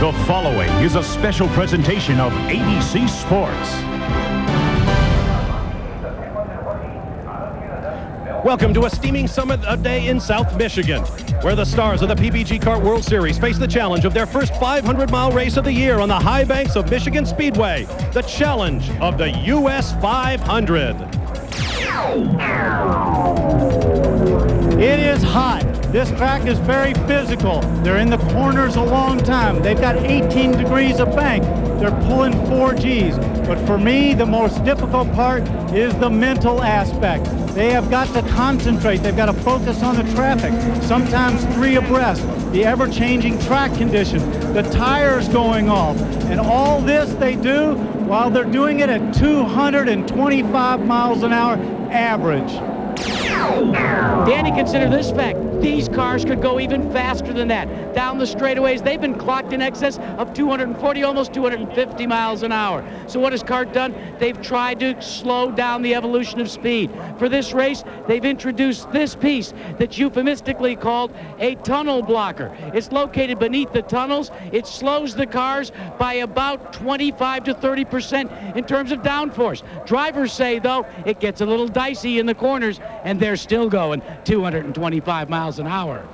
The following is a special presentation of ABC Sports. Welcome to a steaming summit day in South Michigan, where the stars of the PPG Kart World Series face the challenge of their first 500-mile race of the year on the high banks of Michigan Speedway, the challenge of the US 500. It is hot. This track is very physical. They're in the corners a long time. They've got 18 degrees of bank. They're pulling 4Gs. But for me, the most difficult part is the mental aspect. They have got to concentrate. They've got to focus on the traffic, sometimes 3 abreast, the ever-changing track conditions, the tires going off. And all this they do while they're doing it at 225 miles an hour average. Danny, consider this fact. These cars could go even faster than that. Down the straightaways, they've been clocked in excess of 240, almost 250 miles an hour. So what has CART done? They've tried to slow down the evolution of speed. For this race, they've introduced this piece that's euphemistically called a tunnel blocker. It's located beneath the tunnels. It slows the cars by about 25 to 30% in terms of downforce. Drivers say, though, it gets a little dicey in the corners, and they're still going 225 miles an hour.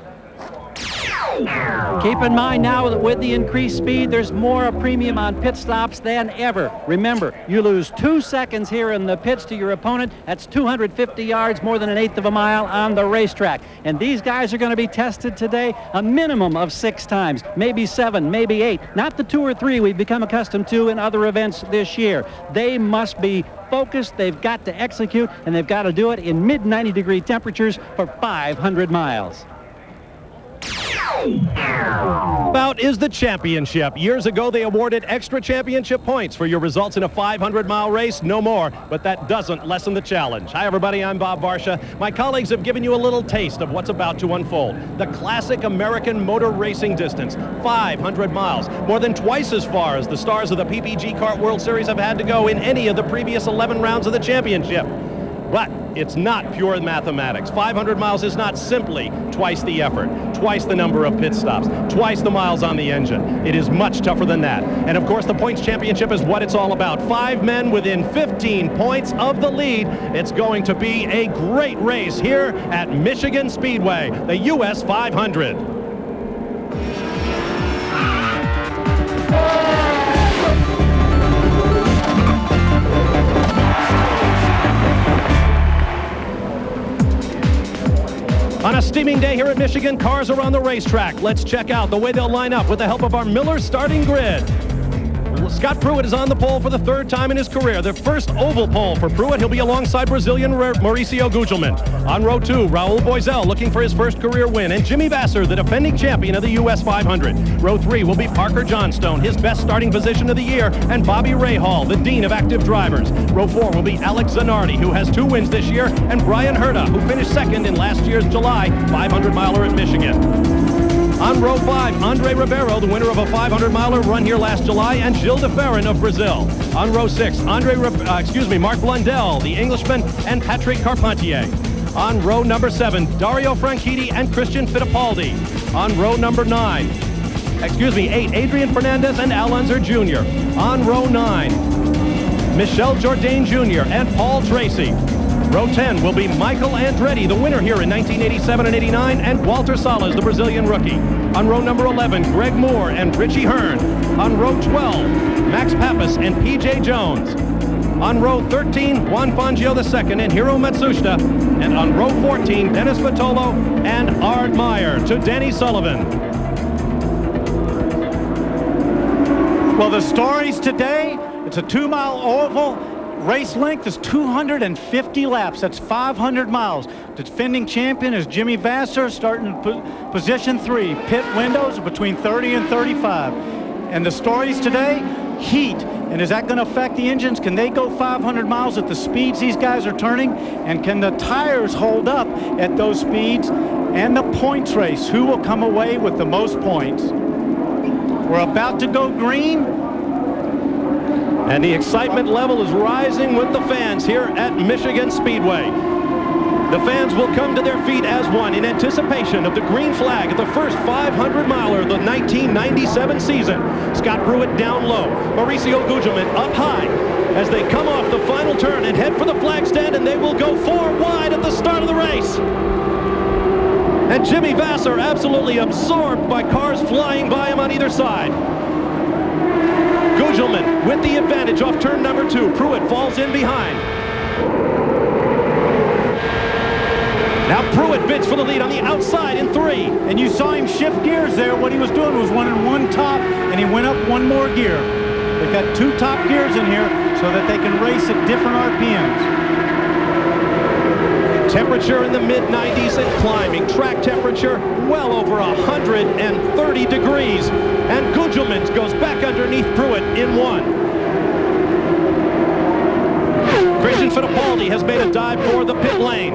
Keep in mind now that with the increased speed, there's more a premium on pit stops than ever. Remember, you lose 2 seconds here in the pits to your opponent. That's 250 yards, more than 1/8 of a mile on the racetrack. And these guys are going to be tested today a minimum of 6 times, maybe 7, maybe 8. Not the 2 or 3 we've become accustomed to in other events this year. They must be focused, they've got to execute, and they've got to do it in mid-90-degree temperatures for 500 miles. About is the championship. Years ago, they awarded extra championship points for your results in a 500-mile race. No more, but that doesn't lessen the challenge. Hi, everybody. I'm Bob Barsha. My colleagues have given you a little taste of what's about to unfold. The classic American motor racing distance, 500 miles, more than twice as far as the stars of the PPG Kart World Series have had to go in any of the previous 11 rounds of the championship. But it's not pure mathematics. 500 miles is not simply twice the effort, twice the number of pit stops, twice the miles on the engine. It is much tougher than that. And of course, the points championship is what it's all about. 5 men within 15 points of the lead. It's going to be a great race here at Michigan Speedway, the US 500. On a steaming day here at Michigan, cars are on the racetrack. Let's check out the way they'll line up with the help of our Miller starting grid. Scott Pruitt is on the pole for the 3rd time in his career. The first oval pole for Pruitt. He'll be alongside Brazilian Mauricio Gugelmin. On row 2, Raul Boesel looking for his first career win. And Jimmy Vasser, the defending champion of the US 500. Row 3 will be Parker Johnstone, his best starting position of the year. And Bobby Rahal, the dean of active drivers. Row 4 will be Alex Zanardi, who has 2 wins this year. And Brian Herta, who finished 2nd in last year's July 500-miler at Michigan. On row 5, Andre Ribeiro, the winner of a 500-miler run here last July, and Gilles de Ferran of Brazil. On row 6, Mark Blundell, the Englishman, and Patrick Carpentier. On row number 7, Dario Franchitti and Christian Fittipaldi. On row number 8, Adrian Fernandez and Al Unser Jr. On row 9, Michel Jourdain Jr. and Paul Tracy. Row 10 will be Michael Andretti, the winner here in 1987 and 89, and Walter Salles, the Brazilian rookie. On row number 11, Greg Moore and Richie Hearn. On row 12, Max Pappas and P.J. Jones. On row 13, Juan Fangio II and Hiro Matsushita. And on row 14, Dennis Vitolo and Ard Meyer to Danny Sullivan. Well, the stories today, it's a 2-mile oval. Race length is 250 laps. That's 500 miles. The defending champion is Jimmy Vasser, starting in position 3. Pit windows between 30 and 35. And the stories today, heat. And is that going to affect the engines? Can they go 500 miles at the speeds these guys are turning? And can the tires hold up at those speeds? And the points race. Who will come away with the most points? We're about to go green. And the excitement level is rising with the fans here at Michigan Speedway. The fans will come to their feet as one in anticipation of the green flag at the first 500-miler of the 1997 season. Scott Pruitt down low. Mauricio Gugelmin up high as they come off the final turn and head for the flag stand, and they will go 4 wide at the start of the race. And Jimmy Vasser absolutely absorbed by cars flying by him on either side. Gugelmin with the advantage off turn number 2. Pruitt falls in behind. Now Pruitt bids for the lead on the outside in 3. And you saw him shift gears there. What he was doing was running 1 top, and he went up 1 more gear. They've got 2 top gears in here so that they can race at different RPMs. Temperature in the mid-90s and climbing. Track temperature well over 130 degrees. And Gugelmin goes back underneath Pruitt in 1. Christian Fittipaldi has made a dive for the pit lane.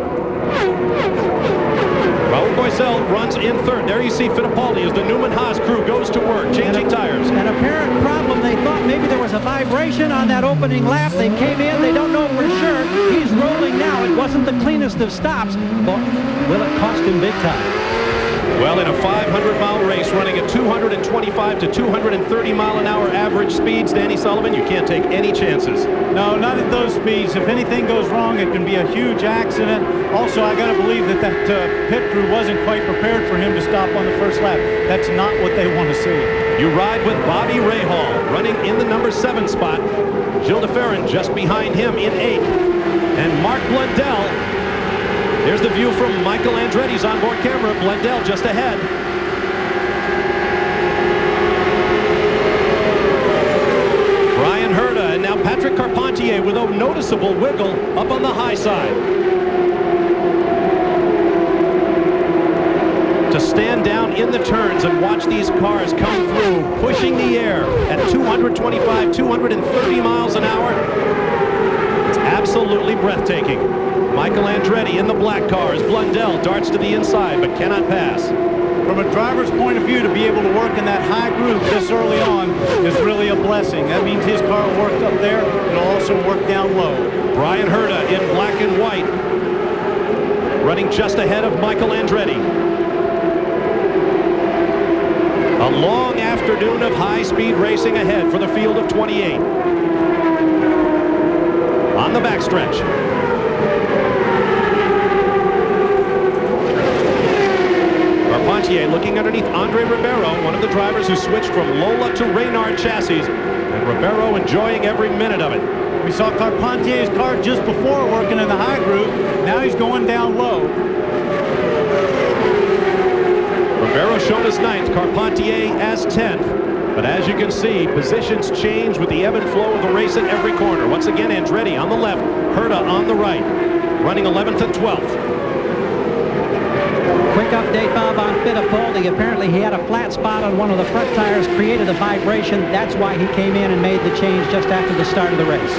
Raul Boesel runs in 3rd. There you see Fittipaldi as the Newman Haas crew goes to work, changing tires. An apparent problem. They thought maybe there was a vibration on that opening lap. They came in. They don't know for sure. He's rolling now. It wasn't the cleanest of stops, but will it cost him big time? Well, in a 500-mile race running at 225 to 230 mile an hour average speeds, Danny Sullivan, you can't take any chances. No, not at those speeds. If anything goes wrong, it can be a huge accident. Also, I got to believe that pit crew wasn't quite prepared for him to stop on the first lap. That's not what they want to see. You ride with Bobby Rahal running in the number 7 spot. Gilles de Ferran just behind him in 8th. And Mark Blundell. Here's the view from Michael Andretti's onboard camera. Blundell just ahead. Brian Herta and now Patrick Carpentier with a noticeable wiggle up on the high side. To stand down in the turns and watch these cars come through, pushing the air at 225, 230 miles an hour. It's absolutely breathtaking. Michael Andretti in the black cars. Blundell darts to the inside but cannot pass. From a driver's point of view, to be able to work in that high groove this early on is really a blessing. That means his car worked up there. It'll also work down low. Brian Herta in black and white, running just ahead of Michael Andretti. A long afternoon of high-speed racing ahead for the field of 28. On the backstretch. Carpentier looking underneath Andre Ribeiro, one of the drivers who switched from Lola to Reynard chassis, and Ribeiro enjoying every minute of it. We saw Carpentier's car just before working in the high groove. Now he's going down low. Ribeiro shown as 9th, Carpentier as 10th. But as you can see, positions change with the ebb and flow of the race at every corner. Once again, Andretti on the left, Herta on the right, running 11th and 12th. Quick update, Bob, on Fittipaldi. Apparently he had a flat spot on one of the front tires, created a vibration. That's why he came in and made the change just after the start of the race.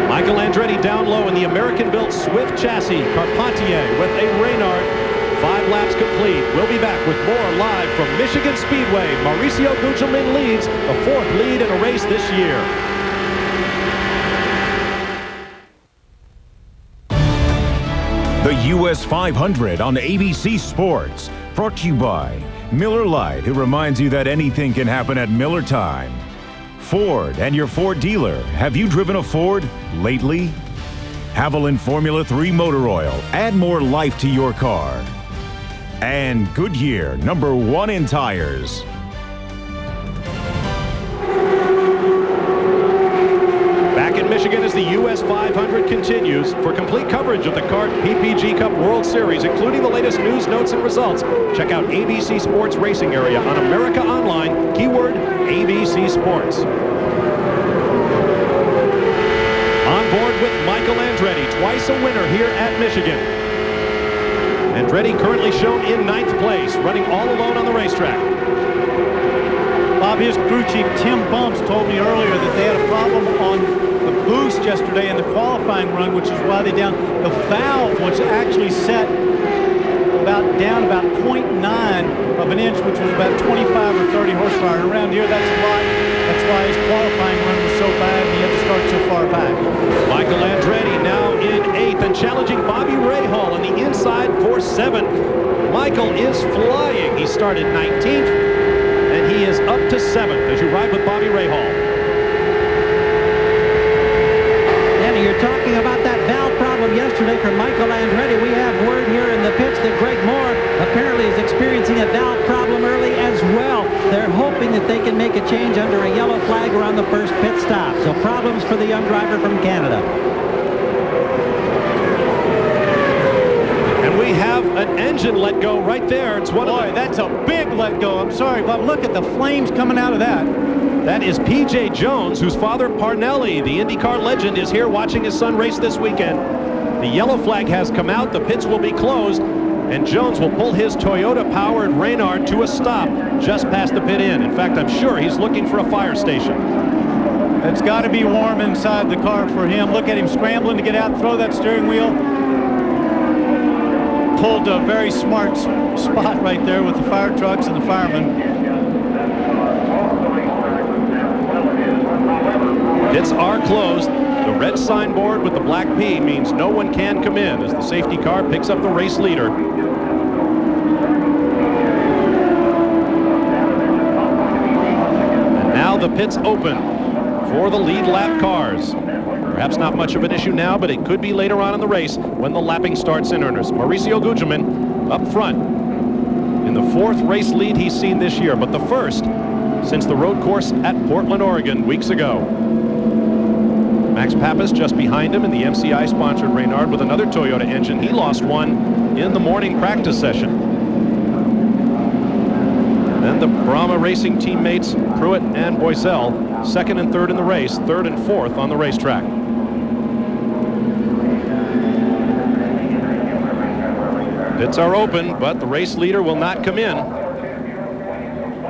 Michael Andretti down low in the American-built Swift chassis. Carpentier with a Reynard. 5 laps complete. We'll be back with more live from Michigan Speedway. Mauricio Gugelmin leads the 4th lead in a race this year. The US 500 on ABC Sports. Brought to you by Miller Lite, who reminds you that anything can happen at Miller time. Ford and your Ford dealer. Have you driven a Ford lately? Haviland Formula 3 Motor Oil. Add more life to your car. And Goodyear, #1 in tires. Back in Michigan as the US 500 continues. For complete coverage of the CART PPG Cup World Series, including the latest news, notes, and results, check out ABC Sports Racing Area on America Online, keyword ABC Sports. On board with Michael Andretti, twice a winner here at Michigan. Andretti currently shown in 9th place, running all alone on the racetrack. Bob, his crew chief Tim Bumps told me earlier that they had a problem on the boost yesterday in the qualifying run, which is why they down. The valve was actually set down about 0.9 of an inch, which was about 25 or 30 horsepower. And around here, that's a lot. That's why his qualifying run was so bad and he had to start so far back. Michael Andretti now in 8th. 8th and challenging Bobby Rahal on the inside for 7th. Michael is flying. He started 19th, and he is up to 7th as you ride with Bobby Rahal. Danny, you're talking about that valve problem yesterday for Michael Andretti. We have word here in the pits that Greg Moore apparently is experiencing a valve problem early as well. They're hoping that they can make a change under a yellow flag around the first pit stop. So problems for the young driver from Canada. And we have an engine let go right there. It's one Boy, that's a big let go. I'm sorry, but look at the flames coming out of that. That is P.J. Jones, whose father Parnelli, the IndyCar legend, is here watching his son race this weekend. The yellow flag has come out. The pits will be closed, and Jones will pull his Toyota-powered Reynard to a stop just past the pit in. In fact, I'm sure he's looking for a fire station. It's got to be warm inside the car for him. Look at him scrambling to get out, throw that steering wheel. Pulled a very smart spot right there with the fire trucks and the firemen. Pits are closed. The red signboard with the black P means no one can come in as the safety car picks up the race leader. And now the pits open for the lead lap cars. Perhaps not much of an issue now, but it could be later on in the race when the lapping starts in earnest. Mauricio Gugelmin up front in the 4th race lead he's seen this year, but the first since the road course at Portland, Oregon weeks ago. Max Pappas just behind him in the MCI-sponsored Reynard with another Toyota engine. He lost one in the morning practice session. Then the Brahma Racing teammates Pruitt and Boisel, 2nd and 3rd in the race, 3rd and 4th on the racetrack. Pits are open, but the race leader will not come in.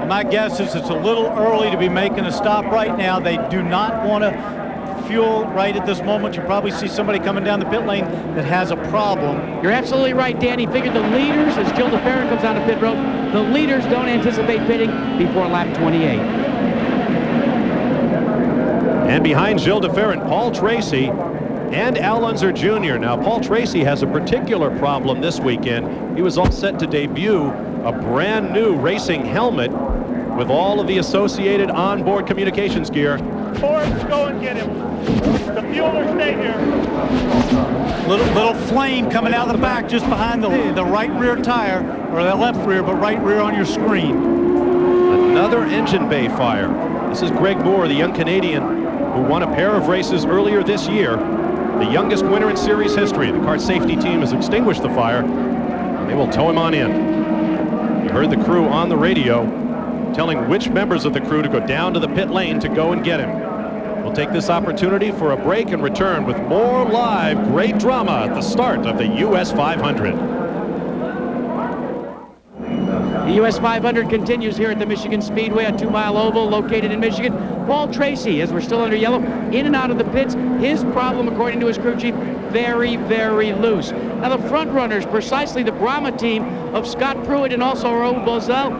My guess is it's a little early to be making a stop right now. They do not want to fuel right at this moment. You probably see somebody coming down the pit lane that has a problem. You're absolutely right, Danny. Figured the leaders, as Jill DeFerrin comes down the pit road, the leaders don't anticipate pitting before lap 28. And behind Jill DeFerrin, Paul Tracy and Al Unser Jr. Now, Paul Tracy has a particular problem this weekend. He was all set to debut a brand new racing helmet with all of the associated onboard communications gear. Forbes, go and get him. The fueler, stay here. Little flame coming out of the back just behind the right rear tire, or the left rear, but right rear on your screen. Another engine bay fire. This is Greg Moore, the young Canadian who won a pair of races earlier this year. The youngest winner in series history. The car safety team has extinguished the fire, and they will tow him on in. You heard the crew on the radio telling which members of the crew to go down to the pit lane to go and get him. We'll take this opportunity for a break and return with more live great drama at the start of the US 500. The US 500 continues here at the Michigan Speedway, a 2-mile oval located in Michigan. Paul Tracy, as we're still under yellow, in and out of the pits. His problem, according to his crew chief, very, very loose. Now the front runners, precisely the Brahma team of Scott Pruitt and also Raul Boesel,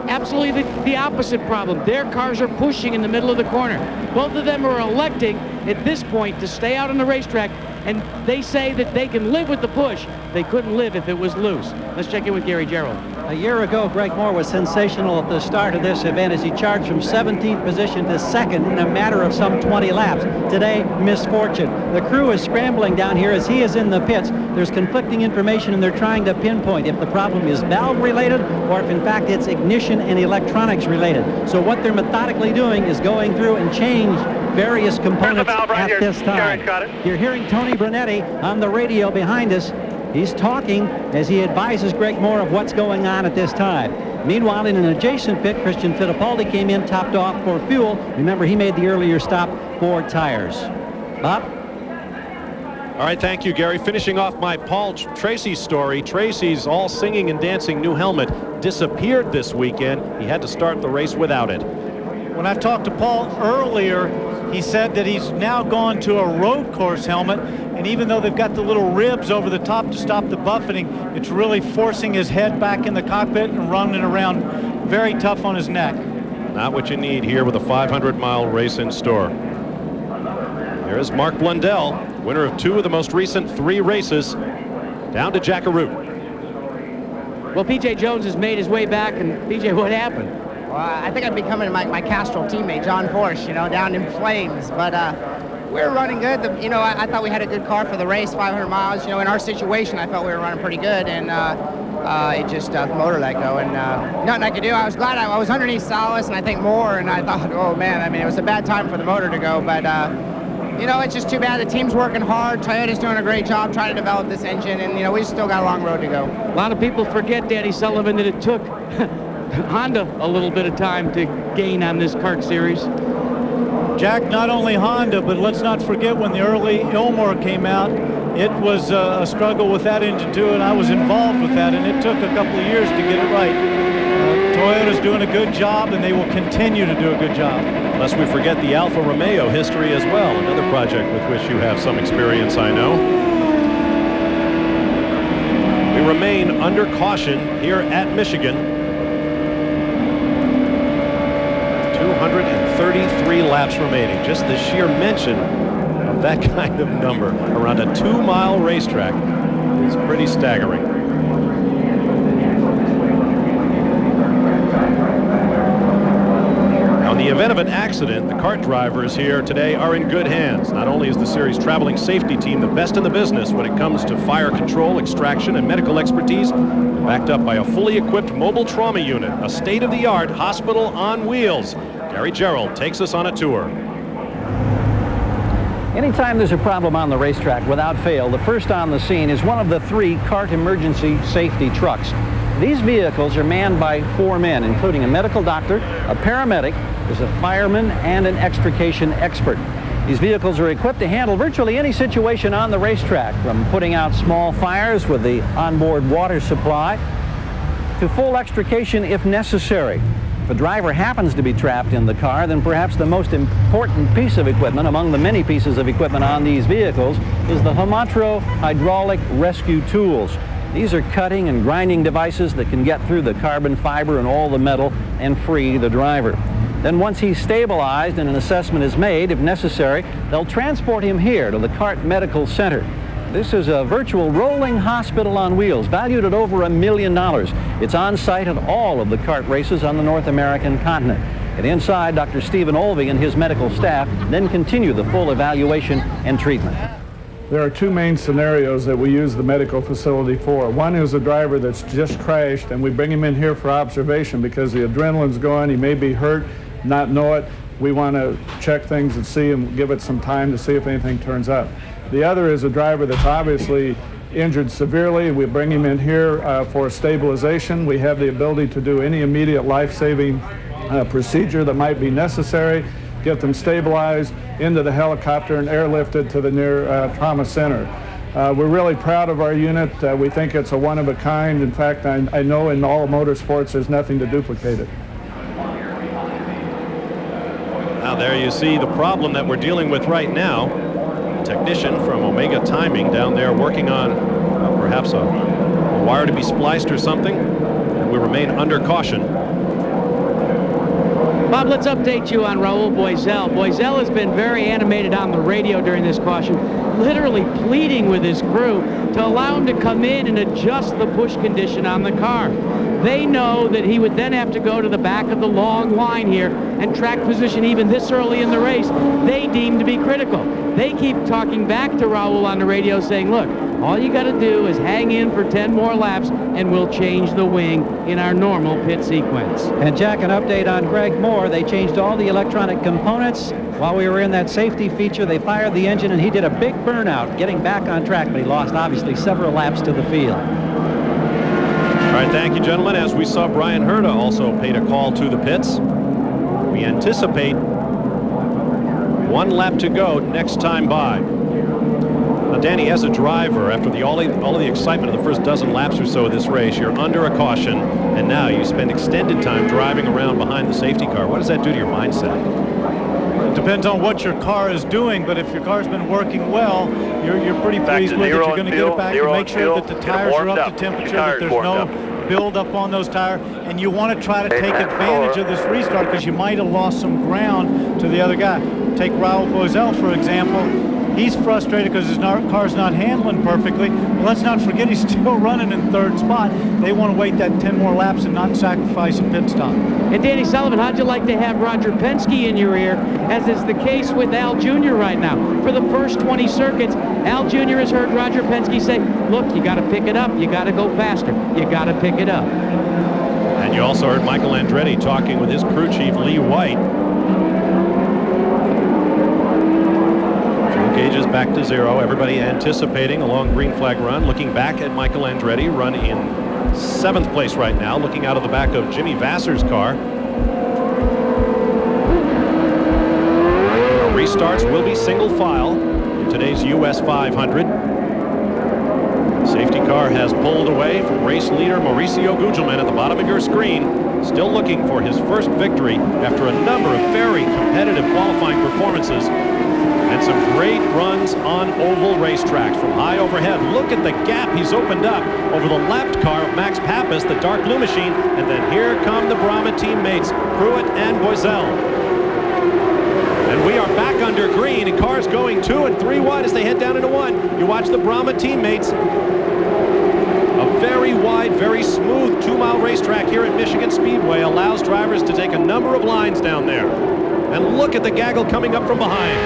absolutely the opposite problem. Their cars are pushing in the middle of the corner. Both of them are electing at this point to stay out on the racetrack, and they say that they can live with the push. They couldn't live if it was loose. Let's check in with Gary Gerald. A year ago, Greg Moore was sensational at the start of this event as he charged from 17th position to 2nd in a matter of some 20 laps. Today, misfortune. The crew is scrambling down here as he is in the pits. There's conflicting information, and they're trying to pinpoint if the problem is valve related or if in fact it's ignition and electronics related. So what they're methodically doing is going through and change various components at this time. You're hearing Tony Brunetti on the radio behind us. He's talking as he advises Greg Moore of what's going on at this time. Meanwhile, in an adjacent pit, Christian Fittipaldi came in, topped off for fuel. Remember, he made the earlier stop for tires. Bob? All right, thank you, Gary. Finishing off my Paul Tracy story. Tracy's all singing and dancing new helmet disappeared this weekend. He had to start the race without it. When I talked to Paul earlier, he said that he's now gone to a road course helmet, and even though they've got the little ribs over the top to stop the buffeting, it's really forcing his head back in the cockpit and running around very tough on his neck. Not what you need here with a 500-mile race in store. There's Mark Blundell. winner of 2 of the most recent 3 races, down to Jackaroo. Well, P.J. Jones has made his way back, and P.J., what happened? Well, I think I'm becoming my Castrol teammate, John Porsche, down in flames. But we're running good. I thought we had a good car for the race, 500 miles. In our situation, I felt we were running pretty good, and it just the motor let go, and nothing I could do. I was glad I was underneath Salas, and I think more, and I thought, oh man, I mean, it was a bad time for the motor to go, but it's just too bad. The team's working hard. Toyota's doing a great job trying to develop this engine, and we still got a long road to go. A lot of people forget, Danny Sullivan, that it took Honda a little bit of time to gain on this kart series. Jack, not only Honda, but let's not forget when the early Ilmor came out, it was a struggle with that engine too, and I was involved with that, and it took a couple of years to get it right. Toyota's doing a good job, and they will continue to do a good job. Lest we forget the Alfa Romeo history as well, another project with which you have some experience, I know. We remain under caution here at Michigan. 233 laps remaining. Just the sheer mention of that kind of number around a 2-mile racetrack is pretty staggering. Now, in the event of an accident, the kart drivers here today are in good hands. Not only is the series traveling safety team the best in the business when it comes to fire control, extraction, and medical expertise, they're backed up by a fully equipped mobile trauma unit, a state-of-the-art hospital on wheels. Gary Gerald takes us on a tour. Anytime there's a problem on the racetrack, without fail, the first on the scene is one of the 3 kart emergency safety trucks. These vehicles are manned by 4 men, including a medical doctor, a paramedic, there's a fireman, and an extrication expert. These vehicles are equipped to handle virtually any situation on the racetrack, from putting out small fires with the onboard water supply to full extrication if necessary. If a driver happens to be trapped in the car, then perhaps the most important piece of equipment among the many pieces of equipment on these vehicles is the Homatro hydraulic rescue tools. These are cutting and grinding devices that can get through the carbon fiber and all the metal and free the driver. Then once he's stabilized and an assessment is made, if necessary, they'll transport him here to the Kart Medical Center. This is a virtual rolling hospital on wheels, valued at over $1 million. It's on site at all of the kart races on the North American continent. And inside, Dr. Stephen Olvey and his medical staff then continue the full evaluation and treatment. There are 2 main scenarios that we use the medical facility for. One is a driver that's just crashed, and we bring him in here for observation because the adrenaline's going, he may be hurt, not know it. We want to check things and see and give it some time to see if anything turns up. The other is a driver that's obviously injured severely. We bring him in here for stabilization. We have the ability to do any immediate life-saving procedure that might be necessary, get them stabilized into the helicopter and airlifted to the near trauma center. We're really proud of our unit. We think it's a one-of-a-kind. In fact, I know in all motorsports there's nothing to duplicate it. Now there you see the problem that we're dealing with right now. A technician from Omega Timing down there working on perhaps a wire to be spliced or something. And we remain under caution. Bob, let's update you on Raul Boisel. Boisel has been very animated on the radio during this caution, literally pleading with his crew to allow him to come in and adjust the push condition on the car. They know that he would then have to go to the back of the long line here and track position even this early in the race. They deem to be critical. They keep talking back to Raul on the radio saying, look, all you got to do is hang in for 10 more laps and we'll change the wing in our normal pit sequence. And Jack, an update on Greg Moore. They changed all the electronic components. While we were in that safety feature, they fired the engine and he did a big burnout getting back on track, but he lost obviously several laps to the field. All right, thank you, gentlemen. As we saw, Brian Herta also paid a call to the pits. We anticipate 1 lap to go next time by. Now, Danny, as a driver, after all the excitement of the first dozen laps or so of this race, you're under a caution, and now you spend extended time driving around behind the safety car. What does that do to your mindset? It depends on what your car is doing, but if your car's been working well, you're pretty pleased with it. You're going to get it back and make sure that the tires are up to temperature, that there's no build up on those tires, and you want to try to take advantage of this restart because you might have lost some ground to the other guy. Take Raul Boisel, for example. He's frustrated because his car's not handling perfectly. But let's not forget he's still running in third spot. They want to wait that 10 more laps and not sacrifice a pit stop. And Danny Sullivan, how'd you like to have Roger Penske in your ear, as is the case with Al Jr. right now? For the first 20 circuits, Al Jr. has heard Roger Penske say, look, you got to pick it up. You got to go faster. You got to pick it up. And you also heard Michael Andretti talking with his crew chief, Lee White. Fuel gauges back to zero. Everybody anticipating a long green flag run. Looking back at Michael Andretti, run in 7th place right now, looking out of the back of Jimmy Vasser's car. Our restarts will be single file in today's US 500. Safety car has pulled away from race leader Mauricio Gugelmin at the bottom of your screen, still looking for his first victory after a number of very competitive qualifying performances and some great runs on oval racetracks from high overhead. Look at the gap he's opened up over the lapped car of Max Pappas, the dark blue machine, and then here come the Brahma teammates, Pruitt and Boisel. And we are back under green, and cars going 2 and 3 wide as they head down into 1. You watch the Brahma teammates. A very wide, very smooth 2-mile racetrack here at Michigan Speedway allows drivers to take a number of lines down there. And look at the gaggle coming up from behind.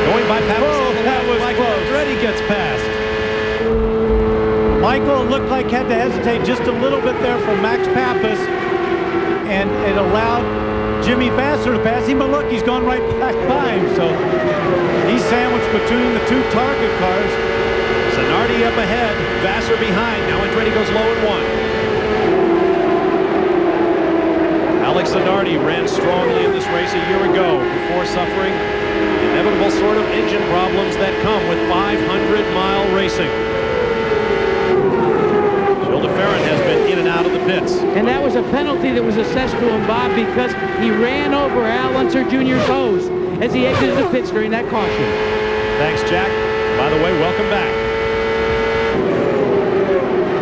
Going by Pappas. That was Michael close. Andretti gets past. Michael looked like had to hesitate just a little bit there for Max Pappas, and it allowed Jimmy Vasser to pass him, but look, he's gone right back by him, so he's sandwiched between the 2 target cars. Zanardi up ahead, Vasser behind. Now Andretti goes low in 1. Alex Zanardi ran strongly in this race a year ago before suffering the inevitable sort of engine problems that come with 500-mile racing. Gilles de Ferran has been in and out of the pits. And that was a penalty that was assessed to him, Bob, because he ran over Al Unser Jr.'s hose as he exited the pits during that caution. Thanks, Jack. By the way, welcome back.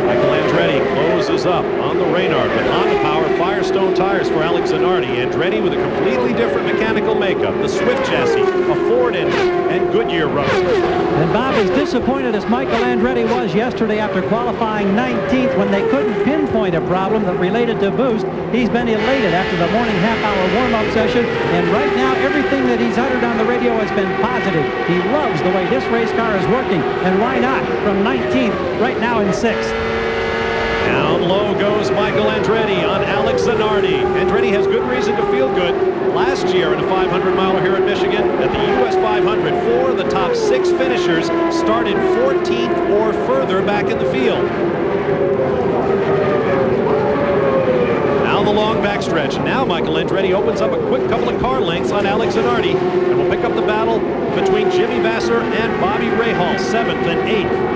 Michael Andretti closes up on the Reynard with Honda Power Firestone tires for Alex Zanardi. Andretti with a completely different mechanical makeup. The Swift chassis, a Ford engine, and Goodyear rubber. And Bob, as disappointed as Michael Andretti was yesterday after qualifying 19th when they couldn't pinpoint a problem that related to boost, he's been elated after the morning half-hour warm-up session. And right now, everything that he's uttered on the radio has been positive. He loves the way this race car is working. And why not? From 19th, right now in 6th. Down low goes Michael Andretti on Alex Zanardi. Andretti has good reason to feel good. Last year in a 500-miler here in Michigan at the US 500, 4 of the top 6 finishers started 14th or further back in the field. Now the long backstretch. Now Michael Andretti opens up a quick couple of car lengths on Alex Zanardi and will pick up the battle between Jimmy Vasser and Bobby Rahal, 7th and 8th.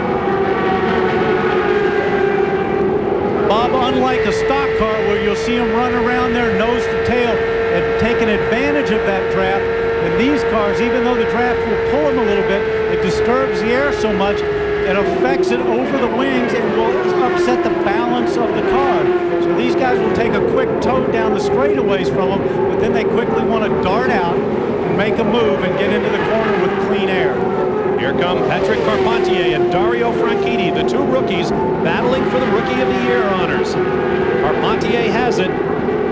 Bob, unlike a stock car where you'll see him run around there nose to tail and taking advantage of that draft, in these cars, even though the draft will pull them a little bit, it disturbs the air so much, it affects it over the wings and will upset the balance of the car. So these guys will take a quick tow down the straightaways from them, but then they quickly want to dart out and make a move and get into the corner with clean air. Here come Patrick Carpentier and Dario Franchitti, the 2 rookies battling for the Rookie of the Year honors. Carpentier has it.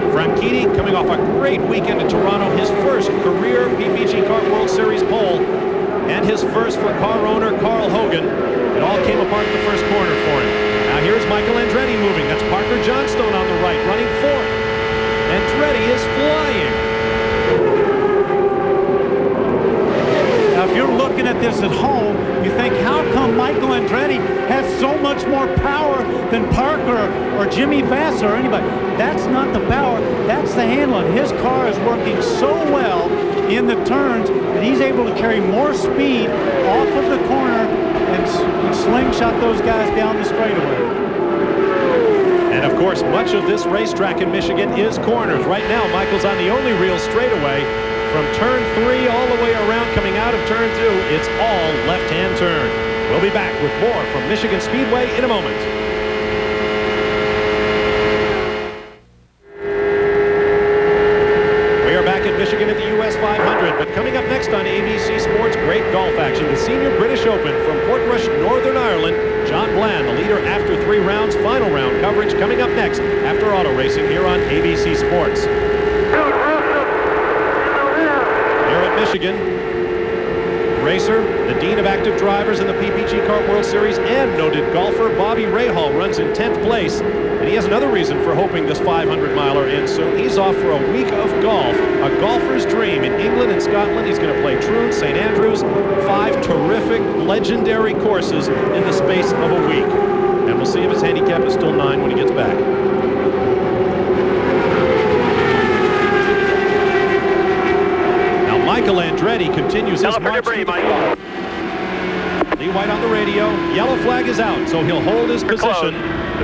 Franchitti coming off a great weekend in Toronto, his first career PPG Kart World Series pole, and his first for car owner Carl Hogan. It all came apart in the first corner for him. Now here's Michael Andretti moving. That's Parker Johnstone on the right, running 4th. Andretti is flying. Now, if you're looking at this at home, you think, how come Michael Andretti has so much more power than Parker or Jimmy Vasser or anybody? That's not the power, that's the handling. His car is working so well in the turns that he's able to carry more speed off of the corner and slingshot those guys down the straightaway. And of course, much of this racetrack in Michigan is corners. Right now, Michael's on the only real straightaway. From turn 3 all the way around, coming out of turn 2, it's all left-hand turn. We'll be back with more from Michigan Speedway in a moment. We are back in Michigan at the US 500, but coming up next on ABC Sports preliminary rounds, final round coverage coming up next after auto racing here on ABC Sports. Here at Michigan, racer, the Dean of Active Drivers in the PPG Kart World Series, and noted golfer Bobby Rahal runs in 10th place. And he has another reason for hoping this 500-miler ends soon. He's off for a week of golf, a golfer's dream in England and Scotland. He's going to play Troon, St. Andrews, 5 terrific, legendary courses in the space of a week. And we'll see if his handicap is still 9 when he gets back. Now Michael Andretti continues his march through the field. Lee White on the radio. Yellow flag is out, so he'll hold his position.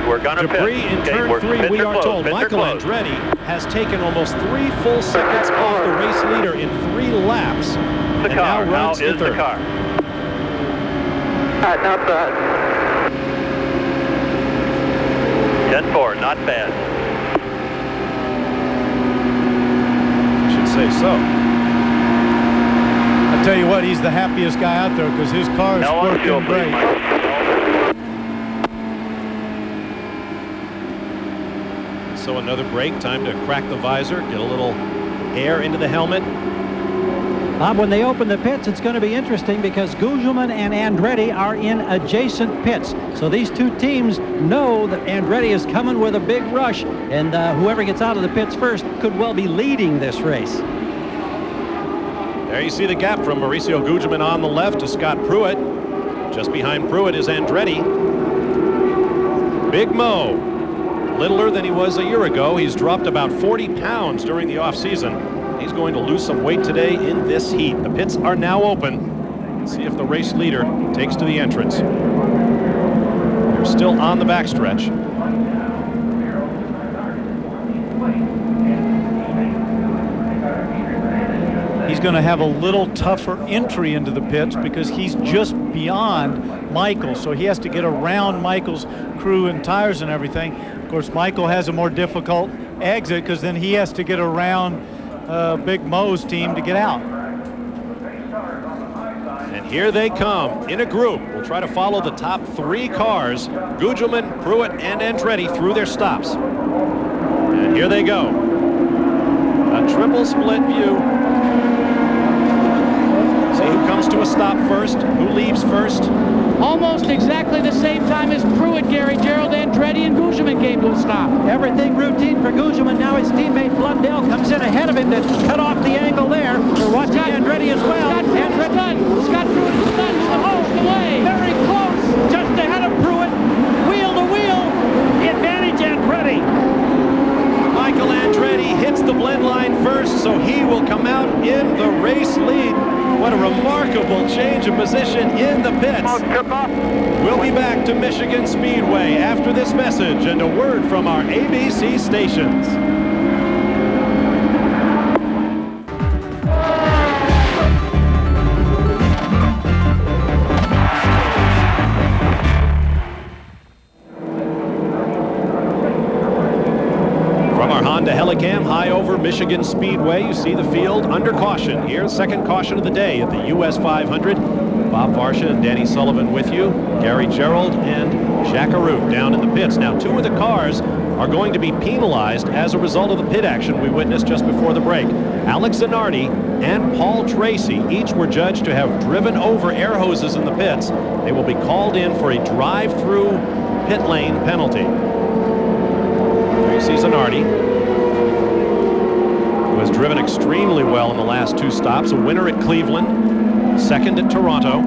We're gonna debris pit. in turn 3, we are told. Michael Andretti has taken almost 3 full seconds off the race leader in 3 laps. The and car now runs in third. the car. Not bad. 10-4, not bad. I should say so. I tell you what, he's the happiest guy out there because his car is working great. So another break, time to crack the visor, get a little air into the helmet. Bob, when they open the pits, it's going to be interesting because Gugelmin and Andretti are in adjacent pits. So these two teams know that Andretti is coming with a big rush, and whoever gets out of the pits first could well be leading this race. There you see the gap from Mauricio Gugelmin on the left to Scott Pruitt. Just behind Pruitt is Andretti. Big Mo, littler than he was a year ago. He's dropped about 40 pounds during the offseason. He's going to lose some weight today in this heat. The pits are now open. Let's see if the race leader takes to the entrance. They're still on the backstretch. He's going to have a little tougher entry into the pits because he's just beyond Michael, so he has to get around Michael's crew and tires and everything. Of course, Michael has a more difficult exit because then he has to get around Big Mo's team to get out. And here they come in a group. We'll try to follow the top 3 cars, Gugelmin, Pruitt, and Andretti, through their stops. And here they go. A triple split view. See who comes to a stop first, who leaves first. Almost exactly the same time as Pruitt, Gary, Gerald, Andretti, and Gugelmin came to a stop. Everything routine for Gugelmin. Now his teammate Blundell comes in ahead of him to cut off the angle there. We're watching Andretti as well. Scott Pruitt is done. Scott Pruitt is done. He's the most away. Very close. Just ahead of Pruitt. Wheel to wheel. Advantage Andretti. Michael Andretti hits the blend line first, so he will come out in the race lead. What a remarkable change of position in the pits. We'll be back to Michigan Speedway after this message and a word from our ABC stations. Helicam high over Michigan Speedway. You see the field under caution here. Second caution of the day at the US 500. Bob Varsha and Danny Sullivan with you. Gary Gerald and Jack Arute down in the pits. Now 2 of the cars are going to be penalized as a result of the pit action we witnessed just before the break. Alex Zanardi and Paul Tracy each were judged to have driven over air hoses in the pits. They will be called in for a drive-through pit lane penalty. There you see Zanardi, has driven extremely well in the last 2 stops. A winner at Cleveland, second at Toronto.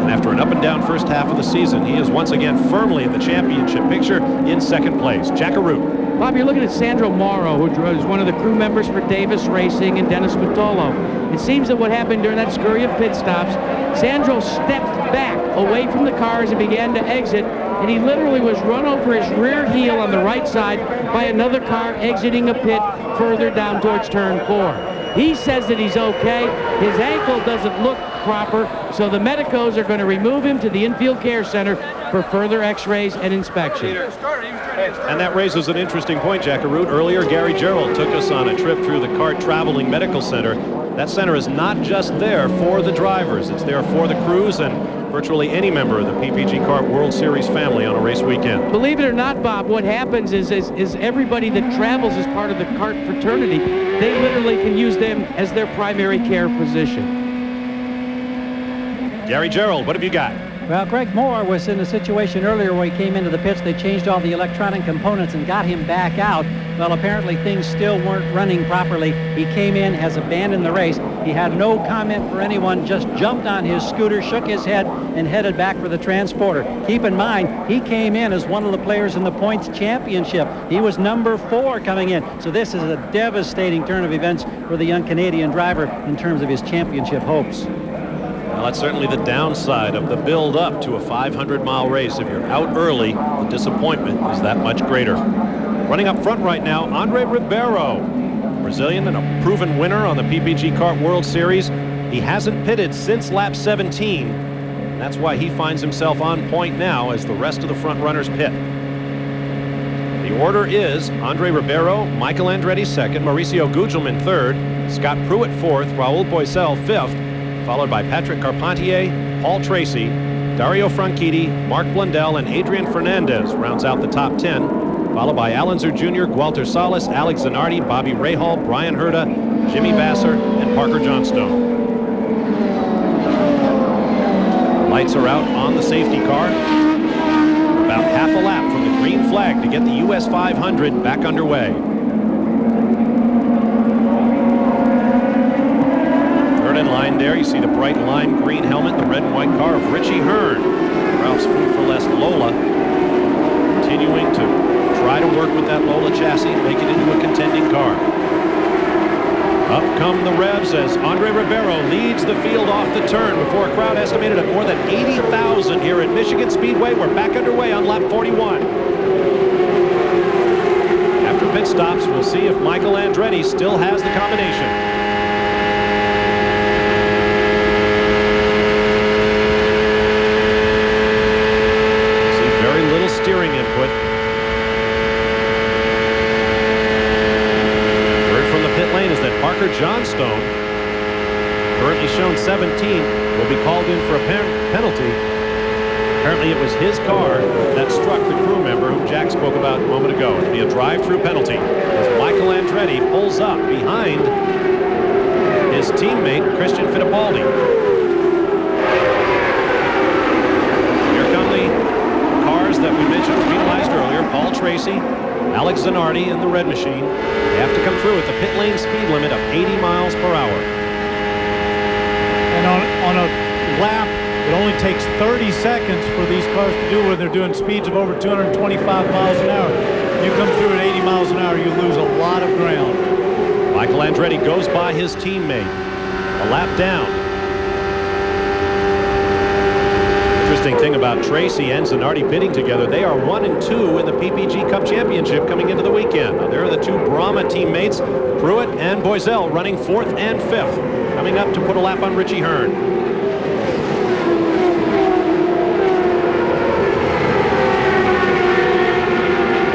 And after an up-and-down first half of the season, he is once again firmly in the championship picture in second place. Jack Arute. Bob, you're looking at Sandro Morrow, who is one of the crew members for Davis Racing and Dennis Vitolo. It seems that what happened during that scurry of pit stops, Sandro stepped back away from the cars and began to exit, and he literally was run over his rear heel on the right side by another car exiting a pit further down towards turn 4. He says that he's okay. His ankle doesn't look proper, so the medicos are going to remove him to the infield care center for further x-rays and inspection. And that raises an interesting point, Jack Arute. Earlier, Gary Gerald took us on a trip through the CART Traveling Medical Center. That center is not just there for the drivers. It's there for the crews and virtually any member of the PPG Kart World Series family on a race weekend. Believe it or not, Bob, what happens is everybody that travels as part of the kart fraternity, they literally can use them as their primary care physician. Gary Gerald, what have you got? Well, Greg Moore was in a situation earlier where he came into the pits. They changed all the electronic components and got him back out. Well, apparently things still weren't running properly. He came in, has abandoned the race. He had no comment for anyone, just jumped on his scooter, shook his head, and headed back for the transporter. Keep in mind, he came in as one of the players in the points championship. He was number 4 coming in. So this is a devastating turn of events for the young Canadian driver in terms of his championship hopes. Well, that's certainly the downside of the build-up to a 500-mile race. If you're out early, the disappointment is that much greater. Running up front right now, Andre Ribeiro, Brazilian and a proven winner on the PPG Kart World Series. He hasn't pitted since lap 17. That's why he finds himself on point now as the rest of the front runners pit. The order is Andre Ribeiro, Michael Andretti second, Mauricio Gugelmin third, Scott Pruitt fourth, Raul Boesel fifth, followed by Patrick Carpentier, Paul Tracy, Dario Franchitti, Mark Blundell, and Adrian Fernandez rounds out the top 10, followed by Alonso Jr., Gualter Salas, Alex Zanardi, Bobby Rahal, Brian Herta, Jimmy Vasser, and Parker Johnstone. Lights are out on the safety car. About half a lap from the green flag to get the US 500 back underway. In line there, you see the bright lime green helmet, the red and white car of Richie Hearn. Ralph's Food for Less Lola continuing to try to work with that Lola chassis, make it into a contending car. Up come the revs as Andre Ribeiro leads the field off the turn before a crowd estimated at more than 80,000 here at Michigan Speedway. We're back underway on lap 41. After pit stops, we'll see if Michael Andretti still has the combination. Steering input. Word from the pit lane is that Parker Johnstone, currently shown 17, will be called in for a penalty. Apparently it was his car that struck the crew member whom Jack spoke about a moment ago. It'll be a drive-through penalty as Michael Andretti pulls up behind his teammate Christian Fittipaldi. Here come the cars that we mentioned penalized earlier. Paul Tracy, Alex Zanardi in the red machine. They have to come through at the pit lane speed limit of 80 miles per hour. And on a lap, it only takes 30 seconds for these cars to do when they're doing speeds of over 225 miles an hour. You come through at 80 miles an hour, you lose a lot of ground. Michael Andretti goes by his teammate a lap down. Interesting thing about Tracy and Zanardi pitting together, they are 1 and 2 in the PPG Cup Championship coming into the weekend. Now, there are the two Brahma teammates, Pruitt and Boesel, running 4th and 5th, coming up to put a lap on Richie Hearn.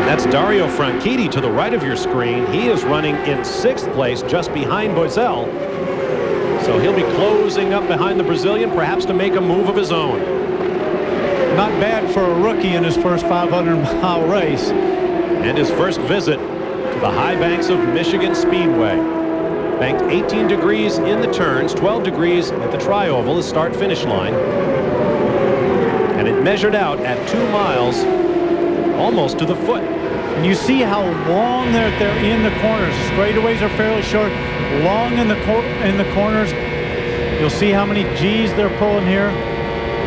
That's Dario Franchitti to the right of your screen. He is running in 6th place, just behind Boesel. So he'll be closing up behind the Brazilian, perhaps to make a move of his own. Not bad for a rookie in his first 500-mile race. And his first visit to the high banks of Michigan Speedway. Banked 18 degrees in the turns, 12 degrees at the tri-oval, the start-finish line. And it measured out at 2 miles, almost to the foot. And you see how long they're in the corners. The straightaways are fairly short, long in the corners. You'll see how many G's they're pulling here.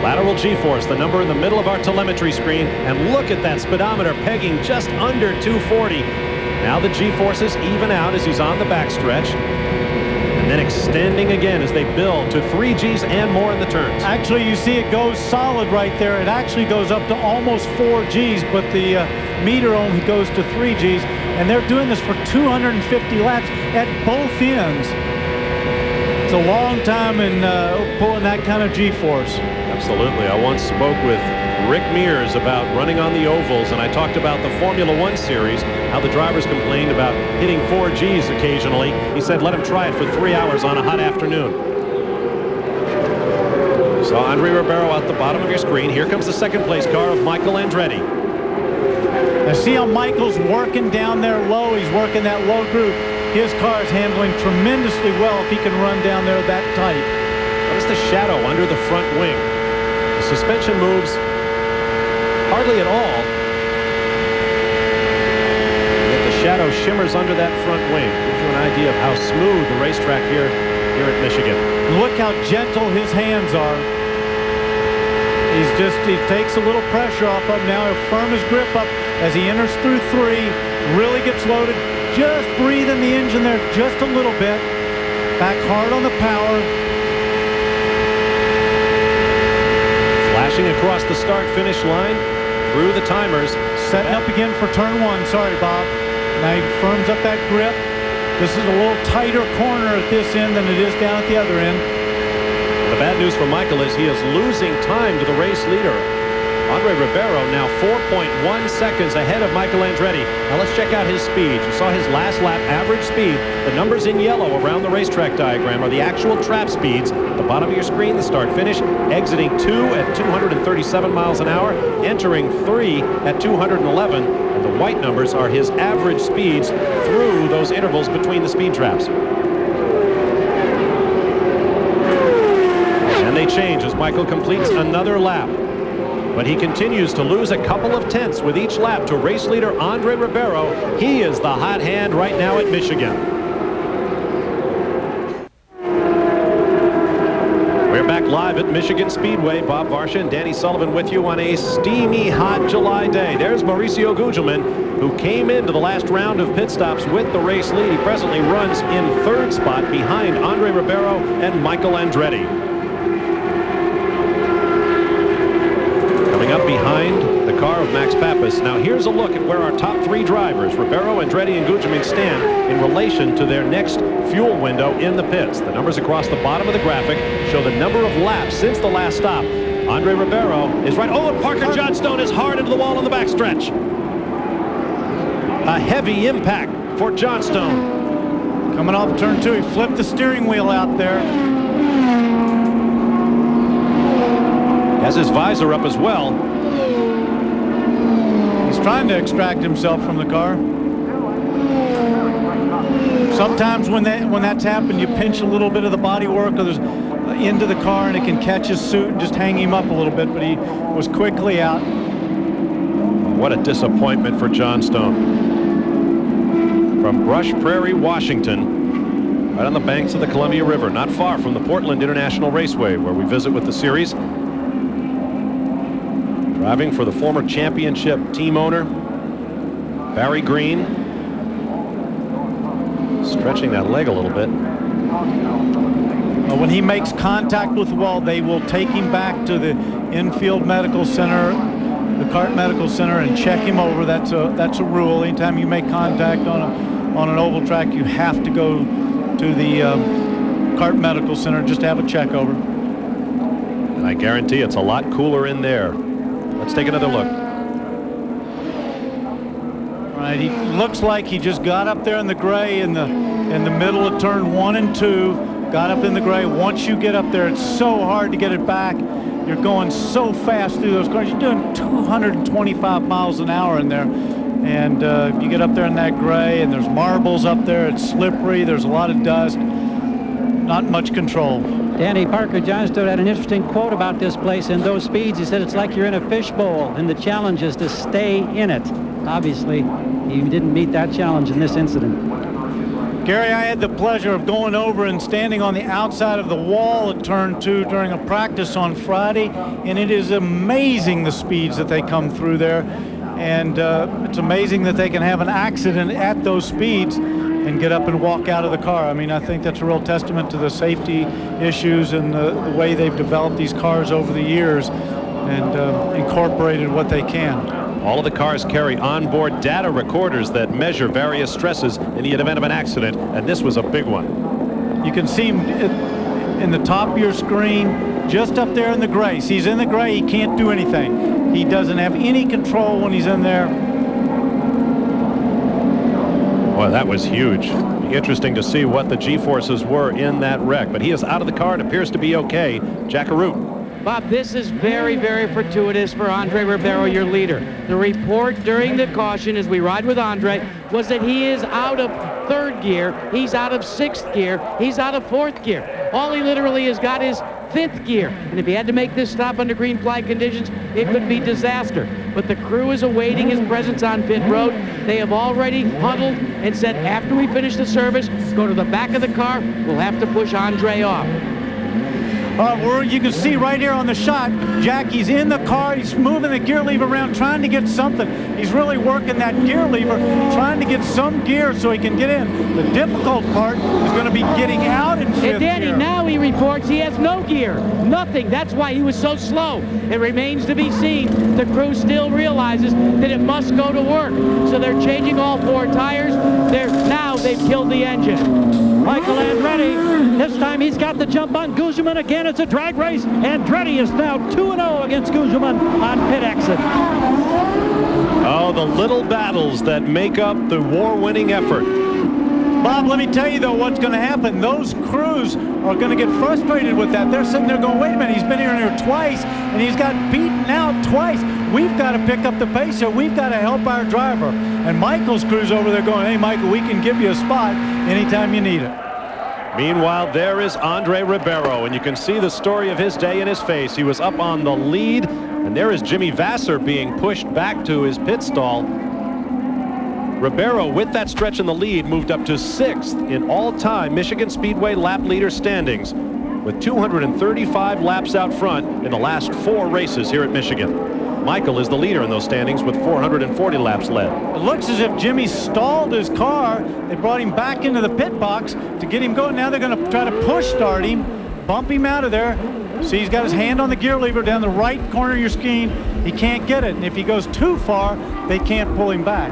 Lateral G-force, the number in the middle of our telemetry screen. And look at that speedometer pegging just under 240. Now the G-forces even out as he's on the backstretch. And then extending again as they build to 3 Gs and more in the turns. Actually, you see it goes solid right there. It actually goes up to almost 4 Gs, but the meter only goes to 3 Gs. And they're doing this for 250 laps at both ends. It's a long time in pulling that kind of G-force. Absolutely. I once spoke with Rick Mears about running on the ovals, and I talked about the Formula One series, how the drivers complained about hitting 4 Gs occasionally. He said, let them try it for 3 hours on a hot afternoon. Saw Andre Ribeiro at the bottom of your screen. Here comes the second place car of Michael Andretti. Now see how Michael's working down there low. He's working that low group. His car is handling tremendously well if he can run down there that tight. Notice the shadow under the front wing. The suspension moves hardly at all. Yet the shadow shimmers under that front wing. Gives you an idea of how smooth the racetrack here at Michigan. Look how gentle his hands are. He takes a little pressure off of him now. He'll firm his grip up as he enters through 3. Really gets loaded. Just breathing the engine there just a little bit. Back hard on the power. Flashing across the start-finish line through the timers. Setting up again for turn 1. Sorry, Bob. Now he firms up that grip. This is a little tighter corner at this end than it is down at the other end. The bad news for Michael is he is losing time to the race leader. Andre Ribeiro now 4.1 seconds ahead of Michael Andretti. Now let's check out his speed. You saw his last lap average speed. The numbers in yellow around the racetrack diagram are the actual trap speeds. At the bottom of your screen, the start finish, exiting 2 at 237 miles an hour, entering 3 at 211. And the white numbers are his average speeds through those intervals between the speed traps. And they change as Michael completes another lap. But he continues to lose a couple of tenths with each lap to race leader Andre Ribeiro. He is the hot hand right now at Michigan. We're back live at Michigan Speedway. Bob Varsha and Danny Sullivan with you on a steamy, hot July day. There's Mauricio Gugelmin, who came into the last round of pit stops with the race lead. He presently runs in 3rd spot behind Andre Ribeiro and Michael Andretti. Up behind the car of Max Pappas. Now here's a look at where our top 3 drivers, Ribeiro, Andretti, and Gugelmin, stand in relation to their next fuel window in the pits. The numbers across the bottom of the graphic show the number of laps since the last stop. Andre Ribeiro is right. Oh, and Parker Johnstone is hard into the wall on the backstretch. A heavy impact for Johnstone. Coming off turn 2, he flipped the steering wheel out there. Has his visor up as well. He's trying to extract himself from the car. Sometimes when that's happened, you pinch a little bit of the bodywork or there's into the car and it can catch his suit and just hang him up a little bit, but he was quickly out. What a disappointment for Johnstone. From Brush Prairie, Washington, right on the banks of the Columbia River, not far from the Portland International Raceway, where we visit with the series. Driving for the former championship team owner, Barry Green. Stretching that leg a little bit. When he makes contact with the wall, they will take him back to the infield medical center, the CART medical center, and check him over. That's a rule. Anytime you make contact on an oval track, you have to go to the CART medical center just to have a check over. And I guarantee it's a lot cooler in there. Let's take another look. Right, he looks like he just got up there in the gray in the middle of turn 1 and 2. Got up in the gray. Once you get up there, it's so hard to get it back. You're going so fast through those cars. You're doing 225 miles an hour in there. And you get up there in that gray, and there's marbles up there. It's slippery. There's a lot of dust. Not much control. Danny, Parker Johnstone had an interesting quote about this place and those speeds. He said it's like you're in a fishbowl, and the challenge is to stay in it. Obviously, he didn't meet that challenge in this incident. Gary, I had the pleasure of going over and standing on the outside of the wall at turn 2 during a practice on Friday, and it is amazing the speeds that they come through there. And it's amazing that they can have an accident at those speeds and get up and walk out of the car. I mean, I think that's a real testament to the safety issues and the way they've developed these cars over the years and incorporated what they can. All of the cars carry onboard data recorders that measure various stresses in the event of an accident, and this was a big one. You can see him in the top of your screen, just up there in the gray. See, he's in the gray, he can't do anything. He doesn't have any control when he's in there. Boy, that was huge. Interesting to see what the G-forces were in that wreck, but he is out of the car and appears to be okay. Jack Arute. Bob, this is very, very fortuitous for Andre Ribeiro, your leader. The report during the caution as we ride with Andre was that he is out of third gear, he's out of sixth gear, he's out of fourth gear. All he literally has got is fifth gear. And if he had to make this stop under green flag conditions, it could be disaster. But the crew is awaiting his presence on pit road. They have already huddled and said, after we finish the service, go to the back of the car. We'll have to push Andre off. You can see right here on the shot, Jackie's in the car. He's moving the gear lever around, trying to get something. He's really working that gear lever, trying to get some gear so he can get in. The difficult part is going to be getting out in fifth And Danny, gear. now he reports he has no gear, nothing. That's why he was so slow. It remains to be seen. The crew still realizes that it must go to work. So they're changing all four tires. Now they've killed the engine. Michael Andretti, this time he's got the jump on Guzman again. It's a drag race. Andretti is now 2-0 against Guzman on pit exit. Oh, the little battles that make up the war-winning effort. Bob, let me tell you, though, what's going to happen. Those crews are going to get frustrated with that. They're sitting there going, wait a minute, he's been here twice, and he's got beaten out twice. We've got to pick up the pace here. We've got to help our driver. And Michael's crew's over there going, hey, Michael, we can give you a spot anytime you need it. Meanwhile, there is Andre Ribeiro, and you can see the story of his day in his face. He was up on the lead, and there is Jimmy Vasser being pushed back to his pit stall. Ribeiro, with that stretch in the lead, moved up to 6th in all-time Michigan Speedway lap leader standings, with 235 laps out front in the last 4 races here at Michigan. Michael is the leader in those standings with 440 laps led. It looks as if Jimmy stalled his car. They brought him back into the pit box to get him going. Now they're going to try to push start him, bump him out of there. See, he's got his hand on the gear lever down the right corner of your screen. He can't get it. And if he goes too far, they can't pull him back.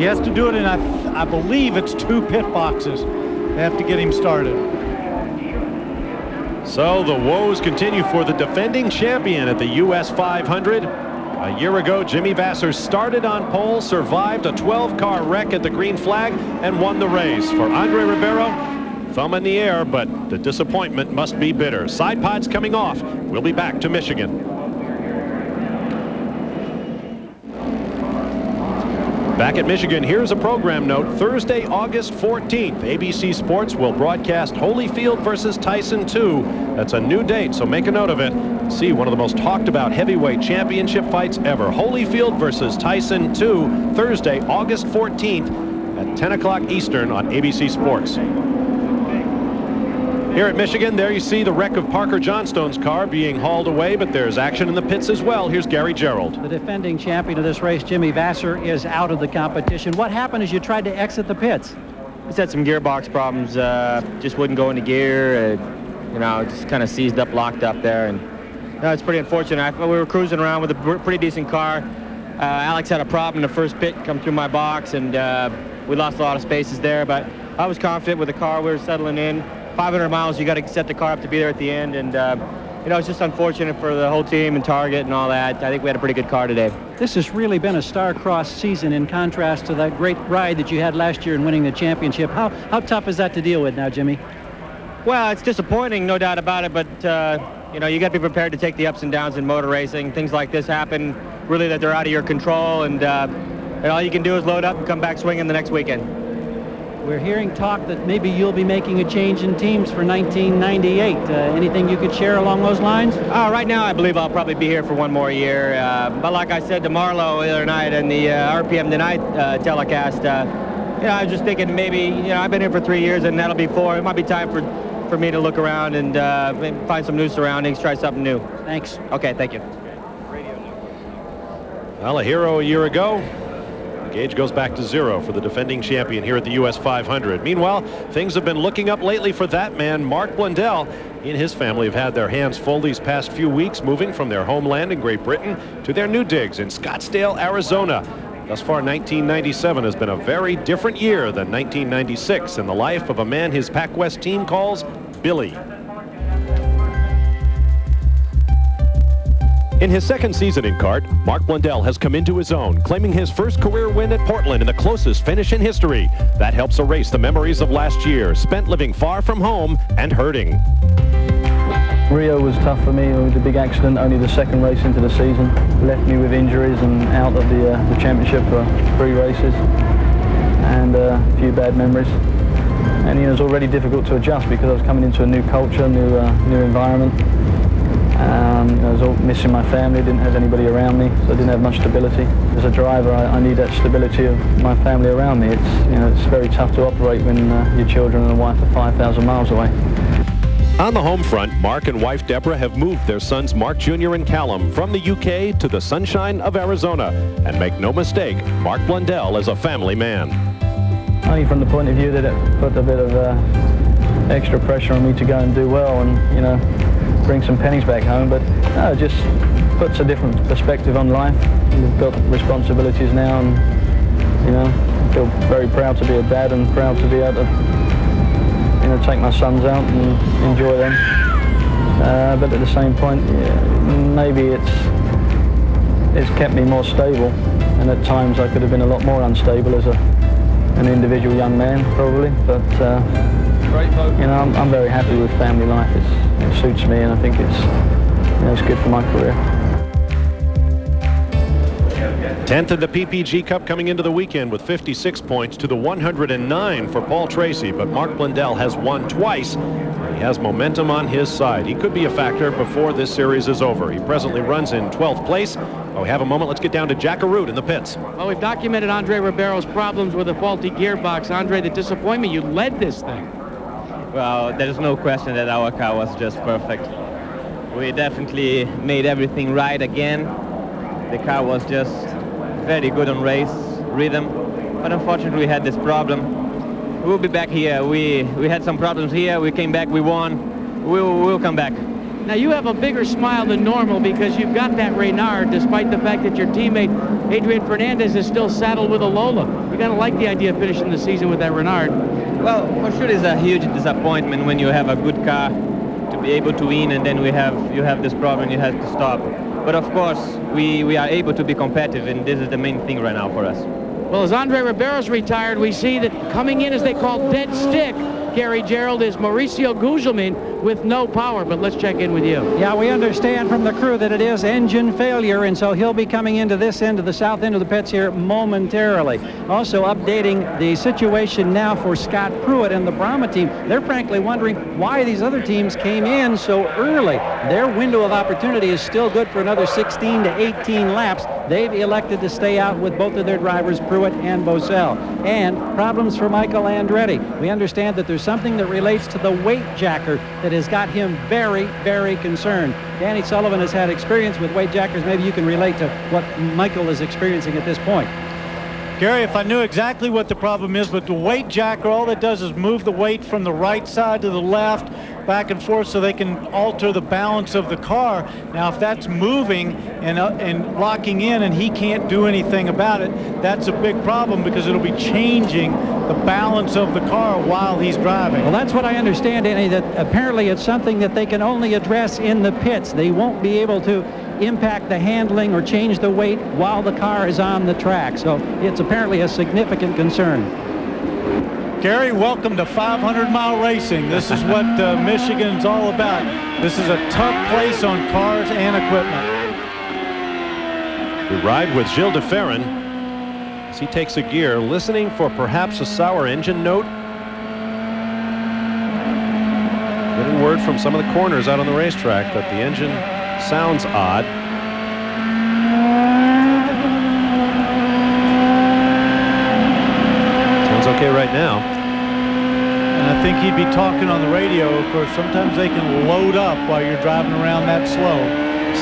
He has to do it in, I believe it's 2 pit boxes. They have to get him started. So the woes continue for the defending champion at the US 500. A year ago, Jimmy Vasser started on pole, survived a 12-car wreck at the green flag, and won the race. For Andre Ribeiro, thumb in the air, but the disappointment must be bitter. Side pods coming off. We'll be back to Michigan. Back at Michigan, here's a program note. Thursday, August 14th, ABC Sports will broadcast Holyfield versus Tyson 2. That's a new date, so make a note of it. See one of the most talked about heavyweight championship fights ever. Holyfield versus Tyson 2, Thursday, August 14th at 10 o'clock Eastern on ABC Sports. Here at Michigan, there you see the wreck of Parker Johnstone's car being hauled away, but there's action in the pits as well. Here's Gary Gerald. The defending champion of this race, Jimmy Vasser, is out of the competition. What happened as you tried to exit the pits? Just had some gearbox problems. Just wouldn't go into gear. Just kind of seized up, locked up there, and it's pretty unfortunate. We were cruising around with a pretty decent car. Alex had a problem in the first pit, come through my box, and we lost a lot of spaces there. But I was confident with the car. We were settling in. 500 miles, you got to set the car up to be there at the end, and it's just unfortunate for the whole team and Target and all that. I think we had a pretty good car today. This has really been a star-crossed season in contrast to that great ride that you had last year in winning the championship. How tough is that to deal with now, Jimmy? Well, it's disappointing, no doubt about it, but you got to be prepared to take the ups and downs in motor racing. Things like this happen, really, that they're out of your control, and all you can do is load up and come back swinging the next weekend. We're hearing talk that maybe you'll be making a change in teams for 1998. Anything you could share along those lines? Right now, I believe I'll probably be here for one more year. But like I said to Marlo the other night in the RPM Tonight telecast, I was just thinking maybe, I've been here for 3 years and that'll be 4. It might be time for me to look around and find some new surroundings, try something new. Thanks. Okay, thank you. Well, a hero a year ago. Gauge goes back to 0 for the defending champion here at the US 500. Meanwhile, things have been looking up lately for that man, Mark Blundell. He and his family have had their hands full these past few weeks, moving from their homeland in Great Britain to their new digs in Scottsdale, Arizona. Thus far, 1997 has been a very different year than 1996 in the life of a man his PacWest team calls Billy. In his second season in kart, Mark Blundell has come into his own, claiming his first career win at Portland in the closest finish in history. That helps erase the memories of last year, spent living far from home and hurting. Rio was tough for me with the big accident, only the second race into the season. Left me with injuries and out of the championship for 3 races and a few bad memories. And it was already difficult to adjust because I was coming into a new culture, new environment. I was all missing my family, didn't have anybody around me, so I didn't have much stability. As a driver, I need that stability of my family around me. It's very tough to operate when your children and a wife are 5,000 miles away. On the home front, Mark and wife Deborah have moved their sons Mark Jr. and Callum from the UK to the sunshine of Arizona. And make no mistake, Mark Blundell is a family man. Only from the point of view that it put a bit of extra pressure on me to go and do well and, bring some pennies back home, but it just puts a different perspective on life. We've got responsibilities now, and I feel very proud to be a dad and proud to be able to take my sons out and enjoy them. But at the same point, maybe it's kept me more stable, and at times I could have been a lot more unstable as an individual young man, probably. But I'm very happy with family life. It suits me, and I think it's good for my career. 10th in the PPG Cup coming into the weekend with 56 points to the 109 for Paul Tracy, but Mark Blundell has won twice. He has momentum on his side. He could be a factor before this series is over. He presently runs in 12th place. While we have a moment, let's get down to Jack Arute in the pits. Well, we've documented Andre Ribeiro's problems with a faulty gearbox. Andre, the disappointment, you led this thing. Well, there's no question that our car was just perfect. We definitely made everything right again. The car was just very good on race rhythm, but unfortunately we had this problem. We'll be back here. We had some problems here. We came back. We won. We'll come back. Now you have a bigger smile than normal because you've got that Reynard, despite the fact that your teammate Adrian Fernandez is still saddled with a Lola. You gotta like the idea of finishing the season with that Reynard. Well, for sure it's a huge disappointment when you have a good car to be able to win, and then you have this problem. You have to stop. But of course, we are able to be competitive, and this is the main thing right now for us. Well, as Andre Ribeiro's retired, we see that coming in, as they call dead stick, Gary Gerald, is Mauricio Gugelmin with no power. But let's check in with you. Yeah, we understand from the crew that it is engine failure, and so he'll be coming into this end of the south end of the pits here momentarily. Also updating the situation now for Scott Pruitt and the Brahma team. They're frankly wondering why these other teams came in so early. Their window of opportunity is still good for another 16 to 18 laps. They've elected to stay out with both of their drivers, Pruitt and Bosell. And problems for Michael Andretti. We understand that there's something that relates to the weight jacker that has got him very, very concerned. Danny Sullivan has had experience with weight jackers. Maybe you can relate to what Michael is experiencing at this point. Gary, if I knew exactly what the problem is, but the weight jacker, all it does is move the weight from the right side to the left, back and forth, so they can alter the balance of the car. Now, if that's moving and locking in and he can't do anything about it, that's a big problem because it'll be changing the balance of the car while he's driving. Well, that's what I understand, Danny, that apparently it's something that they can only address in the pits. They won't be able to impact the handling or change the weight while the car is on the track. So it's apparently a significant concern. Gary, welcome to 500-mile racing. This is what Michigan's all about. This is a tough place on cars and equipment. We ride with Gilles de Ferran as he takes a gear, listening for perhaps a sour engine note. Getting word from some of the corners out on the racetrack that the engine sounds odd. Sounds okay right now. And I think he'd be talking on the radio. Of course, sometimes they can load up while you're driving around that slow.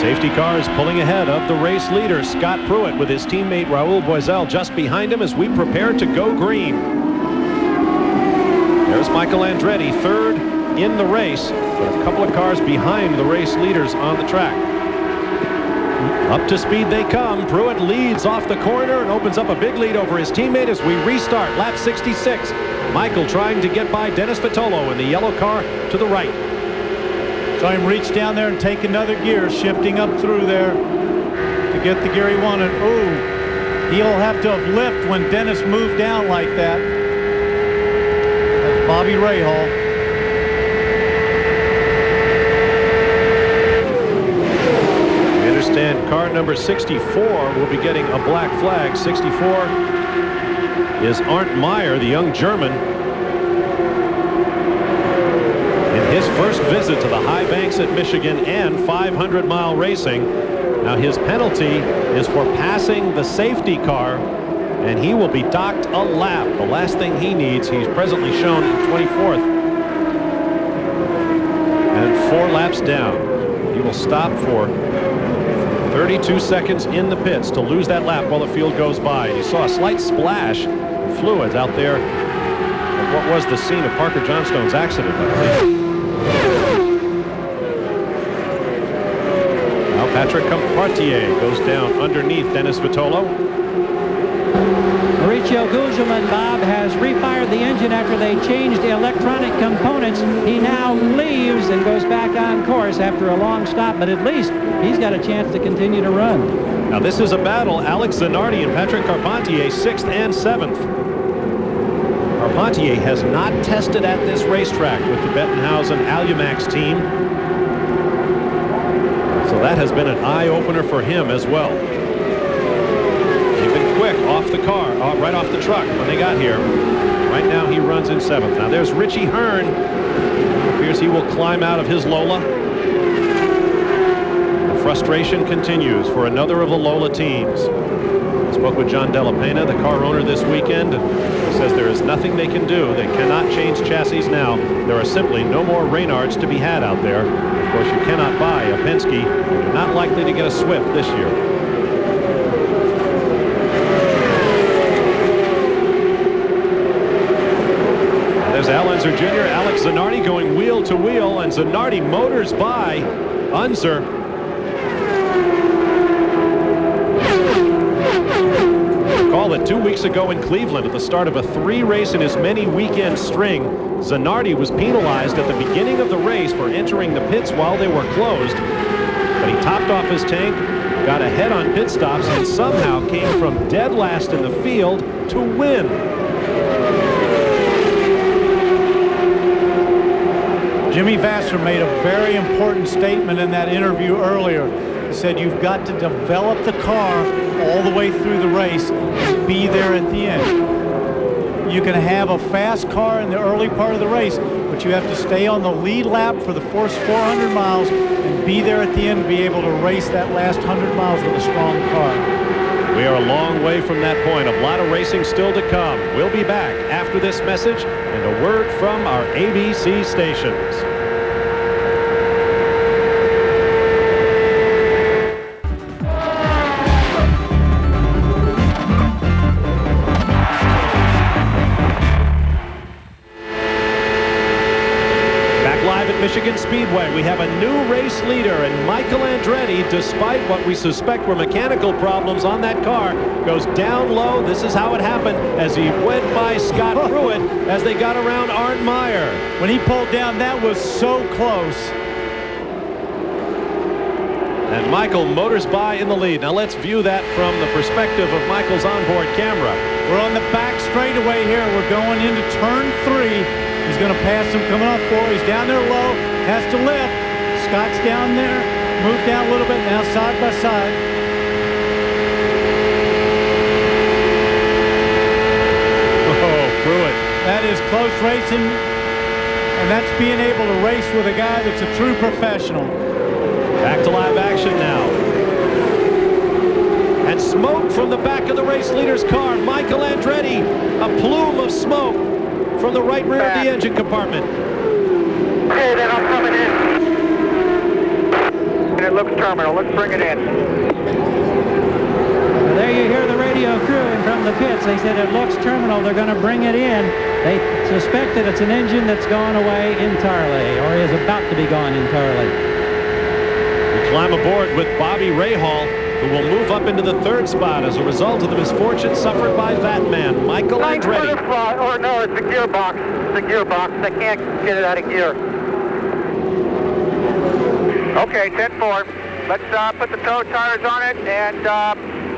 Safety car is pulling ahead of the race leader, Scott Pruitt, with his teammate Raul Boesel just behind him as we prepare to go green. There's Michael Andretti, third in the race, but a couple of cars behind the race leaders on the track. Up to speed they come. Pruitt leads off the corner and opens up a big lead over his teammate as we restart lap 66. Michael trying to get by Dennis Vitolo in the yellow car to the right. Saw him reach down there and take another gear, shifting up through there to get the gear he wanted. Ooh, he'll have to have lift when Dennis moved down like that. That's Bobby Rahal. And car number 64 will be getting a black flag. 64 is Arndt Meyer, the young German. In his first visit to the high banks at Michigan and 500-mile racing. Now his penalty is for passing the safety car, and he will be docked a lap. The last thing he needs, he's presently shown in 24th. And 4 laps down. He will stop for 32 seconds in the pits to lose that lap while the field goes by. You saw a slight splash of fluids out there of what was the scene of Parker Johnstone's accident, I believe. Now Patrick Carpentier goes down underneath Dennis Vitolo. Mauricio Gugelmin, Bob, has refired the engine after they changed the electronic components. He now leaves and goes back on course after a long stop, but at least he's got a chance to continue to run. Now this is a battle. Alex Zanardi and Patrick Carpentier, 6th and 7th. Carpentier has not tested at this racetrack with the Bettenhausen Alumax team. So that has been an eye-opener for him as well. They've been quick off the car, right off the truck when they got here. Right now he runs in 7th. Now there's Richie Hearn. It appears he will climb out of his Lola. The frustration continues for another of the Lola teams. I spoke with John Della Pena, the car owner, this weekend. He says there is nothing they can do. They cannot change chassis now. There are simply no more Reynards to be had out there. Of course, you cannot buy a Penske. You're not likely to get a Swift this year. There's Al Unser Jr., Alex Zanardi going wheel to wheel, and Zanardi motors by Unser. Recall that 2 weeks ago in Cleveland, at the start of a 3-race in his many weekend string, Zanardi was penalized at the beginning of the race for entering the pits while they were closed. But he topped off his tank, got ahead on pit stops, and somehow came from dead last in the field to win. Jimmy Vasser made a very important statement in that interview earlier. He said you've got to develop the car all the way through the race and be there at the end. You can have a fast car in the early part of the race, but you have to stay on the lead lap for the first 400 miles and be there at the end to be able to race that last 100 miles with a strong car. We are a long way from that point. A lot of racing still to come. We'll be back after this message and a word from our ABC stations. Michigan Speedway, we have a new race leader, and Michael Andretti, despite what we suspect were mechanical problems on that car, goes down low. This is how it happened as he went by Scott Pruitt as they got around Arndt Meyer. When he pulled down, that was so close. And Michael motors by in the lead. Now let's view that from the perspective of Michael's onboard camera. We're on the back straightaway here. We're going into turn 3. He's going to pass him coming up 4. He's down there low, has to lift. Scott's down there, moved down a little bit, now side by side. Oh, Pruitt. That is close racing, and that's being able to race with a guy that's a true professional. Back to live action now. And smoke from the back of the race leader's car. Michael Andretti, a plume of smoke from the right rear of the engine compartment. Okay, then I'm coming in. And it looks terminal. Let's bring it in. Well, there you hear the radio crew from the pits. They said it looks terminal. They're going to bring it in. They suspect that it's an engine that's gone away entirely, or is about to be gone entirely. We climb aboard with Bobby Rahal, who will move up into the 3rd spot as a result of the misfortune suffered by that man, Michael Andretti. Or no, it's the gearbox. It's the gearbox. They can't get it out of gear. Okay, 10-4. Let's put the toe tires on it and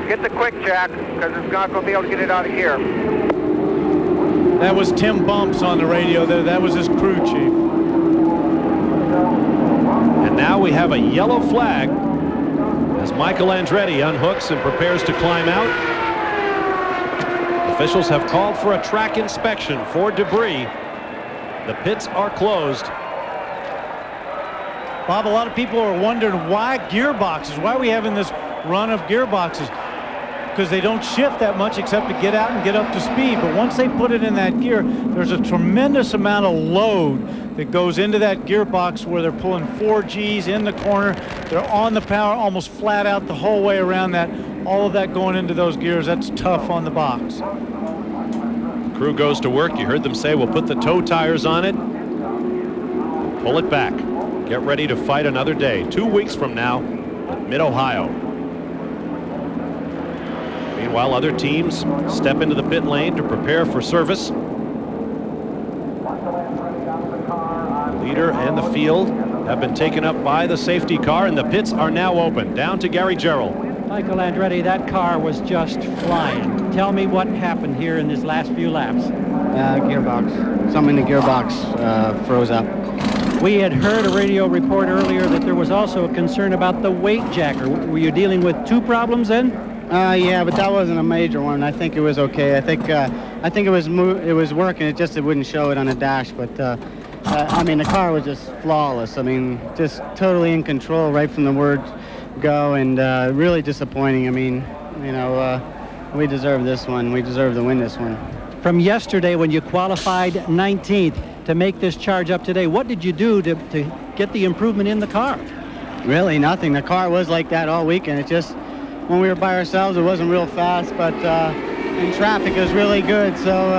get the quick jack, because it's not going to be able to get it out of gear. That was Tim Bumps on the radio there. That was his crew chief. And now we have a yellow flag As Michael Andretti unhooks and prepares to climb out, officials have called for a track inspection for debris. The pits are closed. Bob, a lot of people are wondering why gearboxes. Why are we having this run of gearboxes? Because they don't shift that much except to get out and get up to speed. But once they put it in that gear, there's a tremendous amount of load that goes into that gearbox where they're pulling 4 Gs in the corner. They're on the power almost flat out the whole way around that. All of that going into those gears, that's tough on the box. Crew goes to work. You heard them say, we'll put the toe tires on it. Pull it back. Get ready to fight another day. 2 weeks from now at Mid-Ohio. Meanwhile, other teams step into the pit lane to prepare for service. The leader and the field have been taken up by the safety car, and the pits are now open. Down to Gary Gerald. Michael Andretti, that car was just flying. Tell me what happened here in his last few laps. Gearbox. Something in the gearbox froze up. We had heard a radio report earlier that there was also a concern about the weight jacker. Were you dealing with 2 problems then? Yeah, but that wasn't a major one. I think it was okay. I think it was working. It wouldn't show it on the dash. But I mean, the car was just flawless. I mean, just totally in control right from the word go, and really disappointing. I mean, you know, we deserve this one. We deserve to win this one. From yesterday when you qualified 19th to make this charge up today, what did you do to get the improvement in the car? Really nothing. The car was like that all weekend. It just, when we were by ourselves, it wasn't real fast, but in traffic it was really good. So,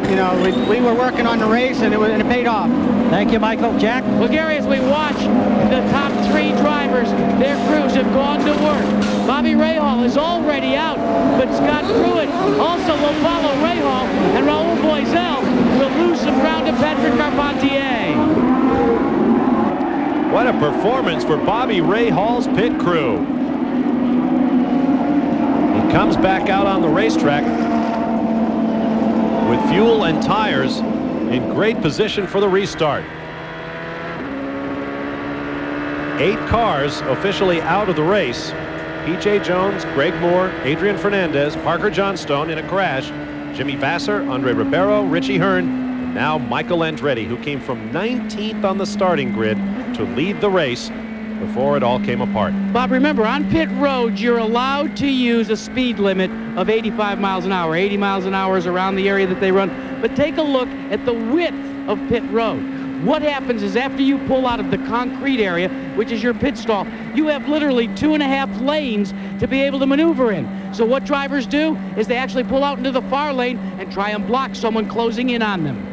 you know, we were working on the race, and it paid off. Thank you, Michael. Jack? Well, Gary, as we watch the top 3 drivers, their crews have gone to work. Bobby Rahal is already out, but Scott Pruitt also will follow Rahal, and Raul Boisel will lose some ground to Patrick Carpentier. What a performance for Bobby Rahal's pit crew. He comes back out on the racetrack with fuel and tires in great position for the restart. 8 cars officially out of the race. P.J. Jones, Greg Moore, Adrian Fernandez, Parker Johnstone in a crash, Jimmy Vasser, Andre Ribeiro, Richie Hearn, and now Michael Andretti, who came from 19th on the starting grid to lead the race before it all came apart. Bob, remember, on pit roads, you're allowed to use a speed limit of 85 miles an hour. 80 miles an hour is around the area that they run. But take a look at the width of pit road. What happens is after you pull out of the concrete area, which is your pit stall, you have literally 2.5 lanes to be able to maneuver in. So what drivers do is they actually pull out into the far lane and try and block someone closing in on them.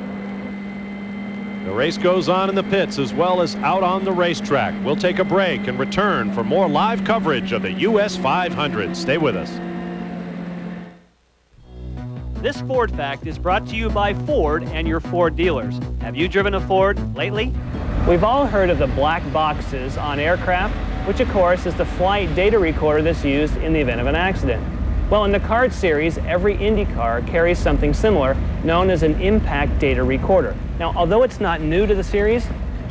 The race goes on in the pits as well as out on the racetrack. We'll take a break and return for more live coverage of the US 500. Stay with us. This Ford Fact is brought to you by Ford and your Ford dealers. Have you driven a Ford lately? We've all heard of the black boxes on aircraft, which of course is the flight data recorder that's used in the event of an accident. Well, in the CARD series, every Indy car carries something similar known as an impact data recorder. Now, although it's not new to the series,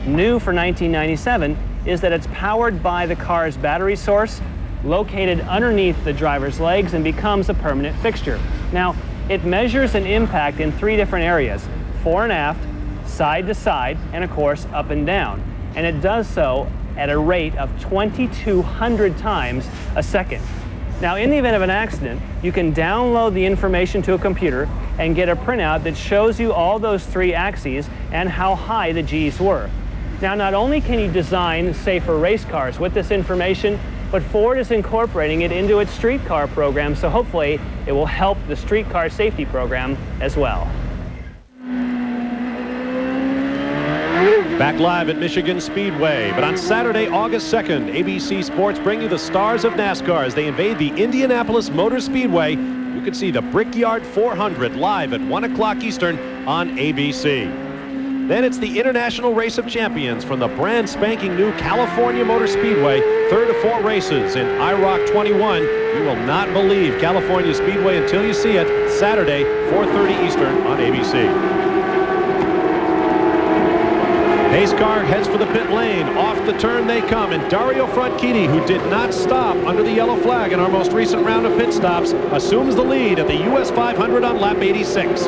new for 1997 is that it's powered by the car's battery source, located underneath the driver's legs, and becomes a permanent fixture. Now, it measures an impact in 3 different areas: fore and aft, side to side, and of course up and down. And it does so at a rate of 2,200 times a second. Now, in the event of an accident, you can download the information to a computer and get a printout that shows you all those 3 axes and how high the G's were. Now, not only can you design safer race cars with this information, but Ford is incorporating it into its street car program, so hopefully it will help the street car safety program as well. Back live at Michigan Speedway, but on Saturday, August 2nd, ABC Sports bring you the stars of NASCAR as they invade the Indianapolis Motor Speedway. You can see the Brickyard 400 live at 1 o'clock Eastern on ABC. Then it's the International Race of Champions from the brand spanking new California Motor Speedway. 3rd of 4 races in IROC 21. You will not believe California Speedway until you see it. Saturday, 4:30 Eastern on ABC. Pace car heads for the pit lane. Off the turn they come, and Dario Franchitti, who did not stop under the yellow flag in our most recent round of pit stops, assumes the lead at the US 500 on lap 86.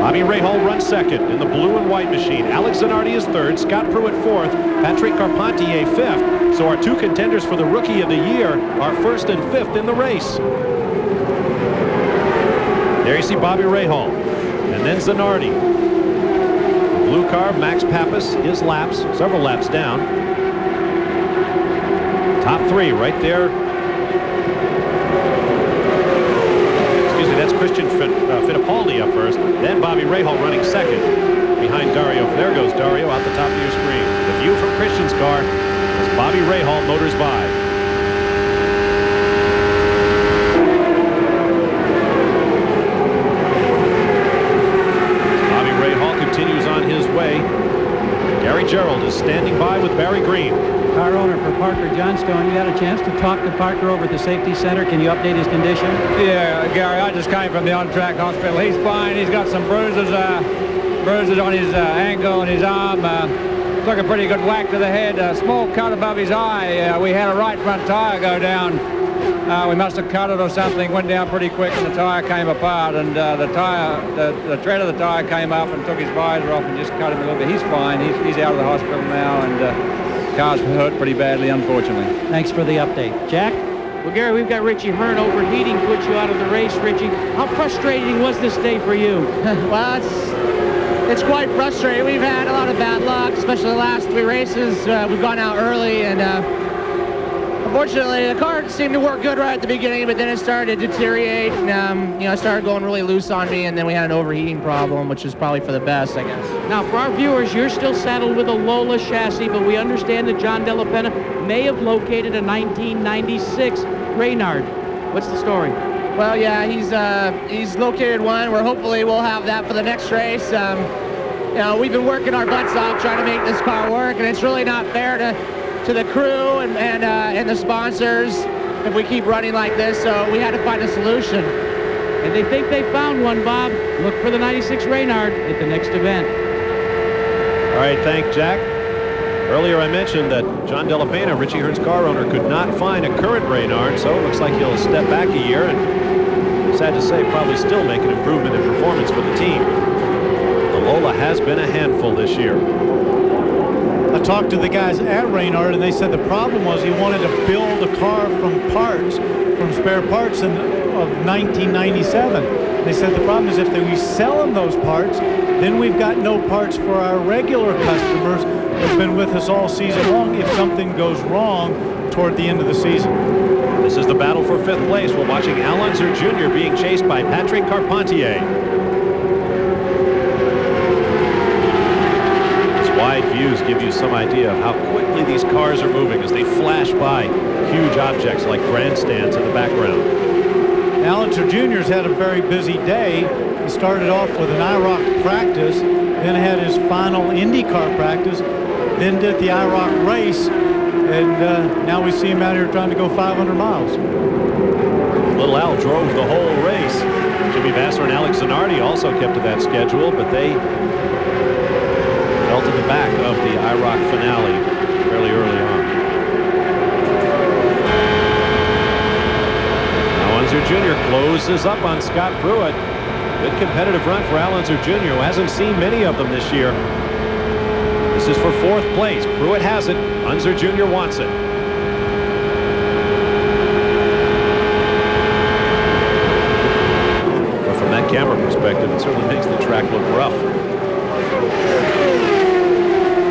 Bobby Rahal runs second in the blue and white machine. Alex Zanardi is third, Scott Pruitt fourth, Patrick Carpentier fifth. So our two contenders for the Rookie of the Year are first and fifth in the race. There you see Bobby Rahal, and then Zanardi. Blue car, Max Pappas, his laps, several laps down. Top three right there. Excuse me, that's Christian Fittipaldi up first. Then Bobby Rahal running second behind Dario. There goes Dario out the top of your screen. The view from Christian's car as Bobby Rahal motors by. Continues on his way. Gary Gerald is standing by with Barry Green. Car owner for Parker Johnstone, you had a chance to talk to Parker over at the safety center. Can you update his condition? Yeah, Gary, I just came from the on-track hospital. He's fine. He's got some bruises on his ankle and his arm. Took a pretty good whack to the head. A small cut above his eye. We had a right front tire go down. We must have cut it or something. Went down pretty quick, and the tire came apart. And the tread of the tire came up and took his visor off and just cut him a little bit. He's fine. He's out of the hospital now, and car's hurt pretty badly, unfortunately. Thanks for the update, Jack. Well, Gary, we've got Richie Hearn overheating, put you out of the race, Richie. How frustrating was this day for you? Well, it's quite frustrating. We've had a lot of bad luck, especially the last three races. We've gone out early, and unfortunately, the car seemed to work good right at the beginning, but then it started to deteriorate, and it started going really loose on me, and then we had an overheating problem, which is probably for the best, I guess. Now, for our viewers, you're still saddled with a Lola chassis, but we understand that John Della Penna may have located a 1996 Reynard. What's the story? Well, yeah, he's located one. Hopefully we'll have that for the next race. We've been working our butts off trying to make this car work, and it's really not fair to the crew and the sponsors if we keep running like this, so we had to find a solution. And they think they found one, Bob. Look for the 96 Reynard at the next event. All right, thank Jack. Earlier I mentioned that John Della Penna, Richie Hearn's car owner, could not find a current Reynard, so it looks like he'll step back a year and, sad to say, probably still make an improvement in performance for the team. The Lola has been a handful this year. I talked to the guys at Reynard, and they said the problem was he wanted to build a car from spare parts of 1997. They said the problem is if we sell them those parts, then we've got no parts for our regular customers who've been with us all season long if something goes wrong toward the end of the season. This is the battle for fifth place. We're watching Al Unser Jr. being chased by Patrick Carpentier. Wide views give you some idea of how quickly these cars are moving as they flash by huge objects like grandstands in the background. Al Unser Jr.'s had a very busy day. He started off with an IROC practice, then had his final IndyCar practice, then did the IROC race, and now we see him out here trying to go 500 miles. Little Al drove the whole race. Jimmy Vasser and Alex Zanardi also kept to that schedule, but they fell to the back of the IROC finale fairly early on. Now Unser Jr. closes up on Scott Pruitt. Good competitive run for Al Unser Jr., who hasn't seen many of them this year. This is for fourth place. Pruitt has it. Unser Jr. wants it. But from that camera perspective, it certainly makes the track look rough.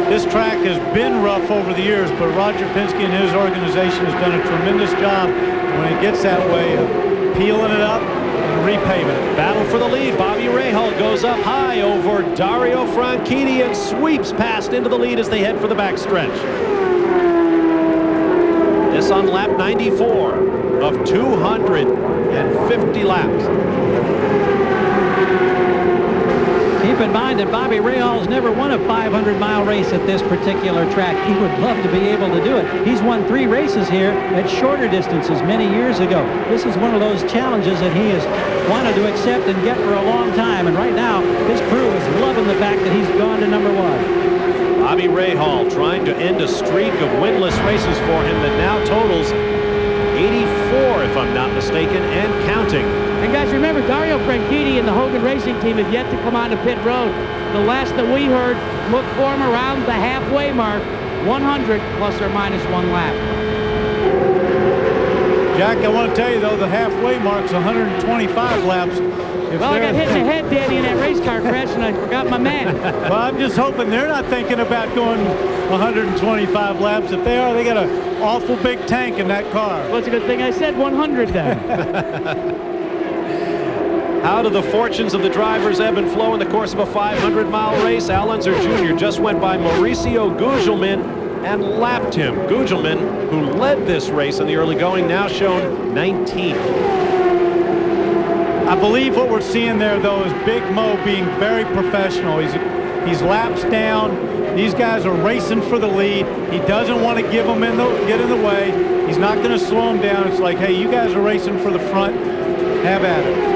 This track has been rough over the years, but Roger Penske and his organization has done a tremendous job when it gets that way of peeling it up and repaving it. Battle for the lead. Bobby Rahal goes up high over Dario Franchitti and sweeps past into the lead as they head for the backstretch. This on lap 94 of 250 laps. Keep in mind that Bobby Rahal's never won a 500-mile race at this particular track. He would love to be able to do it. He's won 3 races here at shorter distances many years ago. This is one of those challenges that he has wanted to accept and get for a long time. And right now, his crew is loving the fact that he's gone to number 1. Bobby Rahal trying to end a streak of winless races for him that now totals 84, if I'm not mistaken, and counting. And guys, remember, Dario Franchitti and the Hogan Racing team have yet to come onto pit road. The last that we heard, look for him around the halfway mark, 100 plus or minus 1 lap. Jack, I want to tell you, though, the halfway mark's 125 laps. Well, I got hit in the head, Danny, in that race car crash, and I forgot my man. Well, I'm just hoping they're not thinking about going 125 laps. If they are, they got an awful big tank in that car. Well, it's a good thing I said 100 then. How do the fortunes of the drivers ebb and flow in the course of a 500-mile race? Al Unser Jr. just went by Mauricio Gugelmin and lapped him. Gugelmin, who led this race in the early going, now shown 19th. I believe what we're seeing there, though, is Big Mo being very professional. He's laps down. These guys are racing for the lead. He doesn't want to get in the way. He's not going to slow them down. It's like, hey, you guys are racing for the front. Have at it.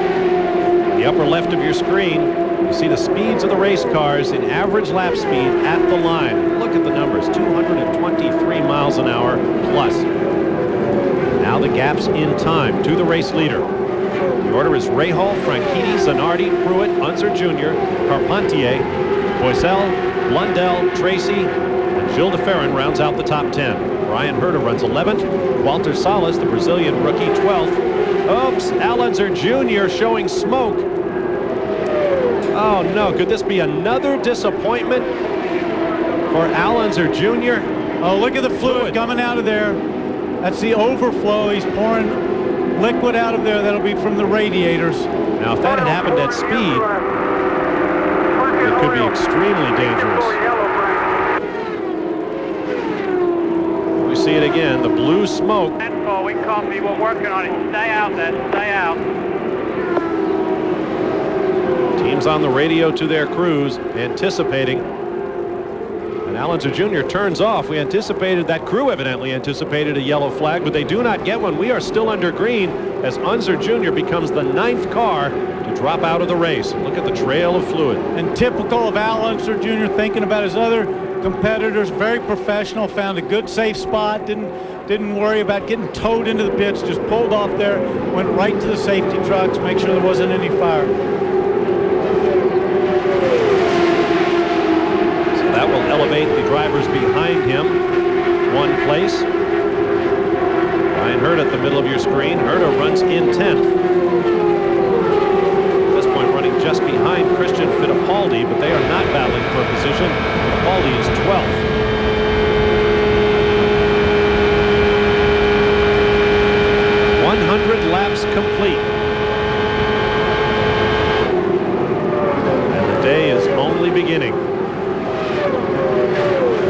The upper left of your screen, you see the speeds of the race cars in average lap speed at the line. Look at the numbers, 223 miles an hour plus. Now the gaps in time to the race leader. The order is Rahal, Franchitti, Zanardi, Pruitt, Unser Jr., Carpentier, Boisel, Blundell, Tracy, and Gilles de Ferran rounds out the top 10. Brian Herta runs 11th. Walter Salas, the Brazilian rookie, 12th. Oops, Al Unser Jr. showing smoke. Oh no, could this be another disappointment for Al Unser Jr.? Oh, look at the fluid coming out of there. That's the overflow. He's pouring liquid out of there. That'll be from the radiators. Now, if that had happened at speed, it could be extremely dangerous. We see it again, the blue smoke. We copy, we're working on it. Stay out then, stay out. Teams on the radio to their crews, anticipating. And Al Unser Jr. turns off. We anticipated, that crew evidently anticipated a yellow flag, but they do not get one. We are still under green as Unser Jr. becomes the 9th car to drop out of the race. Look at the trail of fluid. And typical of Al Unser Jr. thinking about his other competitors, very professional, found a good safe spot, didn't worry about getting towed into the pits, just pulled off there, went right to the safety trucks, make sure there wasn't any fire. That will elevate the drivers behind him 1 place. Ryan Herta at the middle of your screen. Herta runs in 10th. At this point running just behind Christian Fittipaldi, but they are not battling for a position. Fittipaldi is 12th. Laps complete. And the day is only beginning.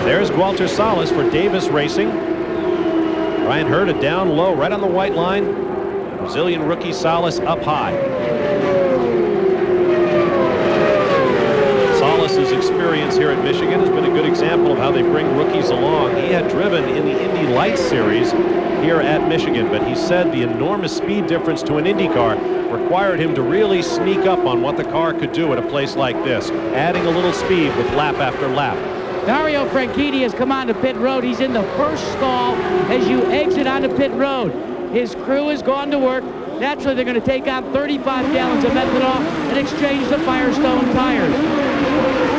There's Walter Salas for Davis Racing. Ryan Herta down low, right on the white line. Brazilian rookie Salas up high. Salas's experience here at Michigan has been a good example of how they bring rookies along. He had driven in the Indy Lights Series here at Michigan, but he said the enormous speed difference to an Indy car required him to really sneak up on what the car could do at a place like this, adding a little speed with lap after lap. Dario Franchitti has come onto pit road. He's in the first stall as you exit onto pit road. His crew has gone to work. Naturally, they're going to take out 35 gallons of methanol and exchange the Firestone tires.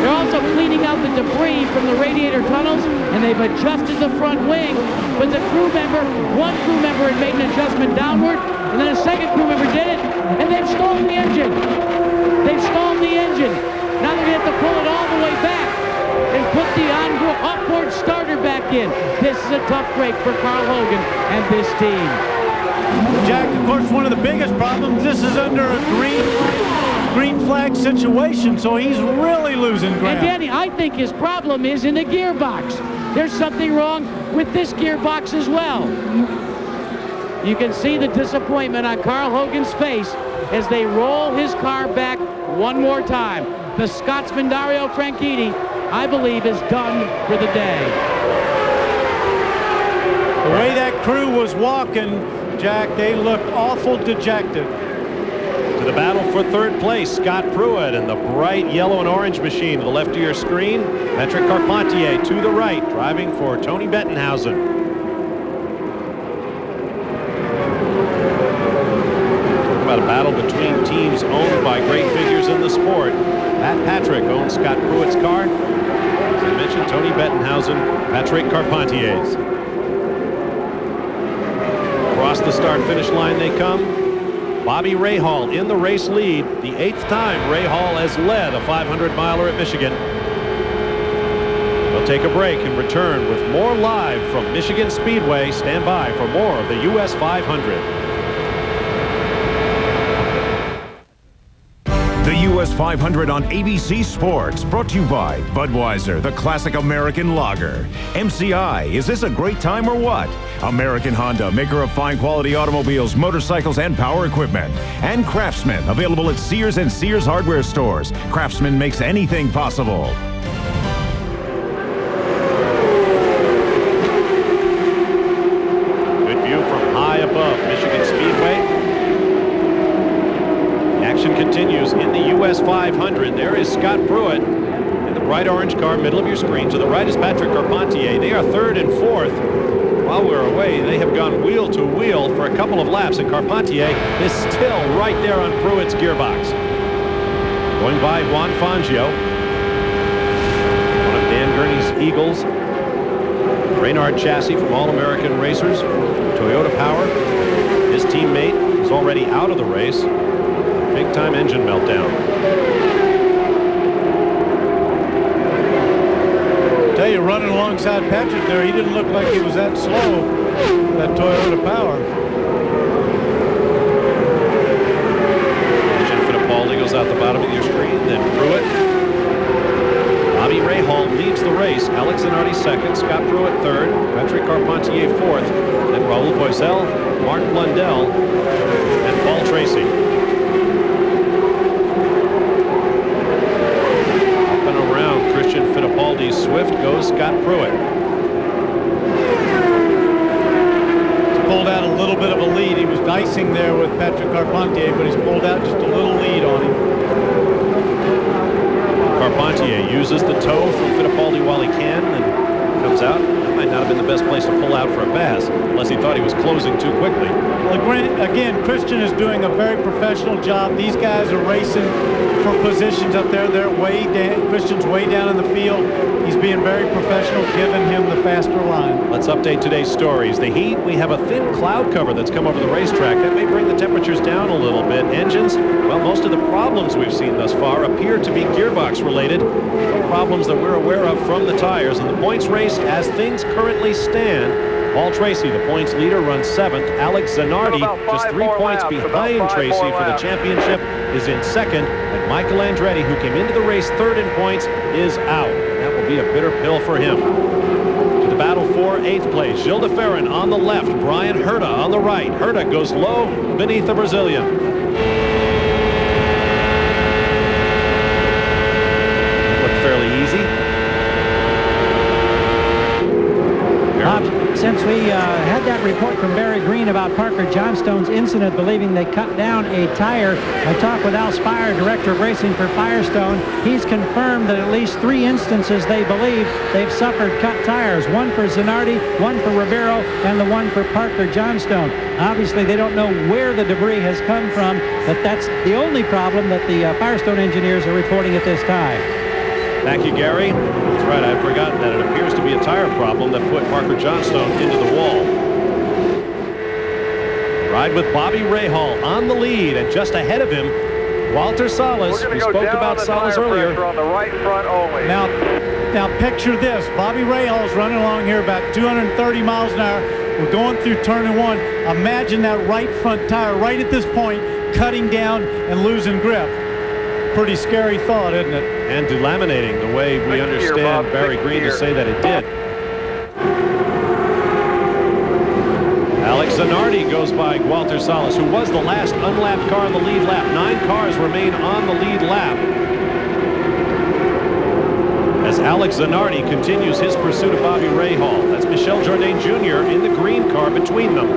They're also cleaning out the debris from the radiator tunnels, and they've adjusted the front wing. But the one crew member had made an adjustment downward, and then a second crew member did it, and they've stalled the engine. They've stalled the engine. Now they're going to have to pull it all the way back and put the upward starter back in. This is a tough break for Carl Hogan and this team. Jack, of course, one of the biggest problems, this is under a green flag situation, so he's really losing ground. And Danny, I think his problem is in the gearbox. There's something wrong with this gearbox as well. You can see the disappointment on Carl Hogan's face as they roll his car back one more time. the Scotsman Dario Franchitti, I believe, is done for the day. The way that crew was walking, Jack, they looked awful dejected. To the battle for third place, Scott Pruitt in the bright yellow and orange machine to the left of your screen. Patrick Carpentier to the right, driving for Tony Bettenhausen. Talk about a battle between teams owned by great figures in the sport. Pat Patrick owns Scott Pruitt's car. As I mentioned, Tony Bettenhausen, Patrick Carpentier's. Across the start-finish line they come. Bobby Rahal in the race lead. The 8th time Rahal has led a 500-miler at Michigan. We'll take a break and return with more live from Michigan Speedway. Stand by for more of the US 500. The US 500 on ABC Sports, brought to you by Budweiser, the classic American lager. MCI, is this a great time or what? American Honda, maker of fine quality automobiles, motorcycles, and power equipment. And Craftsman, available at Sears and Sears hardware stores. Craftsman makes anything possible. Good view from high above Michigan Speedway. Action continues in the US 500. There is Scott Pruitt in the bright orange car, middle of your screen. To the right is Patrick Carpentier. They are third and fourth. While we're away, they have gone wheel to wheel for a couple of laps, and Carpentier is still right there on Pruitt's gearbox. Going by Juan Fangio, one of Dan Gurney's Eagles. Reynard Chassis from All-American Racers, Toyota Power. His teammate is already out of the race. Big-time engine meltdown. I tell you, running alongside Patrick there, he didn't look like he was that slow, that Toyota Power. Jim Fittipaldi goes out the bottom of your screen, then Pruitt. Bobby Rahal leads the race. Alex Zanardi second, Scott Pruitt third, Patrick Carpentier fourth, then Raul Boesel, Mark Blundell, and Paul Tracy. Christian Fittipaldi's Swift goes Scott Pruitt. He's pulled out a little bit of a lead. He was dicing there with Patrick Carpentier, but he's pulled out just a little lead on him. Carpentier uses the toe from Fittipaldi while he can and comes out. That might not have been the best place to pull out for a pass, unless he thought he was closing too quickly. Well, again, Christian is doing a very professional job. These guys are racing for positions up there. They're way down. Christian's way down in the field. He's being very professional, giving him the faster line. Let's update today's stories. The heat, we have a thin cloud cover that's come over the racetrack. That may bring the temperatures down a little bit. Engines, well, most of the problems we've seen thus far appear to be gearbox related. No problems that we're aware of from the tires. In the points race, as things currently stand, Paul Tracy, the points leader, runs 7th. Alex Zanardi, just 3 points behind Tracy for the championship, is in 2nd. And Michael Andretti, who came into the race 3rd in points, is out. That will be a bitter pill for him. To the battle for 8th place, Gilles de Ferran on the left, Brian Herta on the right. Herta goes low beneath the Brazilian. That looked fairly easy. Since we had that report from Barry Green about Parker Johnstone's incident, believing they cut down a tire, I talked with Al Spire, director of racing for Firestone. He's confirmed that at least 3 instances they believe they've suffered cut tires. One for Zanardi, one for Rivero, and the one for Parker Johnstone. Obviously, they don't know where the debris has come from, but that's the only problem that the Firestone engineers are reporting at this time. Thank you, Gary. That's right, I'd forgotten that. It appears to be a tire problem that put Parker Johnstone into the wall. Ride with Bobby Rahal on the lead, and just ahead of him, Walter Salas. We spoke about Salas earlier. On the right front only. Now picture this. Bobby Rahal's running along here about 230 miles an hour. We're going through turn 1. Imagine that right front tire right at this point cutting down and losing grip. Pretty scary thought, isn't it? And delaminating the way we understand Barry Green to say that it did. Alex Zanardi goes by Walter Salas, who was the last unlapped car in the lead lap. 9 cars remain on the lead lap. as Alex Zanardi continues his pursuit of Bobby Rahal. That's Michel Jourdain Jr. in the green car between them.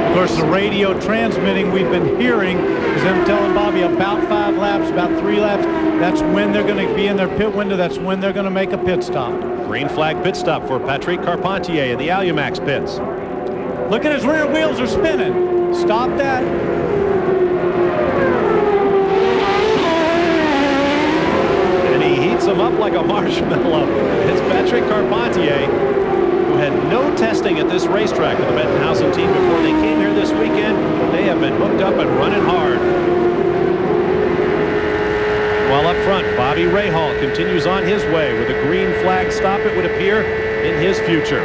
Of course, the radio transmitting we've been hearing is them telling Bobby about 5 laps, about 3 laps. That's when they're going to be in their pit window. That's when they're going to make a pit stop. Green flag pit stop for Patrick Carpentier in the Alumax pits. Look at his rear wheels are spinning. Stop that. And he heats them up like a marshmallow. It's Patrick Carpentier, who had no testing at this racetrack with the Bettenhausen team before they came here this weekend. They have been hooked up and running hard. While up front, Bobby Rahal continues on his way with a green flag stop, it would appear, in his future.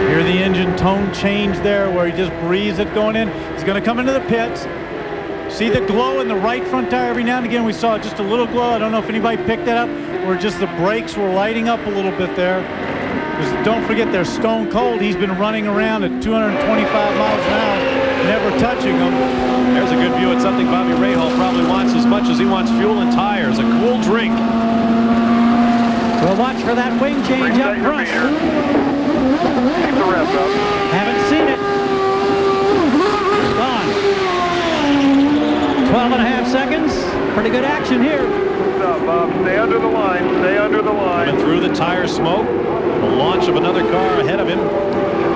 Hear the engine tone change there where he just breathes it going in. He's going to come into the pits. See the glow in the right front tire every now and again. We saw just a little glow. I don't know if anybody picked that up, or just the brakes were lighting up a little bit there. Because don't forget, they're stone cold. He's been running around at 225 miles an hour, never touching them. There's a good view at something Bobby Rahal probably wants as much as he wants fuel and tires, a cool drink. We'll watch for that wing change up front. Keep the revs up. Haven't seen it. Gone. 12.5 seconds. Pretty good action here. Stop, Bob. Stay under the line. Stay under the line. Coming through the tire smoke. The launch of another car ahead of him.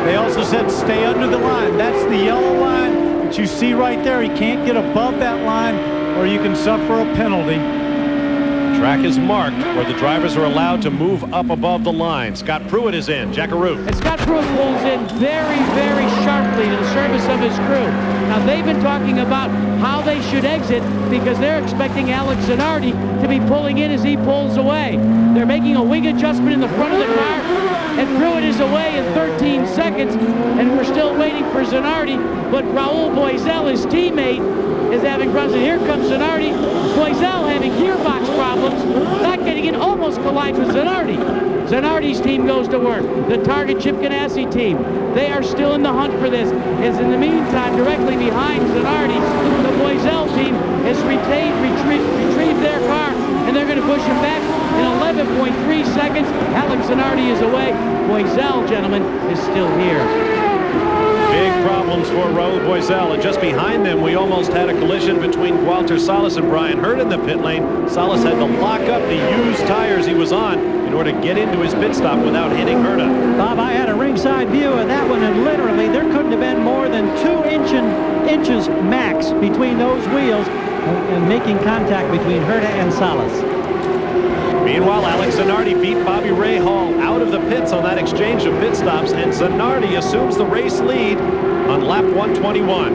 They also said stay under the line. That's the yellow line that you see right there. He can't get above that line or you can suffer a penalty. Track is marked where the drivers are allowed to move up above the line. Scott Pruitt is in. Jackaroo. And Scott Pruitt pulls in very, very sharply to the service of his crew. Now, they've been talking about how they should exit because they're expecting Alex Zanardi to be pulling in as he pulls away. They're making a wing adjustment in the front of the car, and Pruitt is away in 13 seconds, and we're still waiting for Zanardi, but Raul Boisel, his teammate, is having problems. And here comes Zanardi. Boisel having gearbox problems, not getting in, almost collides with Zanardi. Zanardi's team goes to work. The Target Chip Ganassi team, they are still in the hunt for this. As in the meantime, directly behind Zanardi, the Boisel team has retrieved their car, and they're going to push him back in 11.3 seconds. Alex Zanardi is away. Boisel, gentlemen, is still here. Big problems for Raul Boisel, and just behind them we almost had a collision between Walter Salas and Brian Hurt in the pit lane. Salas had to lock up the used tires he was on in order to get into his pit stop without hitting Herta. Bob, I had a ringside view of that one, and literally there couldn't have been more than 2 inches max between those wheels and making contact between Herta and Salas. Meanwhile, Alex Zanardi beat Bobby Rahal out of the pits on that exchange of pit stops, and Zanardi assumes the race lead on lap 121.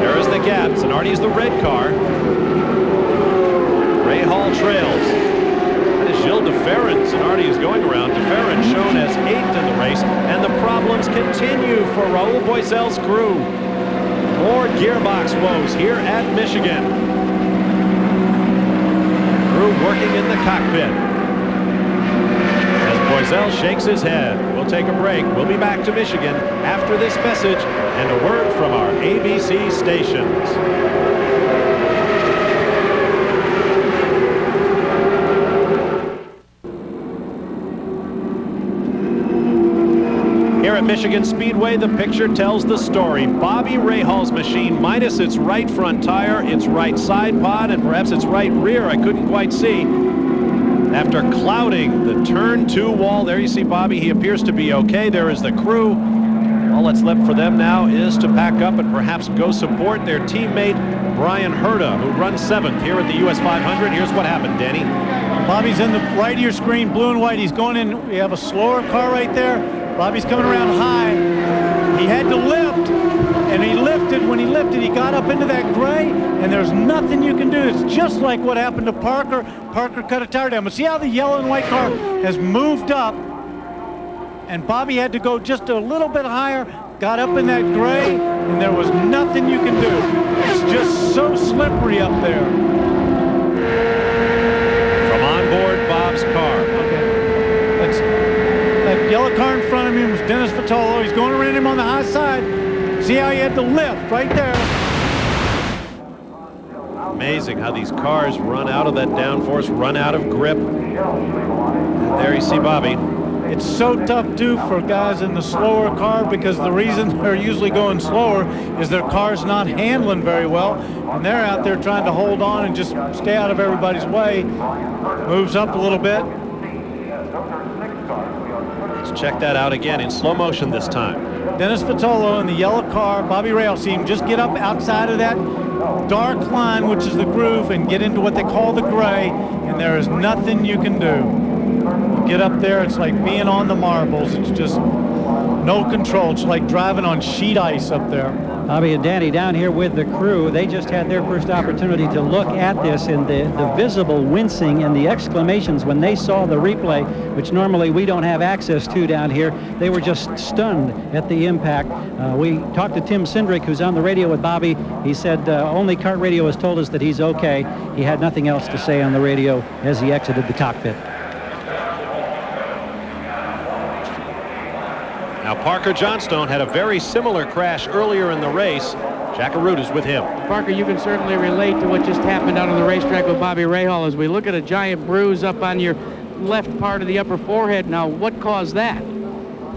There is the gap. Zanardi is the red car. Rahal trails. That is Gilles de Ferran. Zanardi is going around. De Ferran shown as 8th in the race, and the problems continue for Raul Boisel's crew. More gearbox woes here at Michigan. Working in the cockpit as Boisel shakes his head. We'll take a break. We'll be back to Michigan after this message and a word from our ABC stations. Here at Michigan Speedway, the picture tells the story. Bobby Rahal's machine, minus its right front tire, its right side pod, and perhaps its right rear, I couldn't quite see. After clouding the turn 2 wall, there you see Bobby. He appears to be okay. There is the crew. All that's left for them now is to pack up and perhaps go support their teammate, Brian Herta, who runs 7th here at the US 500. Here's what happened, Danny. Bobby's in the right of your screen, blue and white. He's going in. We have a slower car right there. Bobby's coming around high. He had to lift, and he lifted. When he lifted, he got up into that gray, and there's nothing you can do. It's just like what happened to Parker. Parker cut a tire down. But see how the yellow and white car has moved up, and Bobby had to go just a little bit higher, got up in that gray, and there was nothing you can do. It's just so slippery up there. From onboard Bob's car. That yellow car in front of him was Dennis Vitolo. He's going around him on the high side. See how he had to lift right there. Amazing how these cars run out of that downforce, run out of grip. And there you see Bobby. It's so tough too for guys in the slower car, because the reason they're usually going slower is their car's not handling very well, and they're out there trying to hold on and just stay out of everybody's way. Moves up a little bit. Let's check that out again in slow motion this time. Dennis Vitolo in the yellow car. Bobby Rahal, see him just get up outside of that dark line, which is the groove, and get into what they call the gray, and there is nothing you can do. You get up there, it's like being on the marbles. It's just no control. It's like driving on sheet ice up there. Bobby and Danny down here with the crew. They just had their first opportunity to look at this, and the visible wincing and the exclamations when they saw the replay, which normally we don't have access to down here. They were just stunned at the impact. We talked to Tim Cindric, who's on the radio with Bobby. He said only Kart Radio has told us that he's okay. He had nothing else to say on the radio as he exited the cockpit. Now, Parker Johnstone had a very similar crash earlier in the race. Jack Arute is with him. Parker, you can certainly relate to what just happened out on the racetrack with Bobby Rahal as we look at a giant bruise up on your left part of the upper forehead. Now, what caused that?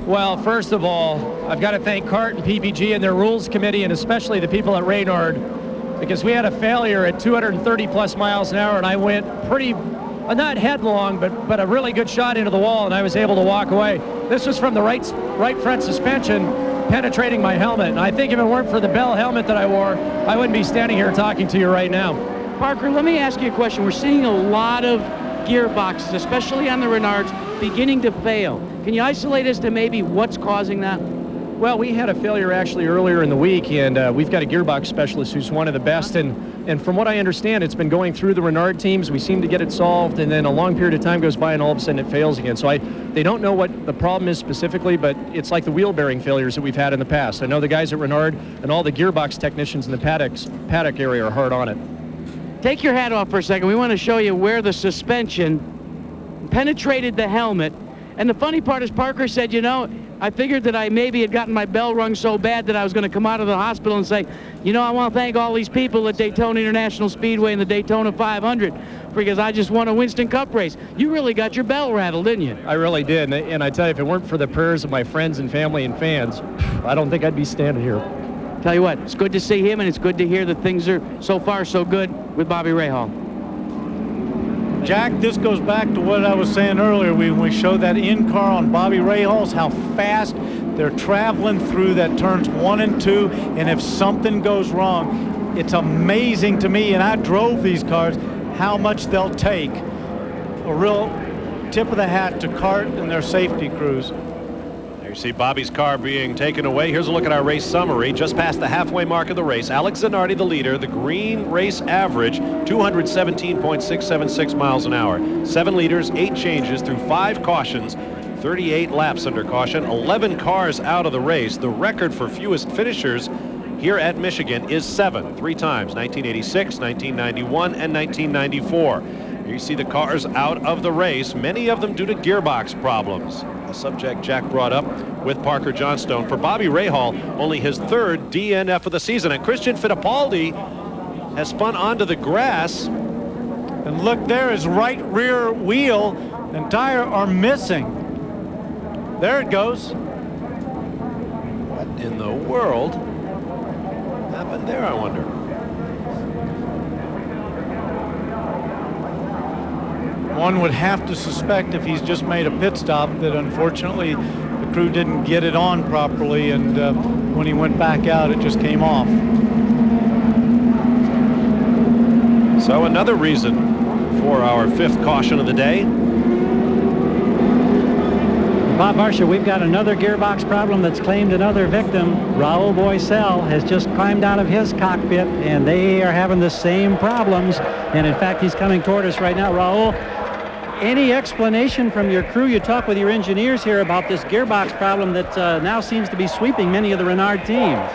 Well, first of all, I've got to thank CART and PPG and their rules committee, and especially the people at Reynard, because we had a failure at 230 plus miles an hour, and I went pretty, not headlong, but a really good shot into the wall, and I was able to walk away. This was from the right front suspension penetrating my helmet, and I think if it weren't for the Bell helmet that I wore, I wouldn't be standing here talking to you right now. Parker, let me ask you a question. We're seeing a lot of gearboxes, especially on the Renards, beginning to fail. Can you isolate as to maybe what's causing that? Well, we had a failure actually earlier in the week, and we've got a gearbox specialist who's one of the best, and from what I understand, it's been going through the Renard teams. We seem to get it solved, and then a long period of time goes by, and all of a sudden it fails again. So they don't know what the problem is specifically, but it's like the wheel bearing failures that we've had in the past. I know the guys at Renard and all the gearbox technicians in the paddock area are hard on it. Take your hat off for a second. We want to show you where the suspension penetrated the helmet. And the funny part is Parker said, you know, I figured that I maybe had gotten my bell rung so bad that I was going to come out of the hospital and say, you know, I want to thank all these people at Daytona International Speedway and the Daytona 500 because I just won a Winston Cup race. You really got your bell rattled, didn't you? I really did. And I tell you, if it weren't for the prayers of my friends and family and fans, I don't think I'd be standing here. Tell you what, it's good to see him, and it's good to hear that things are so far so good with Bobby Rahal. Jack, this goes back to what I was saying earlier. When we showed that in-car on Bobby Rahal's, how fast they're traveling through that turns 1 and 2, and if something goes wrong, it's amazing to me, and I drove these cars, how much they'll take. A real tip of the hat to CART and their safety crews. You see Bobby's car being taken away. Here's a look at our race summary. Just past the halfway mark of the race, Alex Zanardi, the leader. The green race average, 217.676 miles an hour. 7 leaders, 8 changes through 5 cautions, 38 laps under caution, 11 cars out of the race. The record for fewest finishers here at Michigan is 7, 3 times, 1986, 1991, and 1994. Here you see the cars out of the race, many of them due to gearbox problems. The subject Jack brought up with Parker Johnstone. For Bobby Rahal, only his 3rd DNF of the season. And Christian Fittipaldi has spun onto the grass. And look there, his right rear wheel and tire are missing. There it goes. What in the world happened there, I wonder? One would have to suspect if he's just made a pit stop that unfortunately the crew didn't get it on properly, and when he went back out it just came off. So another reason for our 5th caution of the day. Bob Marcia, we've got another gearbox problem that's claimed another victim. Raul Boisel has just climbed out of his cockpit, and they are having the same problems. And in fact, he's coming toward us right now. Raul, any explanation from your crew? You talk with your engineers here about this gearbox problem that now seems to be sweeping many of the Renard teams.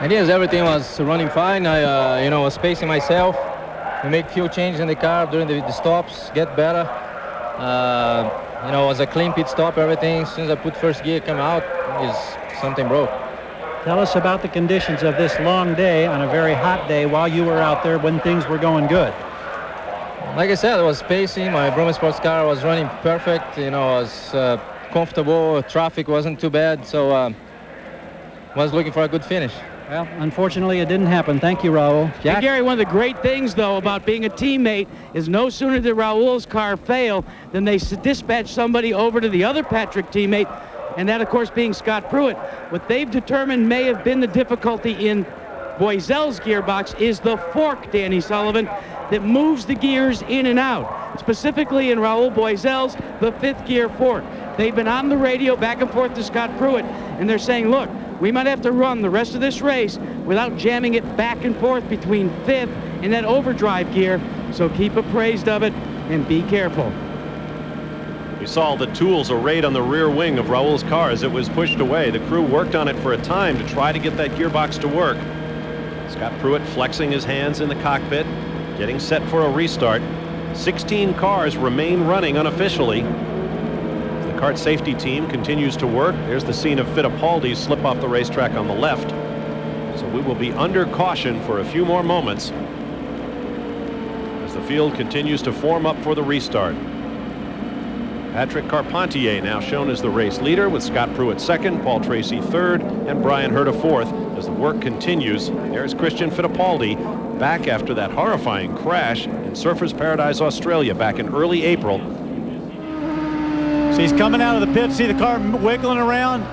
It is. Everything was running fine. I, was pacing myself. We make few changes in the car during the stops, get better. It was a clean pit stop. Everything. As soon as I put first gear, come out, something broke. Tell us about the conditions of this long day on a very hot day while you were out there when things were going good. Like I said, I was pacing. My Bruma sports car was running perfect. You know, I was comfortable. Traffic wasn't too bad, so I was looking for a good finish. Well, unfortunately, it didn't happen. Thank you, Raul. Jack? Hey, Gary, one of the great things, though, about being a teammate is no sooner did Raul's car fail than they dispatch somebody over to the other Patrick teammate, and that, of course, being Scott Pruitt. What they've determined may have been the difficulty in Boisel's gearbox is the fork, Danny Sullivan, that moves the gears in and out. Specifically in Raul Boisel's, the 5th gear fork. They've been on the radio back and forth to Scott Pruitt, and they're saying, look, we might have to run the rest of this race without jamming it back and forth between 5th and that overdrive gear. So keep appraised of it and be careful. We saw the tools arrayed on the rear wing of Raul's car as it was pushed away. The crew worked on it for a time to try to get that gearbox to work. Scott Pruitt flexing his hands in the cockpit, getting set for a restart. 16 cars remain running unofficially. The kart safety team continues to work. There's the scene of Fittipaldi's slip off the racetrack on the left. So we will be under caution for a few more moments as the field continues to form up for the restart. Patrick Carpentier now shown as the race leader, with Scott Pruitt second, Paul Tracy third, and Brian Herta fourth. As the work continues, there's Christian Fittipaldi back after that horrifying crash in Surfers Paradise, Australia back in early April. So he's coming out of the pit. See the car wiggling around.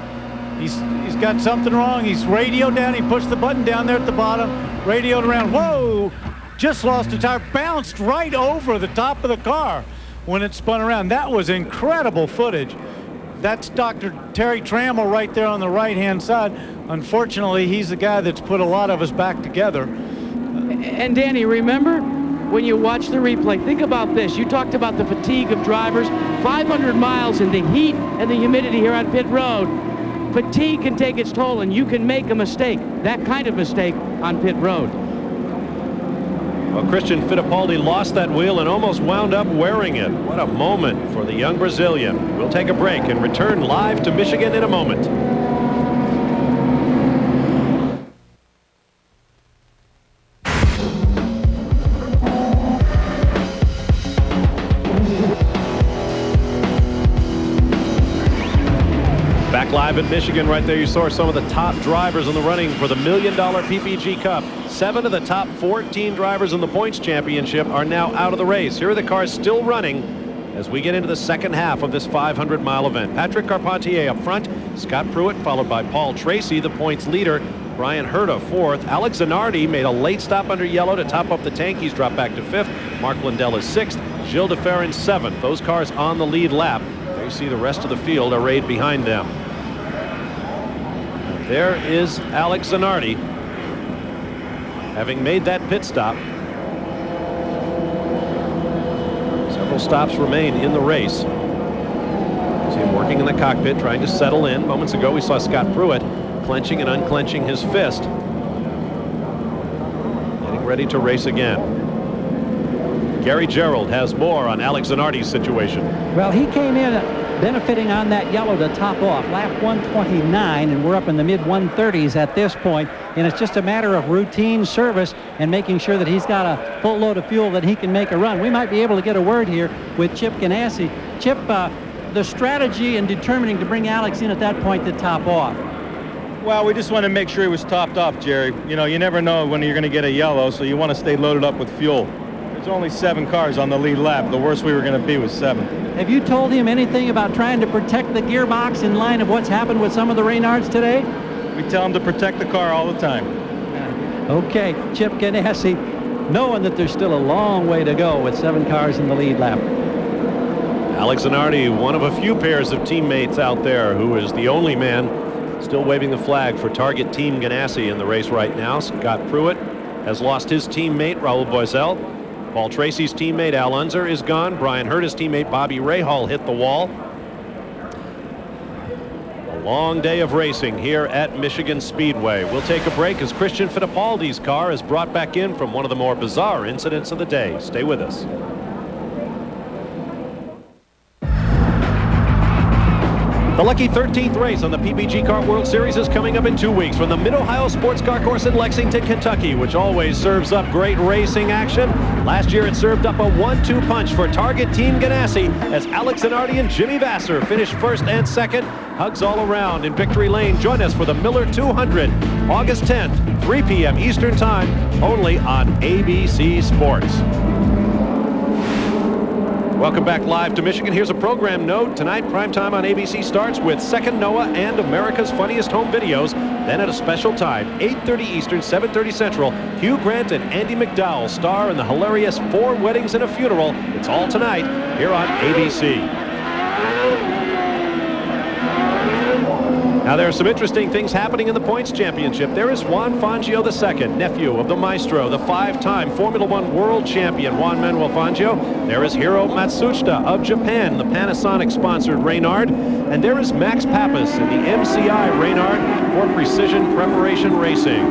He's got something wrong. He's radioed down. He pushed the button down there at the bottom. Radioed around. Whoa! Just lost a tire. Bounced right over the top of the car when it spun around. That was incredible footage. That's Dr. Terry Trammell right there on the right-hand side. Unfortunately, he's the guy that's put a lot of us back together. And Danny, remember when you watch the replay, think about this. You talked about the fatigue of drivers. 500 miles in the heat and the humidity here on pit road. Fatigue can take its toll, and you can make a mistake, that kind of mistake, on pit road. Well, Christian Fittipaldi lost that wheel and almost wound up wearing it. What a moment for the young Brazilian. We'll take a break and return live to Michigan in a moment. Back live in Michigan, right there you saw some of the top drivers in the running for the $1 million PPG Cup. 7 of the top 14 drivers in the points championship are now out of the race. Here are the cars still running as we get into the second half of this 500-mile event. Patrick Carpentier up front, Scott Pruitt followed by Paul Tracy, the points leader. Brian Herta fourth. Alex Zanardi made a late stop under yellow to top up the tank. He's dropped back to fifth. Mark Lindell is sixth. Gilles de Ferran seventh. Those cars on the lead lap. There you see the rest of the field arrayed behind them. There is Alex Zanardi, having made that pit stop. Several stops remain in the race. See him working in the cockpit, trying to settle in. Moments ago, we saw Scott Pruitt clenching and unclenching his fist, getting ready to race again. Gary Gerald has more on Alex Zanardi's situation. Well, he came in benefiting on that yellow to top off, lap 129, and we're up in the mid-130s at this point, and it's just a matter of routine service and making sure that he's got a full load of fuel that he can make a run. We might be able to get a word here with Chip Ganassi. Chip, the strategy in determining to bring Alex in at that point to top off. Well, we just want to make sure he was topped off, Jerry. You know, you never know when you're going to get a yellow, so you want to stay loaded up with fuel. There's only 7 cars on the lead lap. The worst we were going to be was 7. Have you told him anything about trying to protect the gearbox in line of what's happened with some of the Reynards today? We tell him to protect the car all the time. Okay, Chip Ganassi, knowing that there's still a long way to go with 7 cars in the lead lap. Alex Zanardi, one of a few pairs of teammates out there who is the only man still waving the flag for Target Team Ganassi in the race right now. Scott Pruitt has lost his teammate, Raul Boisel. Paul Tracy's teammate, Al Unser, is gone. Brian Herta's teammate, Bobby Rahal, hit the wall. A long day of racing here at Michigan Speedway. We'll take a break as Christian Fittipaldi's car is brought back in from one of the more bizarre incidents of the day. Stay with us. The lucky 13th race on the PPG Kart World Series is coming up in 2 weeks from the Mid-Ohio Sports Car Course in Lexington, Kentucky, which always serves up great racing action. Last year it served up a 1-2 punch for Target Team Ganassi as Alex Zanardi and Jimmy Vasser finished first and second. Hugs all around in Victory Lane. Join us for the Miller 200, August 10th, 3 p.m. Eastern Time, only on ABC Sports. Welcome back live to Michigan. Here's a program note. Tonight, primetime on ABC starts with Second Noah and America's Funniest Home Videos. Then at a special time, 8:30 Eastern, 7:30 Central, Hugh Grant and Andy McDowell star in the hilarious 4 Weddings and a Funeral. It's all tonight here on ABC. Now, there are some interesting things happening in the points championship. There is Juan Fangio II, nephew of the maestro, the 5-time Formula One world champion Juan Manuel Fangio. There is Hiro Matsushita of Japan, the Panasonic-sponsored Reynard. And there is Max Pappas in the MCI Reynard for Precision Preparation Racing.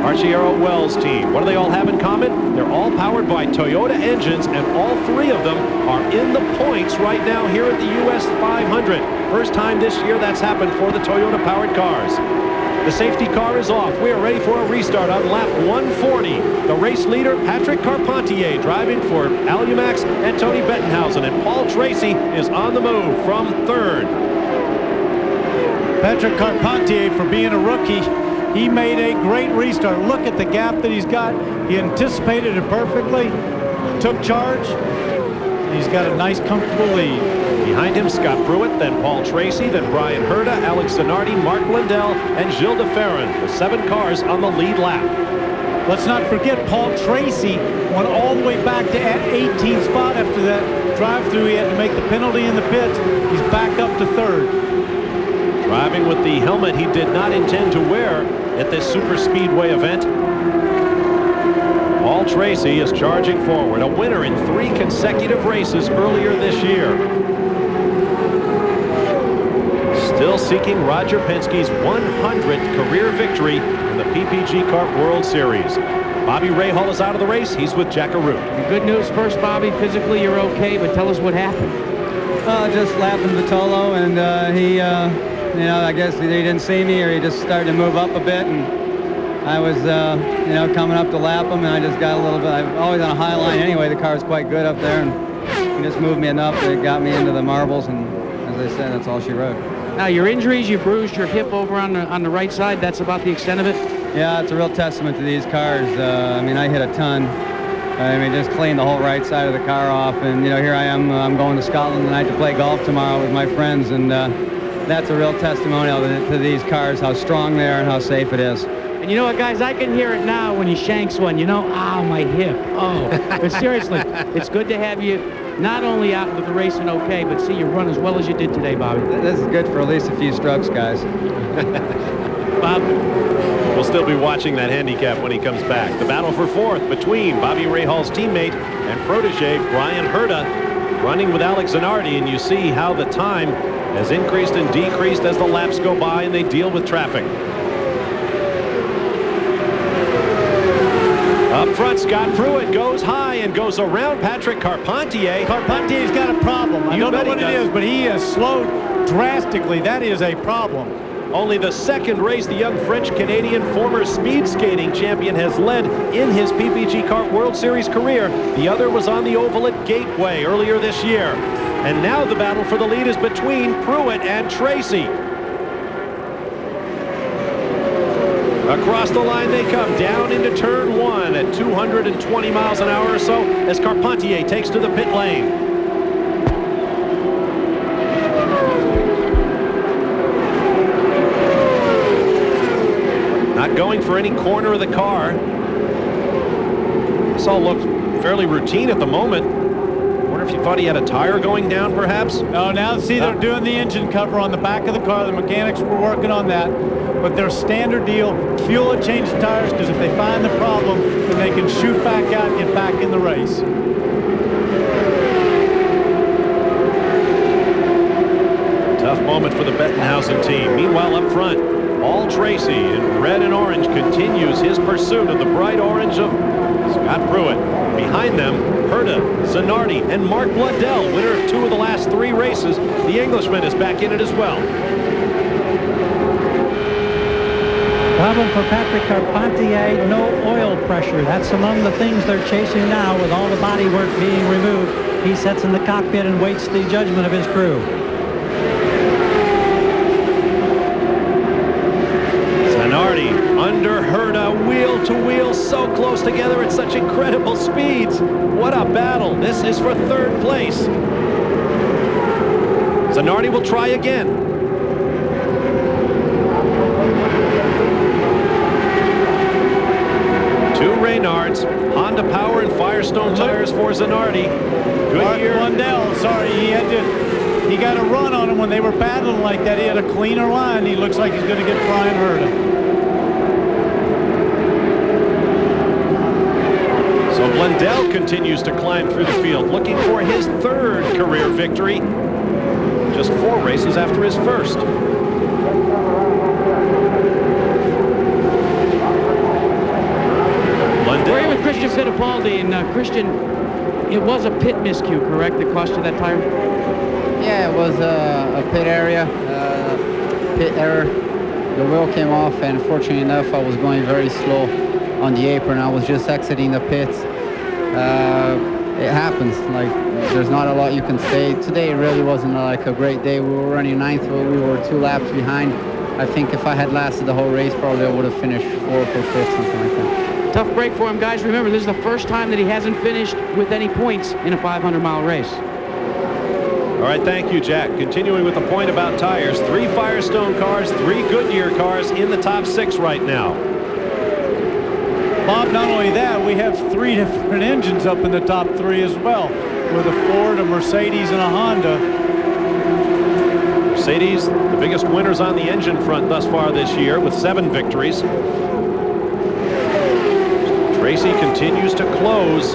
Archiero Wells team. What do they all have in common? They're all powered by Toyota engines, and all 3 of them are in the points right now here at the US 500. First time this year that's happened for the Toyota-powered cars. The safety car is off. We are ready for a restart on lap 140. The race leader, Patrick Carpentier, driving for Alumax and Tony Bettenhausen, and Paul Tracy is on the move from 3rd. Patrick Carpentier, for being a rookie, he made a great restart. Look at the gap that he's got. He anticipated it perfectly, took charge, and he's got a nice, comfortable lead. Behind him, Scott Pruitt, then Paul Tracy, then Brian Herta, Alex Zanardi, Mark Blundell, and Gilles de Ferran, the 7 cars on the lead lap. Let's not forget Paul Tracy went all the way back to 18th spot after that drive-through. He had to make the penalty in the pits. He's back up to 3rd. Driving with the helmet he did not intend to wear at this super speedway event. Paul Tracy is charging forward, a winner in 3 consecutive races earlier this year. Still seeking Roger Penske's 100th career victory in the PPG Kart World Series. Bobby Rahal is out of the race. He's with Jack Arute. Good news first, Bobby. Physically, you're okay, but tell us what happened. Just lapping Vitolo, and he, you know, I guess he didn't see me, or he just started to move up a bit, and I was, you know, coming up to lap him, and I just got a little bit. I'm always on a high line anyway. The car was quite good up there, and he just moved me enough that it got me into the marbles, and as I said, that's all she wrote. Now, your injuries, you bruised your hip over on the right side. That's about the extent of it? Yeah, it's a real testament to these cars. I mean, I hit a ton. I mean, just cleaned the whole right side of the car off, and, you know, here I am. I'm going to Scotland tonight to play golf tomorrow with my friends, and that's a real testimonial to these cars, how strong they are and how safe it is. And you know what, guys, I can hear it now when he shanks one, you know, ow, my hip, oh. But seriously, it's good to have you not only out with the racing okay, but see you run as well as you did today, Bobby. This is good for at least a few strokes, guys. Bob, we'll still be watching that handicap when he comes back. The battle for 4th between Bobby Rahal's teammate and protege Brian Herta, running with Alex Zanardi, and you see how the time has increased and decreased as the laps go by and they deal with traffic. Up front, Scott Pruitt goes high and goes around Patrick Carpentier. Carpentier's got a problem. I don't know what it is, but he has slowed drastically. That is a problem. Only the 2nd race the young French-Canadian former speed skating champion has led in his PPG Kart World Series career. The other was on the oval at Gateway earlier this year. And now the battle for the lead is between Pruitt and Tracy. Across the line they come, down into turn 1 at 220 miles an hour or so as Carpentier takes to the pit lane. Not going for any corner of the car. This all looked fairly routine at the moment. I wonder if you thought he had a tire going down, perhaps? No, now see they're doing the engine cover on the back of the car. The mechanics were working on that. But their standard deal, fuel and change the tires, because if they find the problem, then they can shoot back out and get back in the race. Tough moment for the Bettenhausen team. Meanwhile, up front, Paul Tracy in red and orange continues his pursuit of the bright orange of Scott Pruitt. Behind them, Herta, Zanardi, and Mark Blundell, winner of 2 of the last last 3 races. The Englishman is back in it as well. Problem for Patrick Carpentier, no oil pressure. That's among the things they're chasing now with all the body work being removed. He sits in the cockpit and waits the judgment of his crew. Zanardi under Herta, wheel to wheel, so close together at such incredible speeds. What a battle. This is for 3rd place. Zanardi will try again. Two Reynards, Honda Power and Firestone tires for Zanardi. Goodyear. Lundell, sorry, he got a run on him when they were battling like that. He had a cleaner line. He looks like he's going to get Brian Herta. So Blundell continues to climb through the field, looking for his 3rd career victory. Just 4 races after his first. We're here with Christian Fittipaldi, and Christian, it was a pit miscue, correct, that cost you that tire? Yeah, it was a pit area, pit error. The wheel came off, and fortunately enough, I was going very slow on the apron. I was just exiting the pits. It happens. Like, there's not a lot you can say. Today really wasn't like a great day. We were running 9th, but we were 2 laps behind. I think if I had lasted the whole race, probably I would have finished 4th or 5th, something like that. Tough break for him, guys. Remember, this is the first time that he hasn't finished with any points in a 500-mile race. All right, thank you, Jack. Continuing with the point about tires, 3 Firestone cars, 3 Goodyear cars in the top 6 right now. Bob, not only that, we have 3 different engines up in the top 3 as well, with a Ford, a Mercedes, and a Honda. Mercedes, the biggest winners on the engine front thus far this year with 7 victories. Tracy continues to close.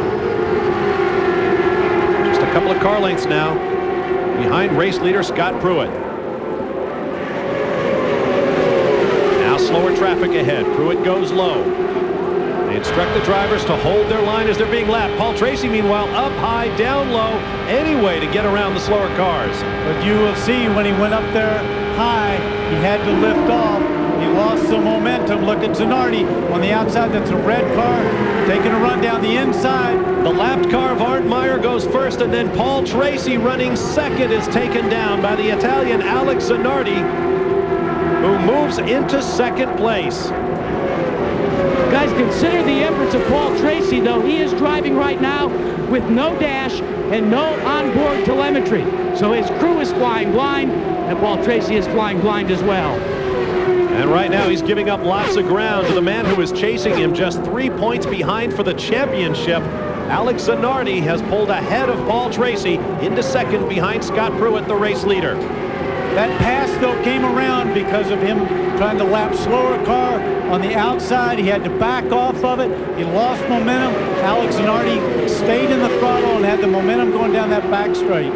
Just a couple of car lengths now behind race leader Scott Pruitt. Now slower traffic ahead. Pruitt goes low. They instruct the drivers to hold their line as they're being lapped. Paul Tracy, meanwhile, up high, down low, any way to get around the slower cars. But you will see when he went up there high, he had to lift off. He lost some momentum. Look at Zanardi on the outside. That's a red car taking a run down the inside. The lapped car of Art Meyer goes first, and then Paul Tracy running second is taken down by the Italian Alex Zanardi, who moves into 2nd place. Guys, consider the efforts of Paul Tracy, though. He is driving right now with no dash and no onboard telemetry. So his crew is flying blind, and Paul Tracy is flying blind as well. And right now he's giving up lots of ground to the man who is chasing him just 3 points behind for the championship. Alex Zanardi has pulled ahead of Paul Tracy into 2nd behind Scott Pruitt, the race leader. That pass, though, came around because of him trying to lap slower car on the outside. He had to back off of it. He lost momentum. Alex Zanardi stayed in the throttle and had the momentum going down that back straight.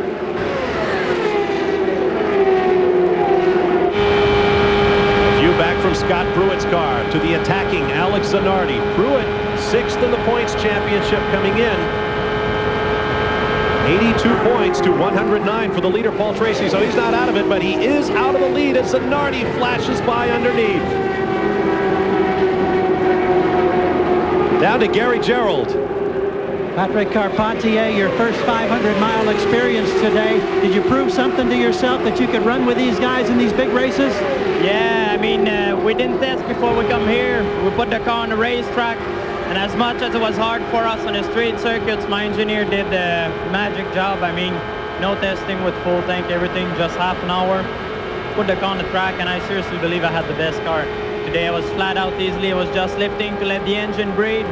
Back from Scott Pruitt's car to the attacking Alex Zanardi. Pruitt 6th in the points championship coming in. 82 points to 109 for the leader, Paul Tracy. So he's not out of it, but he is out of the lead as Zanardi flashes by underneath. Down to Gary Gerald. Patrick Carpentier, your first 500-mile experience today. Did you prove something to yourself that you could run with these guys in these big races? Yeah, I mean, we didn't test before we come here. We put the car on the racetrack, and as much as it was hard for us on the street circuits, my engineer did a magic job. I mean, no testing with full tank, everything, just half an hour. Put the car on the track, and I seriously believe I had the best car. Today I was flat out easily. I was just lifting to let the engine breathe.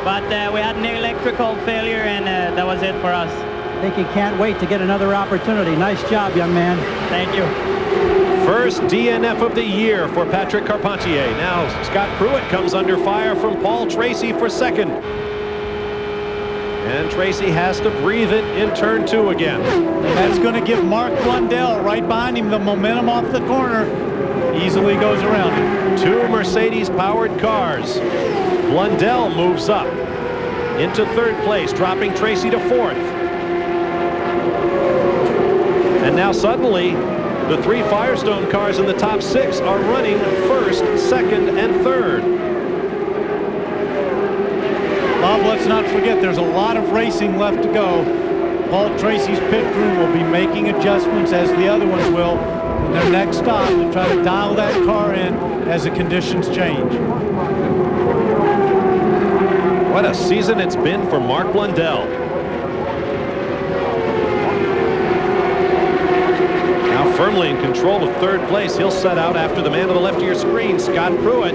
But we had an electrical failure, and that was it for us. I think he can't wait to get another opportunity. Nice job, young man. Thank you. First DNF of the year for Patrick Carpentier. Now Scott Pruitt comes under fire from Paul Tracy for 2nd. And Tracy has to breathe it in turn 2 again. And that's going to give Mark Blundell right behind him the momentum off the corner. Easily goes around him. 2 Mercedes-powered cars. Blundell moves up into 3rd place, dropping Tracy to 4th. And now suddenly, the 3 Firestone cars in the top 6 are running first, second, and third. Bob, let's not forget there's a lot of racing left to go. Paul Tracy's pit crew will be making adjustments, as the other ones will, in their next stop to try to dial that car in as the conditions change. What a season it's been for Mark Blundell. Now firmly in control of third place. He'll set out after the man to the left of your screen, Scott Pruitt.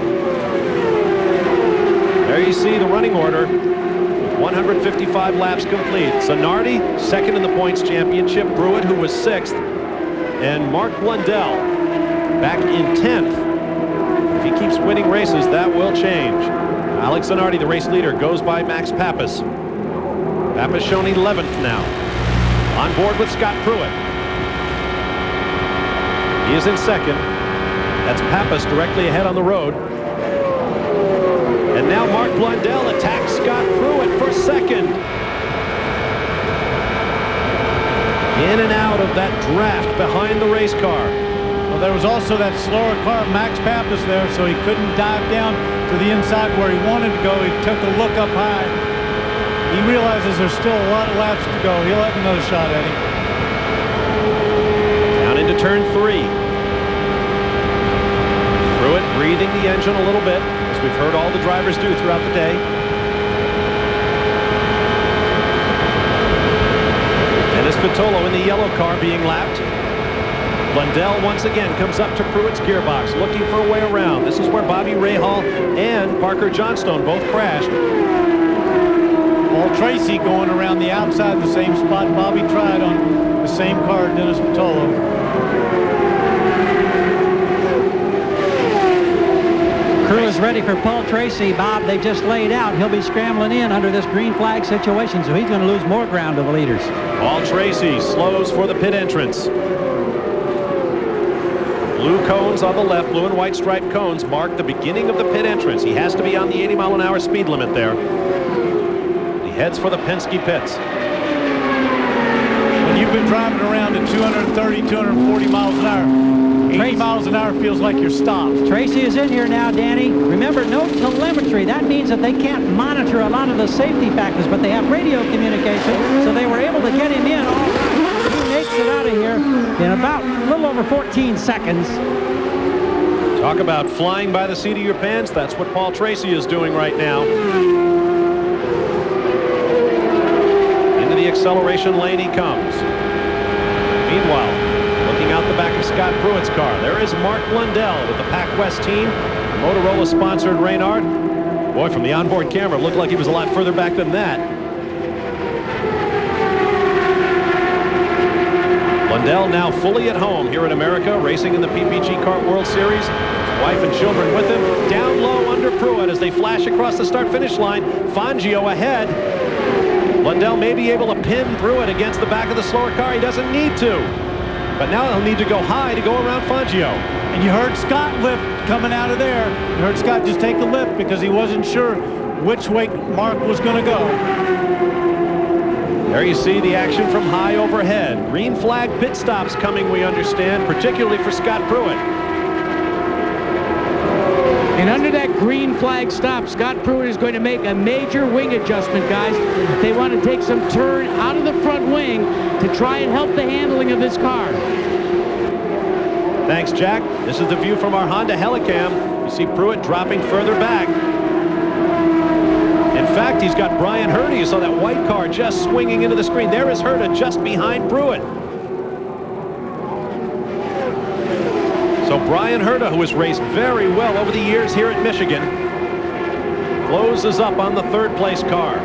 There you see the running order. 155 laps complete. Zanardi, second in the points championship. Pruitt, who was 6th. And Mark Blundell back in 10th. If he keeps winning races, that will change. Alex Zanardi, the race leader, goes by Max Pappas. Pappas shown 11th now. On board with Scott Pruitt. He is in second. That's Pappas directly ahead on the road. And now Mark Blundell attacks Scott Pruitt for second. In and out of that draft behind the race car. Well, there was also that slower car, Max Pappas, there, so he couldn't dive down to the inside where he wanted to go. He took a look up high. He realizes there's still a lot of laps to go. He'll have another shot at him. Down into turn 3. Pruitt breathing the engine a little bit, as we've heard all the drivers do throughout the day. Dennis Vitolo in the yellow car being lapped. Blundell once again comes up to Pruitt's gearbox, looking for a way around. This is where Bobby Rahal and Parker Johnstone both crashed. Paul Tracy going around the outside, the same spot Bobby tried on the same car, Dennis Vitolo. Crew is ready for Paul Tracy, Bob. They just laid out. He'll be scrambling in under this green flag situation, so he's going to lose more ground to the leaders. Paul Tracy slows for the pit entrance. Blue cones on the left, blue and white striped cones mark the beginning of the pit entrance. He has to be on the 80-mile-an-hour speed limit there. He heads for the Penske pits. When you've been driving around at 230, 240 miles an hour, 80 miles an hour feels like you're stopped. Tracy is in here now, Danny. Remember, no telemetry. That means that they can't monitor a lot of the safety factors, but they have radio communication, so they were able to get him in all right. He makes it out of here in about a little over 14 seconds. Talk about flying by the seat of your pants. That's what Paul Tracy is doing right now. Into the acceleration lane he comes. Meanwhile, looking out the back of Scott Pruitt's car, there is Mark Blundell with the Pac West team, Motorola-sponsored Reynard. Boy, from the onboard camera, it looked like he was a lot further back than that. Blundell now fully at home here in America, racing in the PPG Kart World Series. His wife and children with him. Down low under Pruitt as they flash across the start-finish line. Fangio ahead. Blundell may be able to pin Pruitt against the back of the slower car. He doesn't need to. But now he'll need to go high to go around Fangio. And you heard Scott lift coming out of there. You heard Scott just take a lift because he wasn't sure which way Mark was going to go. There you see the action from high overhead. Green flag pit stops coming, we understand, particularly for Scott Pruitt. And under that green flag stop, Scott Pruitt is going to make a major wing adjustment, guys. They want to take some turn out of the front wing to try and help the handling of this car. Thanks, Jack. This is the view from our Honda Helicam. You see Pruitt dropping further back. In fact, he's got Brian Herta. You saw that white car just swinging into the screen. There is Herta just behind Pruitt. So Brian Herta, who has raced very well over the years here at Michigan, closes up on the third place car.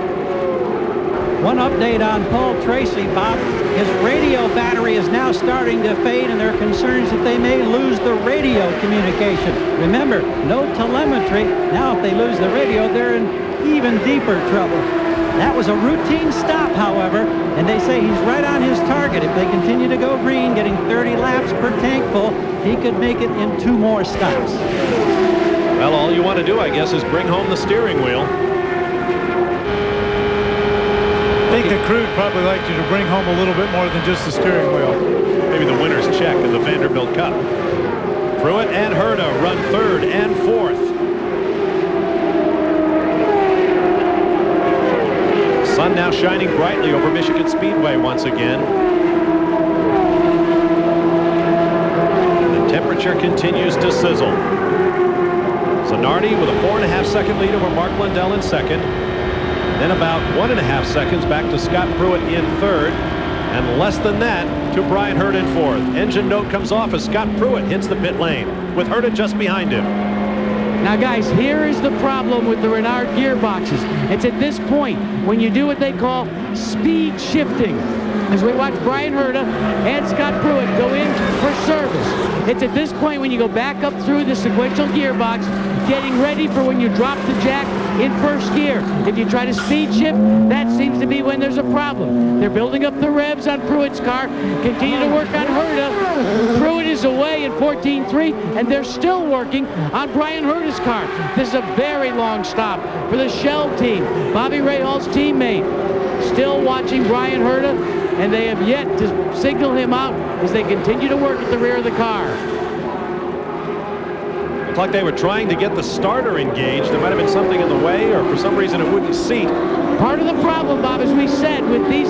One update on Paul Tracy, Bob. His radio battery is now starting to fade, and there are concerns that they may lose the radio communication. Remember, no telemetry. Now if they lose the radio, they're in even deeper trouble. That was a routine stop, however, and they say he's right on his target. If they continue to go green, getting 30 laps per tank full, he could make it in 2 more stops. Well, all you want to do, I guess, is bring home the steering wheel. Think the crew would probably like you to bring home a little bit more than just the steering wheel. Maybe the winner's check in the Vanderbilt Cup. Pruitt and Herta run third and fourth. Sun now shining brightly over Michigan Speedway once again. The temperature continues to sizzle. Zanardi with a 4.5 second lead over Mark Blundell in second. Then about 1.5 seconds back to Scott Pruitt in third. And less than that to Brian Herta in fourth. Engine note comes off as Scott Pruitt hits the pit lane with Herta just behind him. Now, guys, here is the problem with the Renard gearboxes. It's at this point when you do what they call speed shifting. As we watch Brian Herta and Scott Pruitt go in for service. It's at this point when you go back up through the sequential gearbox, getting ready for when you drop the jack in first gear. If you try to speed shift, that seems to be when there's a problem. They're building up the revs on Pruitt's car, continue to work on Herta. Pruitt is away in 14.3, and they're still working on Brian Herta's car. This is a very long stop for the Shell team. Bobby Rahaal's teammate still watching Brian Herta, and they have yet to signal him out as they continue to work at the rear of the car. Looked like they were trying to get the starter engaged. There might have been something in the way, or for some reason it wouldn't seat. Part of the problem, Bob, as we said, with these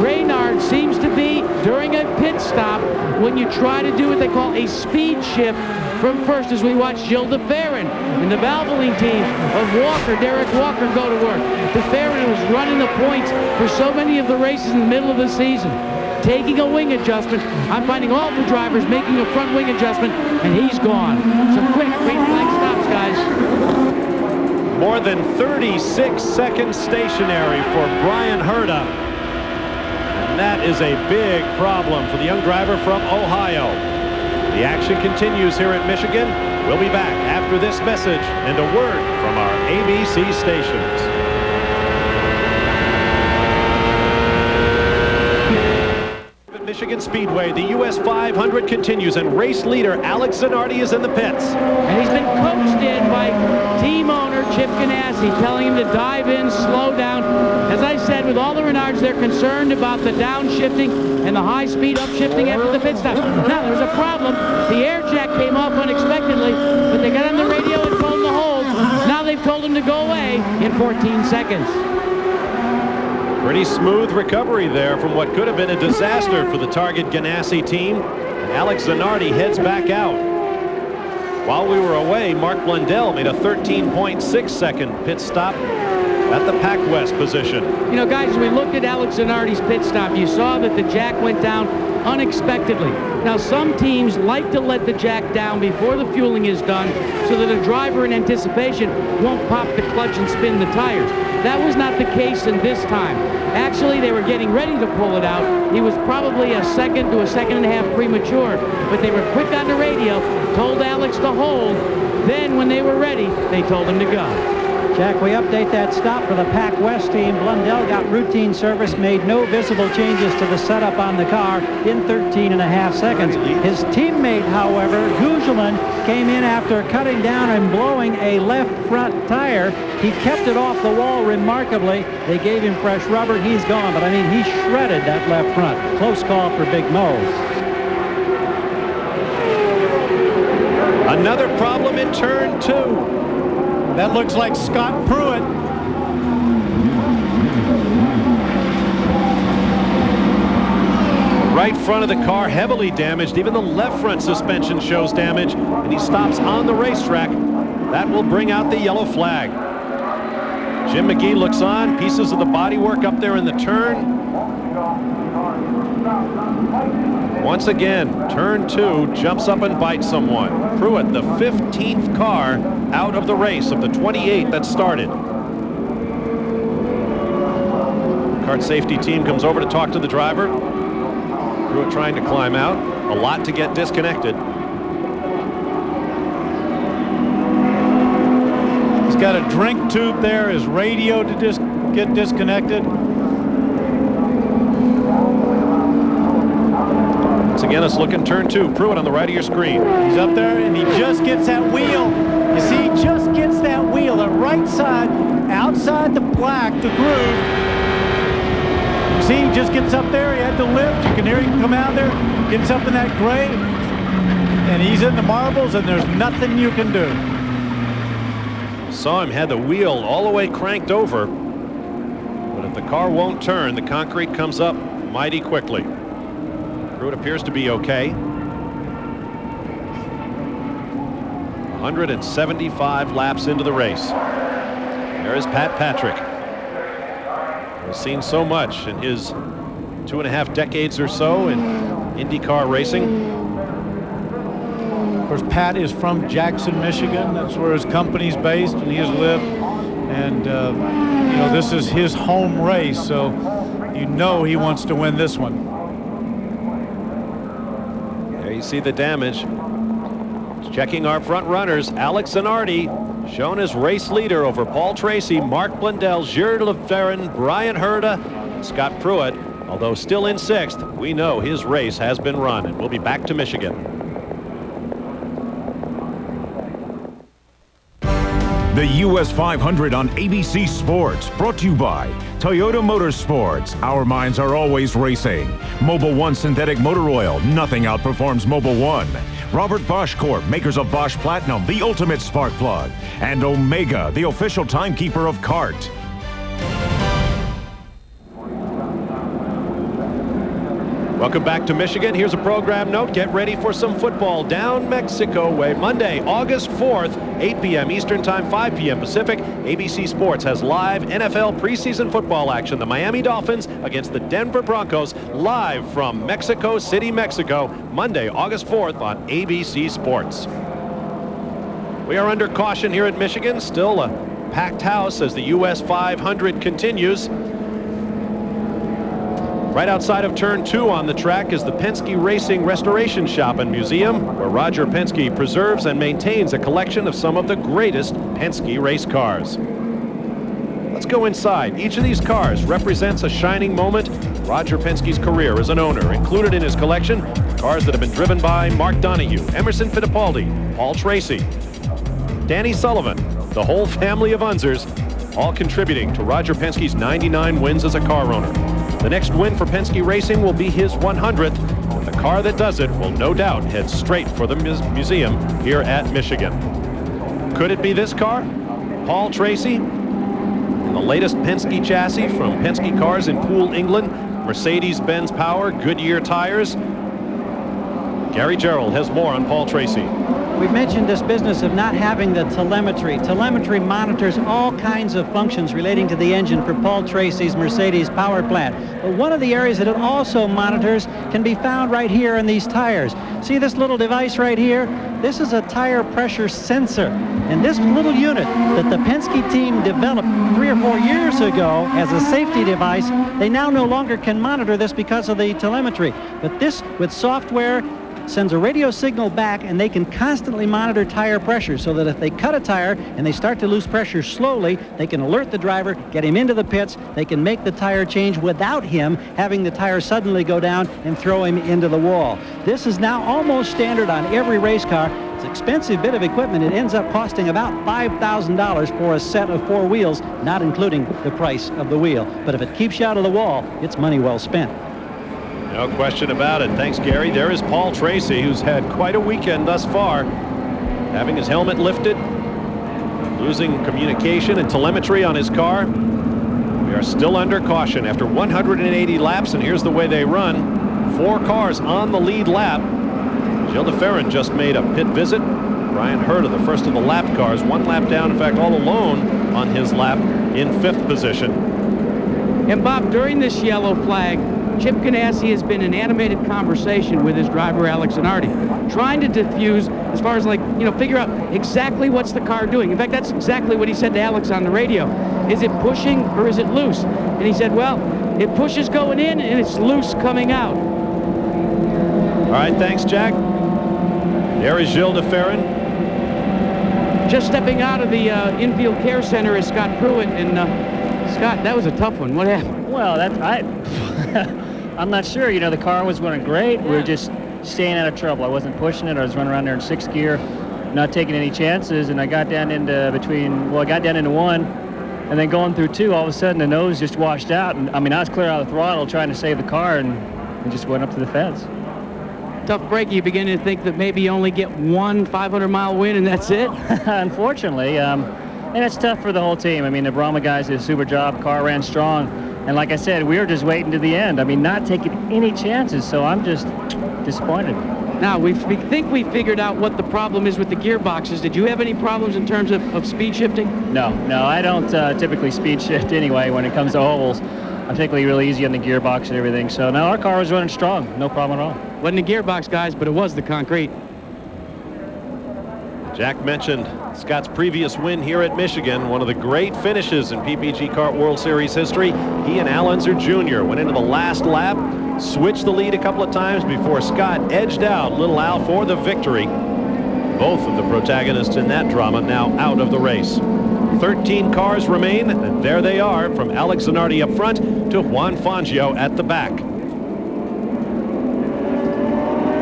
Reynard seems to be during a pit stop when you try to do what they call a speed shift from first, as we watch Gilles de Ferran and the Valvoline team of Derek Walker go to work. De Ferran was running the points for so many of the races in the middle of the season. Taking a wing adjustment. I'm finding all the drivers making a front wing adjustment, and he's gone. Some quick green flag stops, guys. More than 36 seconds stationary for Brian Herta. And that is a big problem for the young driver from Ohio. The action continues here at Michigan. We'll be back after this message and a word from our ABC stations. Michigan Speedway, the US 500 continues, and race leader Alex Zanardi is in the pits. And he's been coached in by team owner Chip Ganassi, telling him to dive in, slow down. As I said, with all the Renards, they're concerned about the downshifting and the high-speed upshifting after the pit stop. Now, there's a problem. The air jack came off unexpectedly, but they got on the radio and told him to hold. Now they've told him to go away in 14 seconds. Pretty smooth recovery there from what could have been a disaster for the Target Ganassi team. And Alex Zanardi heads back out. While we were away, Mark Blundell made a 13.6 second pit stop at the Pac West position. You know, guys, as we looked at Alex Zanardi's pit stop, you saw that the jack went down unexpectedly. Now, some teams like to let the jack down before the fueling is done so that a driver in anticipation won't pop the clutch and spin the tires. That was not the case in this time. Actually, they were getting ready to pull it out. He was probably a second to a second and a half premature, but they were quick on the radio, told Alex to hold. Then, when they were ready, they told him to go. Jack, we update that stop for the Pac West team. Blundell got routine service, made no visible changes to the setup on the car in 13.5 seconds. His teammate, however, Gougelin, came in after cutting down and blowing a left front tire. He kept it off the wall remarkably. They gave him fresh rubber. He's gone, but I mean, he shredded that left front. Close call for Big Mo. Another problem in turn 2. That looks like Scott Pruitt. Right front of the car heavily damaged. Even the left front suspension shows damage, and he stops on the racetrack. That will bring out the yellow flag. Jim McGee looks on. Pieces of the bodywork up there in the turn. Once again, turn 2 jumps up and bites someone. Pruitt, the 15th car out of the race of the 28 that started. Kart safety team comes over to talk to the driver. Pruitt trying to climb out. A lot to get disconnected. He's got a drink tube there, his radio to get disconnected. Once again, let's look in turn 2. Pruitt on the right of your screen. He's up there, and he just gets that wheel. You see, he just gets that wheel, the right side, outside the black, the groove. see, he just gets up there. He had to lift. You can hear him come out there, gets up in that gray, and he's in the marbles, and there's nothing you can do. Saw him had the wheel all the way cranked over, but if the car won't turn, the concrete comes up mighty quickly. Pruitt appears to be okay. 175 laps into the race. There is Pat Patrick. He's seen so much in his 2.5 decades or so in IndyCar racing. Of course, Pat is from Jackson, Michigan. That's where his company's based, and he has lived. And, you know, this is his home race, so you know he wants to win this one. There you see the damage. Checking our front runners, Alex Zanardi, shown as race leader over Paul Tracy, Mark Blundell, Gilles LeFerrin, Brian Herta, Scott Pruitt. Although still in 6th, we know his race has been run, and we'll be back to Michigan. The US 500 on ABC Sports, brought to you by Toyota Motorsports. Our minds are always racing. Mobil 1 synthetic motor oil. Nothing outperforms Mobil 1. Robert Bosch Corp, makers of Bosch Platinum, the ultimate spark plug. And Omega, the official timekeeper of CART. Welcome back to Michigan. Here's a program note. Get ready for some football down Mexico way. Monday, August 4th, 8 p.m. Eastern Time, 5 p.m. Pacific. ABC Sports has live NFL preseason football action. The Miami Dolphins against the Denver Broncos, live from Mexico City, Mexico. Monday, August 4th on ABC Sports. We are under caution here at Michigan. Still a packed house as the US 500 continues. Right outside of turn 2 on the track is the Penske Racing Restoration Shop and Museum, where Roger Penske preserves and maintains a collection of some of the greatest Penske race cars. Let's go inside. Each of these cars represents a shining moment in Roger Penske's career as an owner. Included in his collection, cars that have been driven by Mark Donohue, Emerson Fittipaldi, Paul Tracy, Danny Sullivan, the whole family of Unzers, all contributing to Roger Penske's 99 wins as a car owner. The next win for Penske Racing will be his 100th, and the car that does it will no doubt head straight for the museum here at Michigan. Could it be this car? Paul Tracy, in the latest Penske chassis from Penske Cars in Poole, England, Mercedes-Benz power, Goodyear tires. Gary Gerald has more on Paul Tracy. We've mentioned this business of not having the telemetry. Telemetry monitors all kinds of functions relating to the engine for Paul Tracy's Mercedes power plant. But one of the areas that it also monitors can be found right here in these tires. See this little device right here? This is a tire pressure sensor. And this little unit that the Penske team developed 3 or 4 years ago as a safety device, they now no longer can monitor this because of the telemetry. But this, with software, sends a radio signal back, and they can constantly monitor tire pressure so that if they cut a tire and they start to lose pressure slowly, they can alert the driver, get him into the pits. They can make the tire change without him having the tire suddenly go down and throw him into the wall. This is now almost standard on every race car. It's an expensive bit of equipment. It ends up costing about $5,000 for a set of 4 wheels, not including the price of the wheel. But if it keeps you out of the wall, it's money well spent. No question about it. Thanks, Gary. There is Paul Tracy, who's had quite a weekend thus far, having his helmet lifted, losing communication and telemetry on his car. We are still under caution after 180 laps, and here's the way they run. 4 cars on the lead lap. Gilles LeFerrin just made a pit visit. Brian Herta, the first of the lap cars, 1 lap down, in fact, all alone on his lap in 5th position. And Bob, during this yellow flag, Chip Ganassi has been in animated conversation with his driver, Alex Zanardi, trying to diffuse as far as, like, you know, figure out exactly what's the car doing. In fact, that's exactly what he said to Alex on the radio. Is it pushing or is it loose? And he said, well, it pushes going in and it's loose coming out. All right, thanks, Jack. There is Gilles LeFerrin. Just stepping out of the infield care center is Scott Pruitt. And Scott, that was a tough one. What happened? Well, I'm not sure. You know, the car was running great. We were just staying out of trouble. I wasn't pushing it. I was running around there in 6th gear, not taking any chances. And I got down into I got down into 1, And then going through 2, all of a sudden the nose just washed out. And I mean, I was clear out of the throttle trying to save the car and just went up to the fence. Tough break. You begin to think that maybe you only get one 500-mile win and that's it? Unfortunately. And it's tough for the whole team. I mean, the Brahma guys did a super job. Car ran strong. And like I said, we were just waiting to the end. I mean, not taking any chances. So I'm just disappointed. Now, we think we figured out what the problem is with the gearboxes. Did you have any problems in terms of speed shifting? No, I don't typically speed shift anyway when it comes to ovals. I'm particularly really easy on the gearbox and everything. So, no, our car was running strong. No problem at all. Wasn't the gearbox, guys, but it was the concrete. Jack mentioned Scott's previous win here at Michigan, one of the great finishes in PPG Kart World Series history. He and Al Unser Jr. went into the last lap, switched the lead a couple of times before Scott edged out little Al for the victory. Both of the protagonists in that drama now out of the race. 13 cars remain, and there they are, from Alex Zanardi up front to Juan Fangio at the back.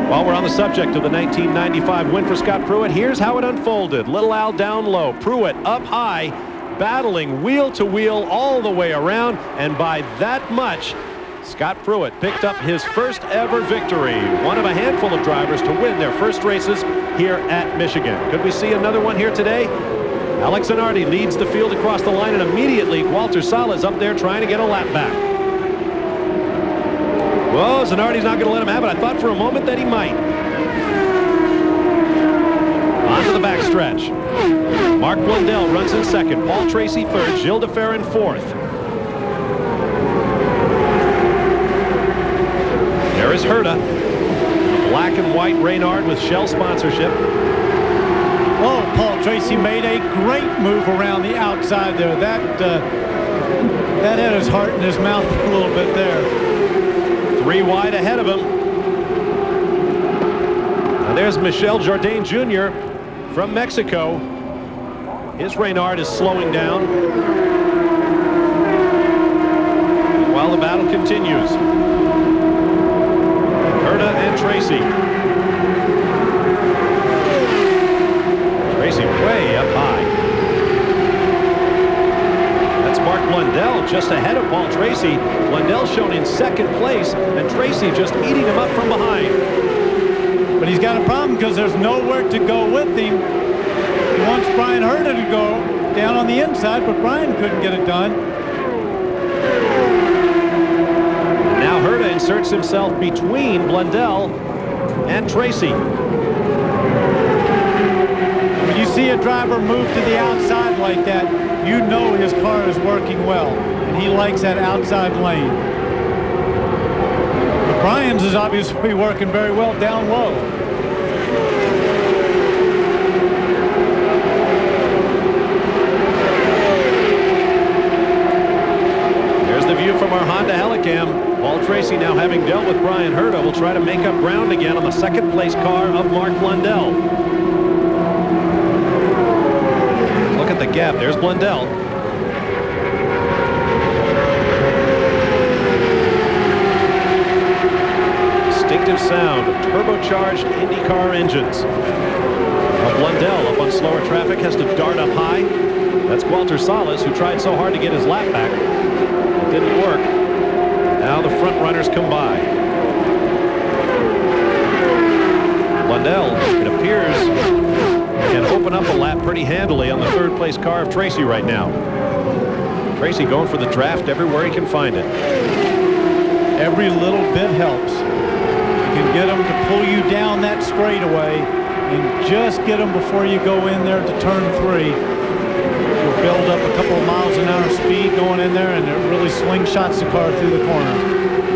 While we're on the subject of the 1995 win for Scott Pruitt, here's how it unfolded. Little Al down low, Pruitt up high, battling wheel to wheel all the way around, and by that much, Scott Pruitt picked up his first ever victory, one of a handful of drivers to win their first races here at Michigan. Could we see another one here today? Alex Zanardi leads the field across the line, and immediately Walter Salas up there trying to get a lap back. Well, Zanardi's not going to let him have it. I thought for a moment that he might. On to the backstretch. Mark Blundell runs in second. Paul Tracy third. Gilles Defer in fourth. There is Herta. Black and white Reynard with Shell sponsorship. Oh, Paul Tracy made a great move around the outside there. That had his heart in his mouth a little bit there. 3 wide ahead of him. Now there's Michel Jourdain Jr. from Mexico. His Reynard is slowing down while the battle continues. Herta and Tracy. Tracy way up high. That's Mark Blundell just ahead of Paul Tracy. Blundell shown in second place, and Tracy just eating him up from behind. But he's got a problem because there's nowhere to go with him. He wants Brian Herta to go down on the inside, but Brian couldn't get it done. Now Herta inserts himself between Blundell and Tracy. When you see a driver move to the outside like that, you know his car is working well, and he likes that outside lane. But Brian's is obviously working very well down low. There's the view from our Honda Helicam. Paul Tracy, now having dealt with Brian Herta, will try to make up ground again on the second place car of Mark Blundell. Look at the gap. There's Blundell. Distinctive sound of turbocharged IndyCar engines. Blundell up on slower traffic has to dart up high. That's Walter Salas, who tried so hard to get his lap back. It didn't work. Now the front runners come by. Blundell, it appears, can open up a lap pretty handily on the third place car of Tracy right now. Tracy going for the draft everywhere he can find it. Every little bit helps. You can get him to pull you down that straightaway and just get them before you go in there to turn 3. You'll build up a couple of miles an hour speed going in there, and it really slingshots the car through the corner.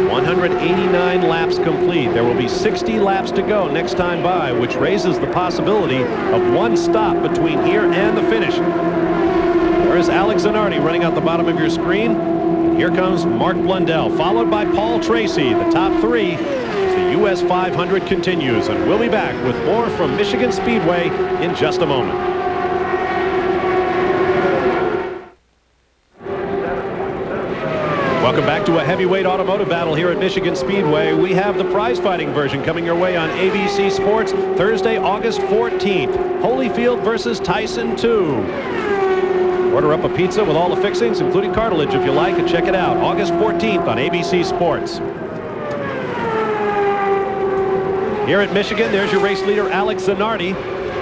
189 laps complete. There will be 60 laps to go next time by, which raises the possibility of one stop between here and the finish. There is Alex Zanardi running out the bottom of your screen. And here comes Mark Blundell, followed by Paul Tracy, the top 3. The US 500 continues, and we'll be back with more from Michigan Speedway in just a moment. Welcome back to a heavyweight automotive battle here at Michigan Speedway. We have the prize-fighting version coming your way on ABC Sports Thursday, August 14th. Holyfield versus Tyson 2. Order up a pizza with all the fixings, including cartilage, if you like, and check it out. August 14th on ABC Sports. Here at Michigan, there's your race leader, Alex Zanardi.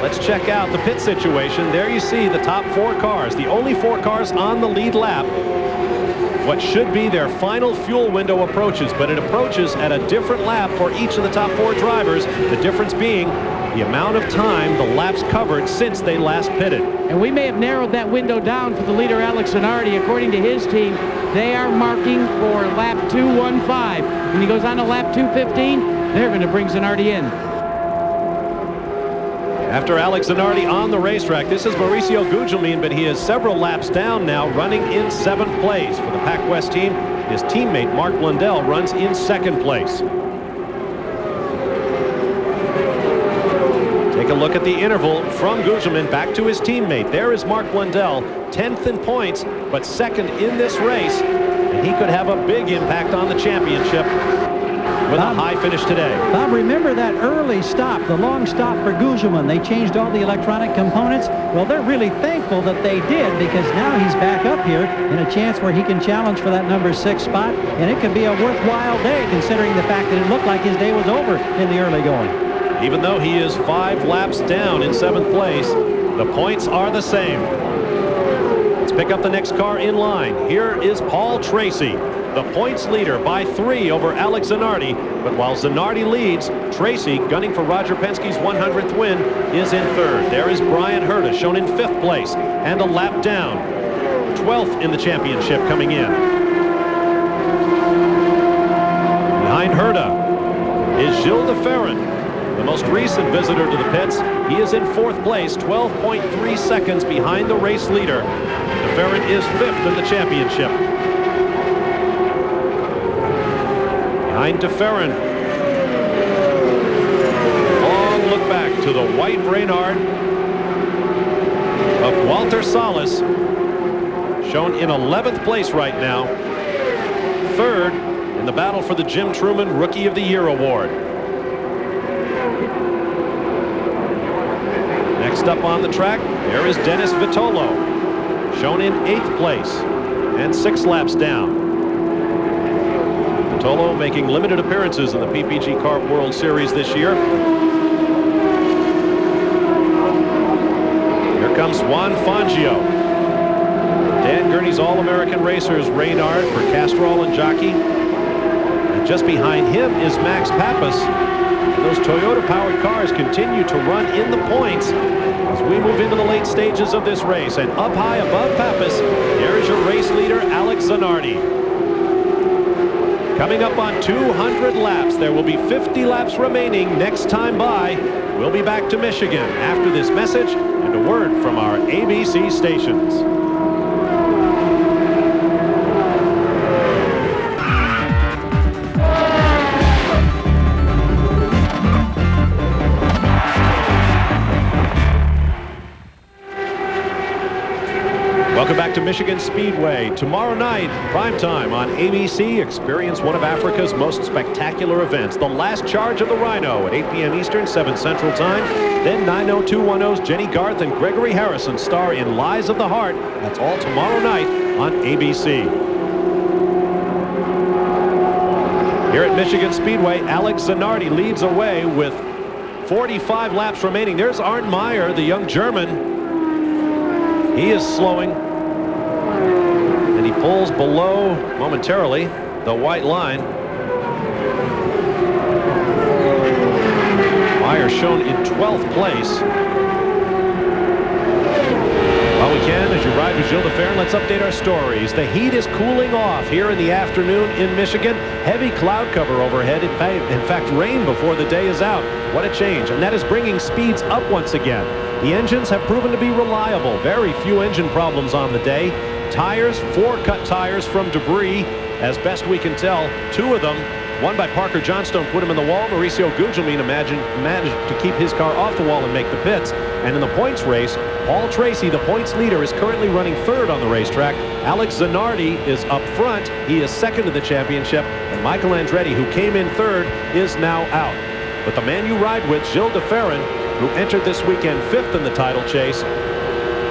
Let's check out the pit situation. There you see the top 4 cars, the only 4 cars on the lead lap. What should be their final fuel window approaches, but it approaches at a different lap for each of the top 4 drivers, the difference being the amount of time the laps covered since they last pitted. And we may have narrowed that window down for the leader, Alex Zanardi. According to his team, they are marking for lap 215. When he goes on to lap 215, they're going to bring Zanardi in. After Alex Zanardi on the racetrack, this is Mauricio Gugelmin, but he is several laps down now, running in 7th place. For the Pac West team, his teammate Mark Blundell runs in 2nd place. Take a look at the interval from Gugelmin back to his teammate. There is Mark Blundell, 10th in points, but 2nd in this race, and he could have a big impact on the championship with a high finish today. Bob, remember that early stop, the long stop for Gugelmin. They changed all the electronic components. Well, they're really thankful that they did, because now he's back up here in a chance where he can challenge for that number 6 spot, and it could be a worthwhile day considering the fact that it looked like his day was over in the early going. Even though he is 5 laps down in 7th place, the points are the same. Let's pick up the next car in line. Here is Paul Tracy, the points leader by 3 over Alex Zanardi. But while Zanardi leads, Tracy, gunning for Roger Penske's 100th win, is in 3rd. There is Brian Herta, shown in 5th place, and a lap down. 12th in the championship coming in. Behind Herta is Gilles de Ferran, the most recent visitor to the pits. He is in 4th place, 12.3 seconds behind the race leader. De Ferran is 5th in the championship. Behind de Ferran, long look back to the white Reynard of Walter Salas, shown in 11th place right now, 3rd in the battle for the Jim Truman Rookie of the Year award. Next up on the track, there is Dennis Vitolo, shown in 8th place and 6 laps down. Vitolo making limited appearances in the PPG Carp World Series this year. Here comes Juan Fangio, Dan Gurney's All-American Racers Reynard for Castrol and Jockey. And just behind him is Max Pappas. And those Toyota-powered cars continue to run in the points as we move into the late stages of this race. And up high above Pappas, there is your race leader, Alex Zanardi. Coming up on 200 laps, there will be 50 laps remaining next time by. We'll be back to Michigan after this message and a word from our ABC stations. Welcome back to Michigan Speedway. Tomorrow night, primetime on ABC, experience one of Africa's most spectacular events, the last charge of the Rhino at 8 p.m. Eastern, 7 Central Time. Then 90210's Jenny Garth and Gregory Harrison star in Lies of the Heart. That's all tomorrow night on ABC. Here at Michigan Speedway, Alex Zanardi leads away with 45 laps remaining. There's Arndt Meyer, the young German. He is slowing. And he pulls below, momentarily, the white line. Meyer shown in 12th place. While we can, as you ride with Gilles de Ferran, let's update our stories. The heat is cooling off here in the afternoon in Michigan. Heavy cloud cover overhead. In fact, rain before the day is out. What a change. And that is bringing speeds up once again. The engines have proven to be reliable. Very few engine problems on the day. Tires, 4 cut tires from debris, as best we can tell. 2 of them, one by Parker Johnstone, put him in the wall. Mauricio Gugelmin managed to keep his car off the wall and make the pits. And in the points race, Paul Tracy, the points leader, is currently running 3rd on the racetrack. Alex Zanardi is up front. He is 2nd in the championship. And Michael Andretti, who came in 3rd, is now out. But the man you ride with, Gilles de Ferran, who entered this weekend 5th in the title chase,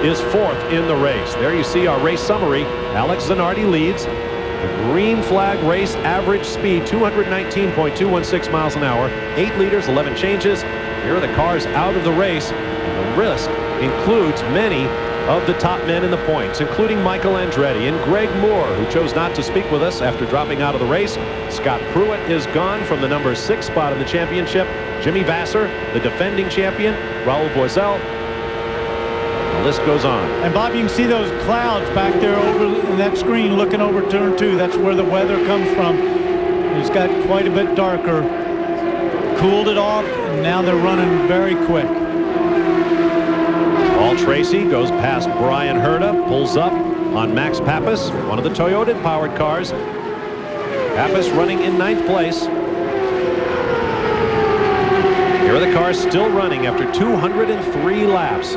is 4th in the race. There you see our race summary. Alex Zanardi leads. The green flag race average speed 219.216 miles an hour, 8 liters, 11 changes. Here are the cars out of the race. The risk includes many of the top men in the points, including Michael Andretti and Greg Moore, who chose not to speak with us after dropping out of the race. Scott Pruitt is gone from the number 6 spot in the championship. Jimmy Vasser, the defending champion, Raul Boesel. The list goes on. And Bob, you can see those clouds back there over in that screen looking over turn 2. That's where the weather comes from. It's got quite a bit darker. Cooled it off, and now they're running very quick. Paul Tracy goes past Brian Herta, pulls up on Max Pappas, one of the Toyota-powered cars. Pappas running in 9th place. Here are the cars still running after 203 laps.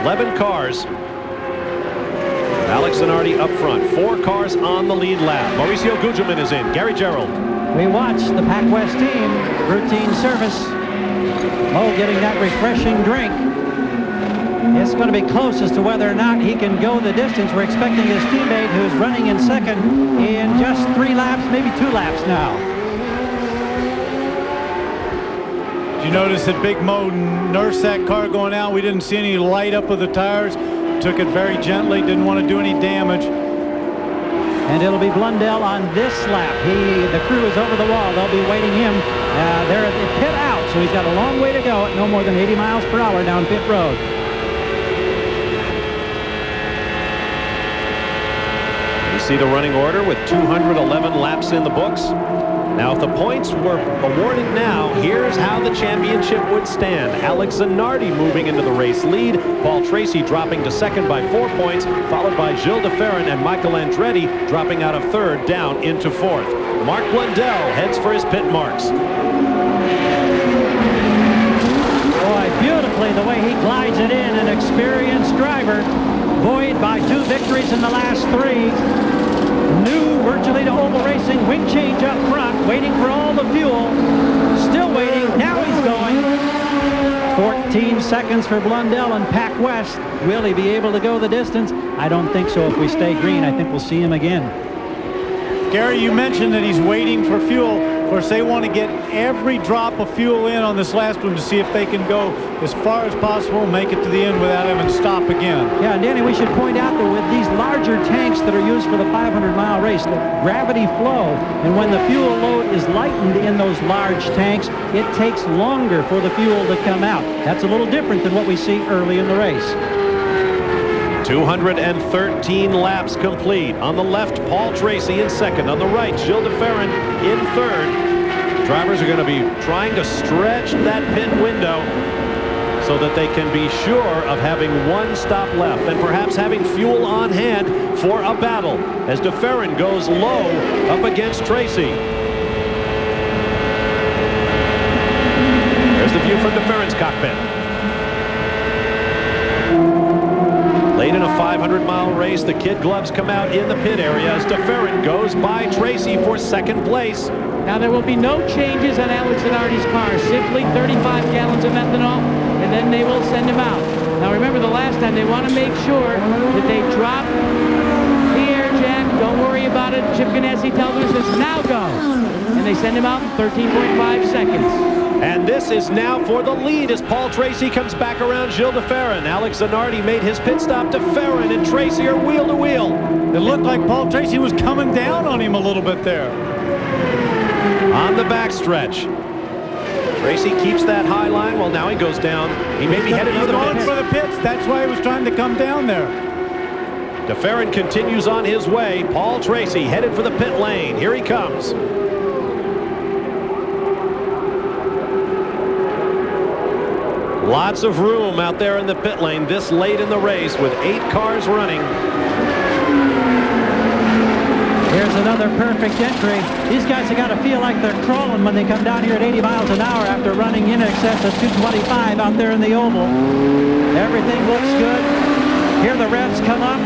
11 cars. Alex Zanardi up front. 4 cars on the lead lap. Mauricio Gugelmin is in. Gary Gerald. We watch the Pac West team. Routine service. Mo getting that refreshing drink. It's going to be close as to whether or not he can go the distance. We're expecting his teammate, who's running in 2nd, in just 3 laps, maybe 2 laps now. You notice that Big Mo nursed that car going out. We didn't see any light up of the tires. Took it very gently, didn't want to do any damage. And it'll be Blundell on this lap. The crew is over the wall. They'll be waiting him. They're at the pit out, so he's got a long way to go at no more than 80 miles per hour down pit road. You see the running order with 211 laps in the books. Now, if the points were awarded now, here's how the championship would stand. Alex Zanardi moving into the race lead. Paul Tracy dropping to 2nd by 4 points, followed by Gilles de Ferran and Michael Andretti dropping out of 3rd down into 4th. Mark Blundell heads for his pit marks. Boy, beautifully the way he glides it in. An experienced driver, buoyed by 2 victories in the last 3. New virtually to oval racing, wing change up front, waiting for all the fuel. Still waiting. Now he's going. 14 seconds for Blundell and Pac West. Will he be able to go the distance? I don't think so. If we stay green, I think we'll see him again. Gary, you mentioned that he's waiting for fuel. Of course, they want to get every drop of fuel in on this last one to see if they can go as far as possible, make it to the end without having to stop again. Yeah, and Danny, we should point out that with these larger tanks that are used for the 500-mile race, the gravity flow, and when the fuel load is lightened in those large tanks, it takes longer for the fuel to come out. That's a little different than what we see early in the race. 213 laps complete. On the left, Paul Tracy in 2nd. On the right, Gilles de Ferran in 3rd. Drivers are going to be trying to stretch that pit window so that they can be sure of having 1 stop left and perhaps having fuel on hand for a battle as de Ferran goes low up against Tracy. There's the view from de Ferran's cockpit. Late in a 500-mile race, the kid gloves come out in the pit area as de Ferran goes by Tracy for 2nd place. Now there will be no changes on Alex Zanardi's car. Simply 35 gallons of methanol, and then they will send him out. Now remember the last time, they want to make sure that they drop the air jack. Don't worry about it. Chip Ganassi tells us this, now go. And they send him out in 13.5 seconds. And this is now for the lead as Paul Tracy comes back around Gilles de Ferran. Alex Zanardi made his pit stop. De Ferran and Tracy are wheel to wheel. It looked like Paul Tracy was coming down on him a little bit there. On the backstretch. Tracy keeps that high line. Well, now he goes down. He may be headed for the pits. For the pits. That's why he was trying to come down there. De Ferran continues on his way. Paul Tracy headed for the pit lane. Here he comes. Lots of room out there in the pit lane this late in the race with 8 cars running. Here's another perfect entry. These guys have got to feel like they're crawling when they come down here at 80 miles an hour after running in excess of 225 out there in the oval. Everything looks good. Here the revs come up.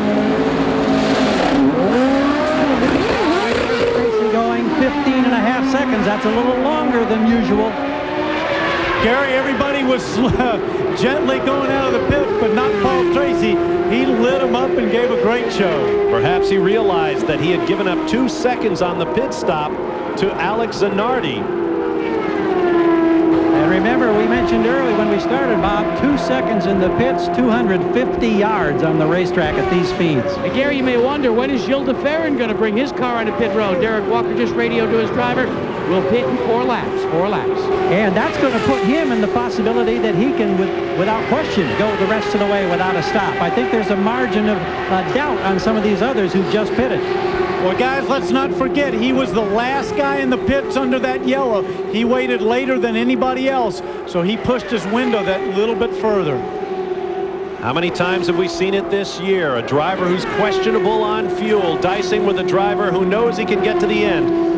Tracy going 15.5 seconds. That's a little longer than usual. Gary, everybody was gently going out of the pit, but not Paul Tracy. He lit him up and gave a great show. Perhaps he realized that he had given up 2 seconds on the pit stop to Alex Zanardi. And remember, we mentioned early when we started, Bob, 2 seconds in the pits, 250 yards on the racetrack at these speeds. And Gary, you may wonder, when is Gilles de Ferran going to bring his car onto pit road? Derek Walker just radioed to his driver. We'll pit in 4 laps, 4 laps. And that's going to put him in the possibility that he can, without question, go the rest of the way without a stop. I think there's a margin of doubt on some of these others who just pitted. Well, guys, let's not forget, he was the last guy in the pits under that yellow. He waited later than anybody else, so he pushed his window that little bit further. How many times have we seen it this year? A driver who's questionable on fuel, dicing with a driver who knows he can get to the end.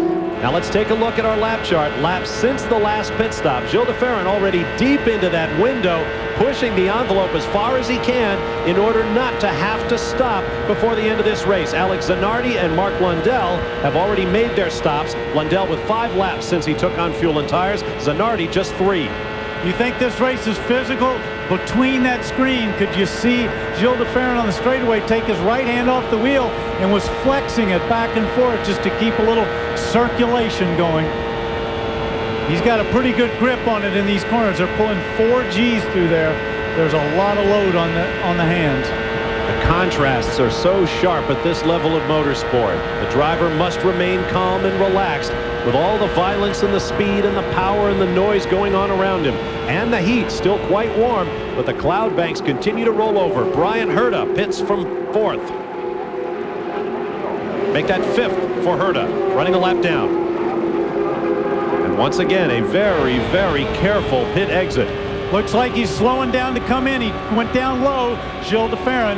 Now let's take a look at our lap chart. Laps since the last pit stop. Gilles de Ferran already deep into that window, pushing the envelope as far as he can in order not to have to stop before the end of this race. Alex Zanardi and Mark Blundell have already made their stops. Blundell with 5 laps since he took on fuel and tires. Zanardi just 3. You think this race is physical? Between that screen, could you see Gilles de Ferran on the straightaway take his right hand off the wheel and was flexing it back and forth just to keep a little circulation going. He's got a pretty good grip on it in these corners. They're pulling 4 Gs through there. There's a lot of load on the hands. The contrasts are so sharp at this level of motorsport. The driver must remain calm and relaxed with all the violence and the speed and the power and the noise going on around him. And the heat still quite warm, but the cloud banks continue to roll over. Brian Herta pits from 4th. Make that 5th for Herta, running a lap down. And once again, a very, very careful pit exit. Looks like he's slowing down to come in. He went down low, Gilles de Ferran.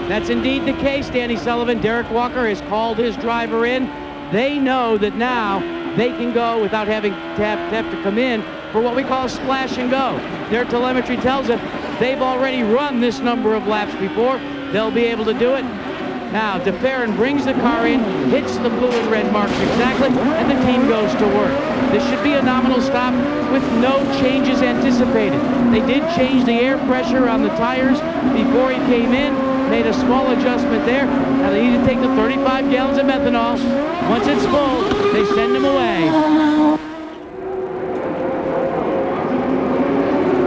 That's indeed the case, Danny Sullivan. Derek Walker has called his driver in. They know that now they can go without having to have to come in for what we call splash and go. Their telemetry tells them they've already run this number of laps before. They'll be able to do it. Now, de Ferran brings the car in, hits the blue and red marks exactly, and the team goes to work. This should be a nominal stop with no changes anticipated. They did change the air pressure on the tires before he came in, made a small adjustment there. Now they need to take the 35 gallons of methanol. Once it's full, they send him away.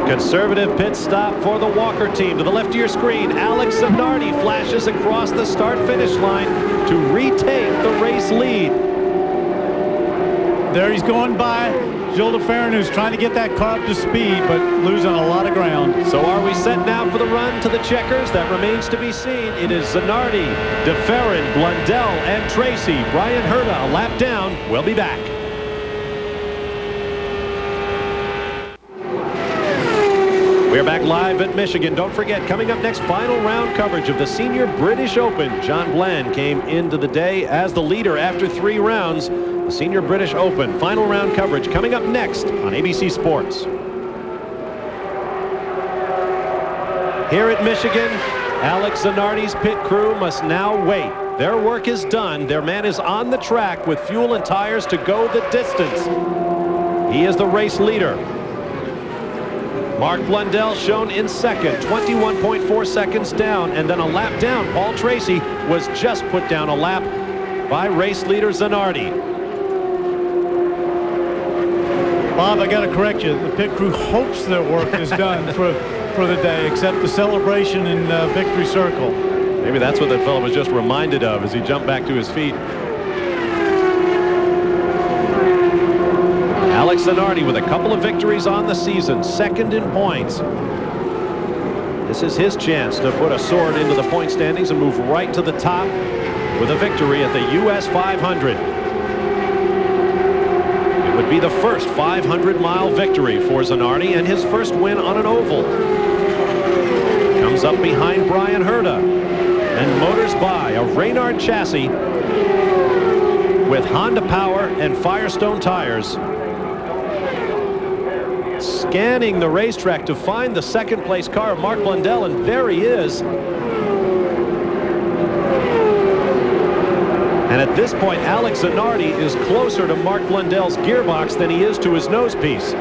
Conservative pit stop for the Walker team. To the left of your screen, Alex Zanardi flashes across the start-finish line to retake the race lead. There he's going by Gilles de Ferran, who's trying to get that car up to speed, but losing a lot of ground. So are we set now for the run to the checkers? That remains to be seen. It is Zanardi, de Ferran, Blundell, and Tracy. Brian Herta a lap down. We'll be back. We're back live at Michigan. Don't forget, coming up next, final round coverage of the Senior British Open. John Bland came into the day as the leader after 3 rounds. The Senior British Open, final round coverage coming up next on ABC Sports. Here at Michigan, Alex Zanardi's pit crew must now wait. Their work is done. Their man is on the track with fuel and tires to go the distance. He is the race leader. Mark Blundell shown in second, 21.4 seconds down, and then a lap down. Paul Tracy was just put down a lap by race leader Zanardi. Bob, I got to correct you. The pit crew hopes their work is done for the day, except the celebration in Victory Circle. Maybe that's what that fellow was just reminded of as he jumped back to his feet. Alex Zanardi with a couple of victories on the season, second in points. This is his chance to put a sword into the point standings and move right to the top with a victory at the US 500. It would be the first 500-mile victory for Zanardi and his first win on an oval. Comes up behind Brian Herta and motors by a Reynard chassis with Honda power and Firestone tires. Scanning the racetrack to find the second place car of Mark Blundell, and there he is. And at this point, Alex Zanardi is closer to Mark Blundell's gearbox than he is to his nose piece.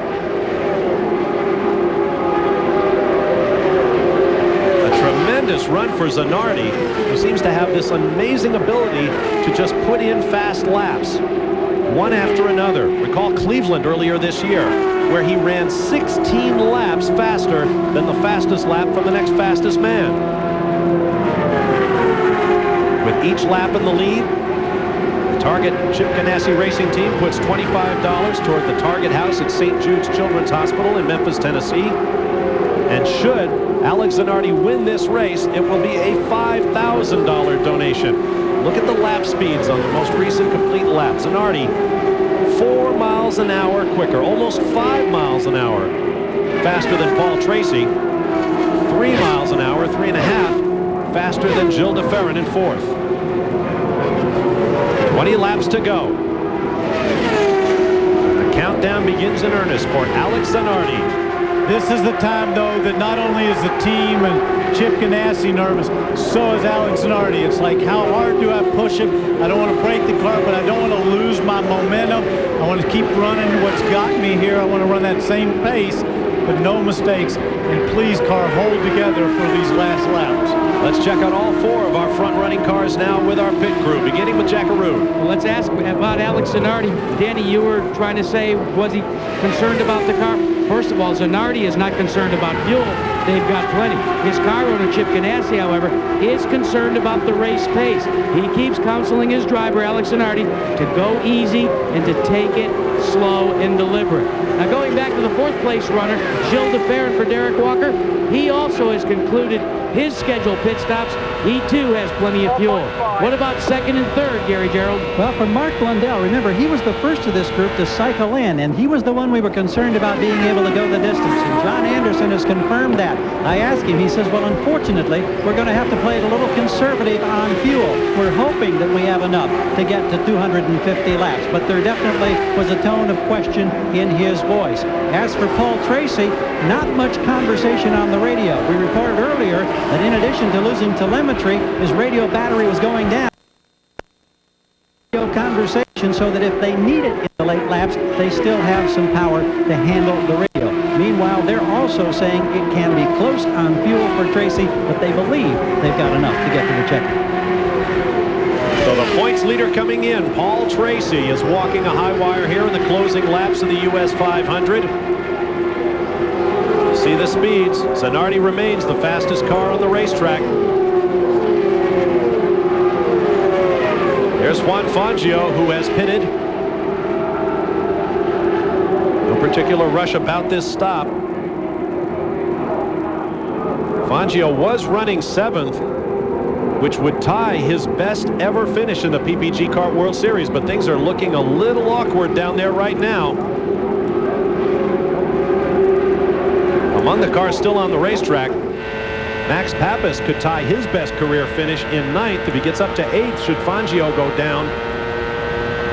for Zanardi, who seems to have this amazing ability to just put in fast laps, one after another. Recall Cleveland earlier this year, where he ran 16 laps faster than the fastest lap from the next fastest man. With each lap in the lead, the Target Chip Ganassi Racing Team puts $25 toward the Target House at St. Jude's Children's Hospital in Memphis, Tennessee. And should Alex Zanardi win this race, it will be a $5,000 donation. Look at the lap speeds on the most recent complete lap. Zanardi, 4 miles an hour quicker, almost 5 miles an hour faster than Paul Tracy, 3 miles an hour, 3.5 faster than Gilles de Ferran in fourth. 20 laps to go. The countdown begins in earnest for Alex Zanardi. This is the time, though, that not only is the team and Chip Ganassi nervous, so is Alex Zanardi. It's like, how hard do I push him? I don't want to break the car, but I don't want to lose my momentum. I want to keep running what's got me here. I want to run that same pace, but no mistakes. And please, car, hold together for these last laps. Let's check out all 4 of our front-running cars now with our pit crew, beginning with Jackaroo. Well, let's ask about Alex Zanardi. Danny, you were trying to say, was he concerned about the car? First of all, Zanardi is not concerned about fuel. They've got plenty. His car owner, Chip Ganassi, however, is concerned about the race pace. He keeps counseling his driver, Alex Zanardi, to go easy and to take it slow and deliberate. Now, going back to the 4th place runner, Gilles de Ferran for Derek Walker, he also has concluded his scheduled pit stops. He, too, has plenty of fuel. What about 2nd and 3rd, Gary Gerald? Well, for Mark Blundell, remember, he was the first of this group to cycle in, and he was the one we were concerned about being able to go the distance. And John Anderson has confirmed that. I asked him, he says, well, unfortunately, we're going to have to play it a little conservative on fuel. We're hoping that we have enough to get to 250 laps, but there definitely was a tone of question in his voice. As for Paul Tracy, not much conversation on the radio. We reported earlier that in addition to losing telemetry, his radio battery was going down. Conversation so that if they need it in the late laps, they still have some power to handle the radio. Meanwhile, they're also saying it can be close on fuel for Tracy, but they believe they've got enough to get to the checker. So the points leader coming in, Paul Tracy, is walking a high wire here in the closing laps of the US 500. See the speeds. Zanardi remains the fastest car on the racetrack. There's Juan Fangio, who has pitted. No particular rush about this stop. Fangio was running 7th, which would tie his best ever finish in the PPG Kart World Series, but things are looking a little awkward down there right now. Among the cars still on the racetrack, Max Pappas could tie his best career finish in 9th. If he gets up to 8th, should Fangio go down,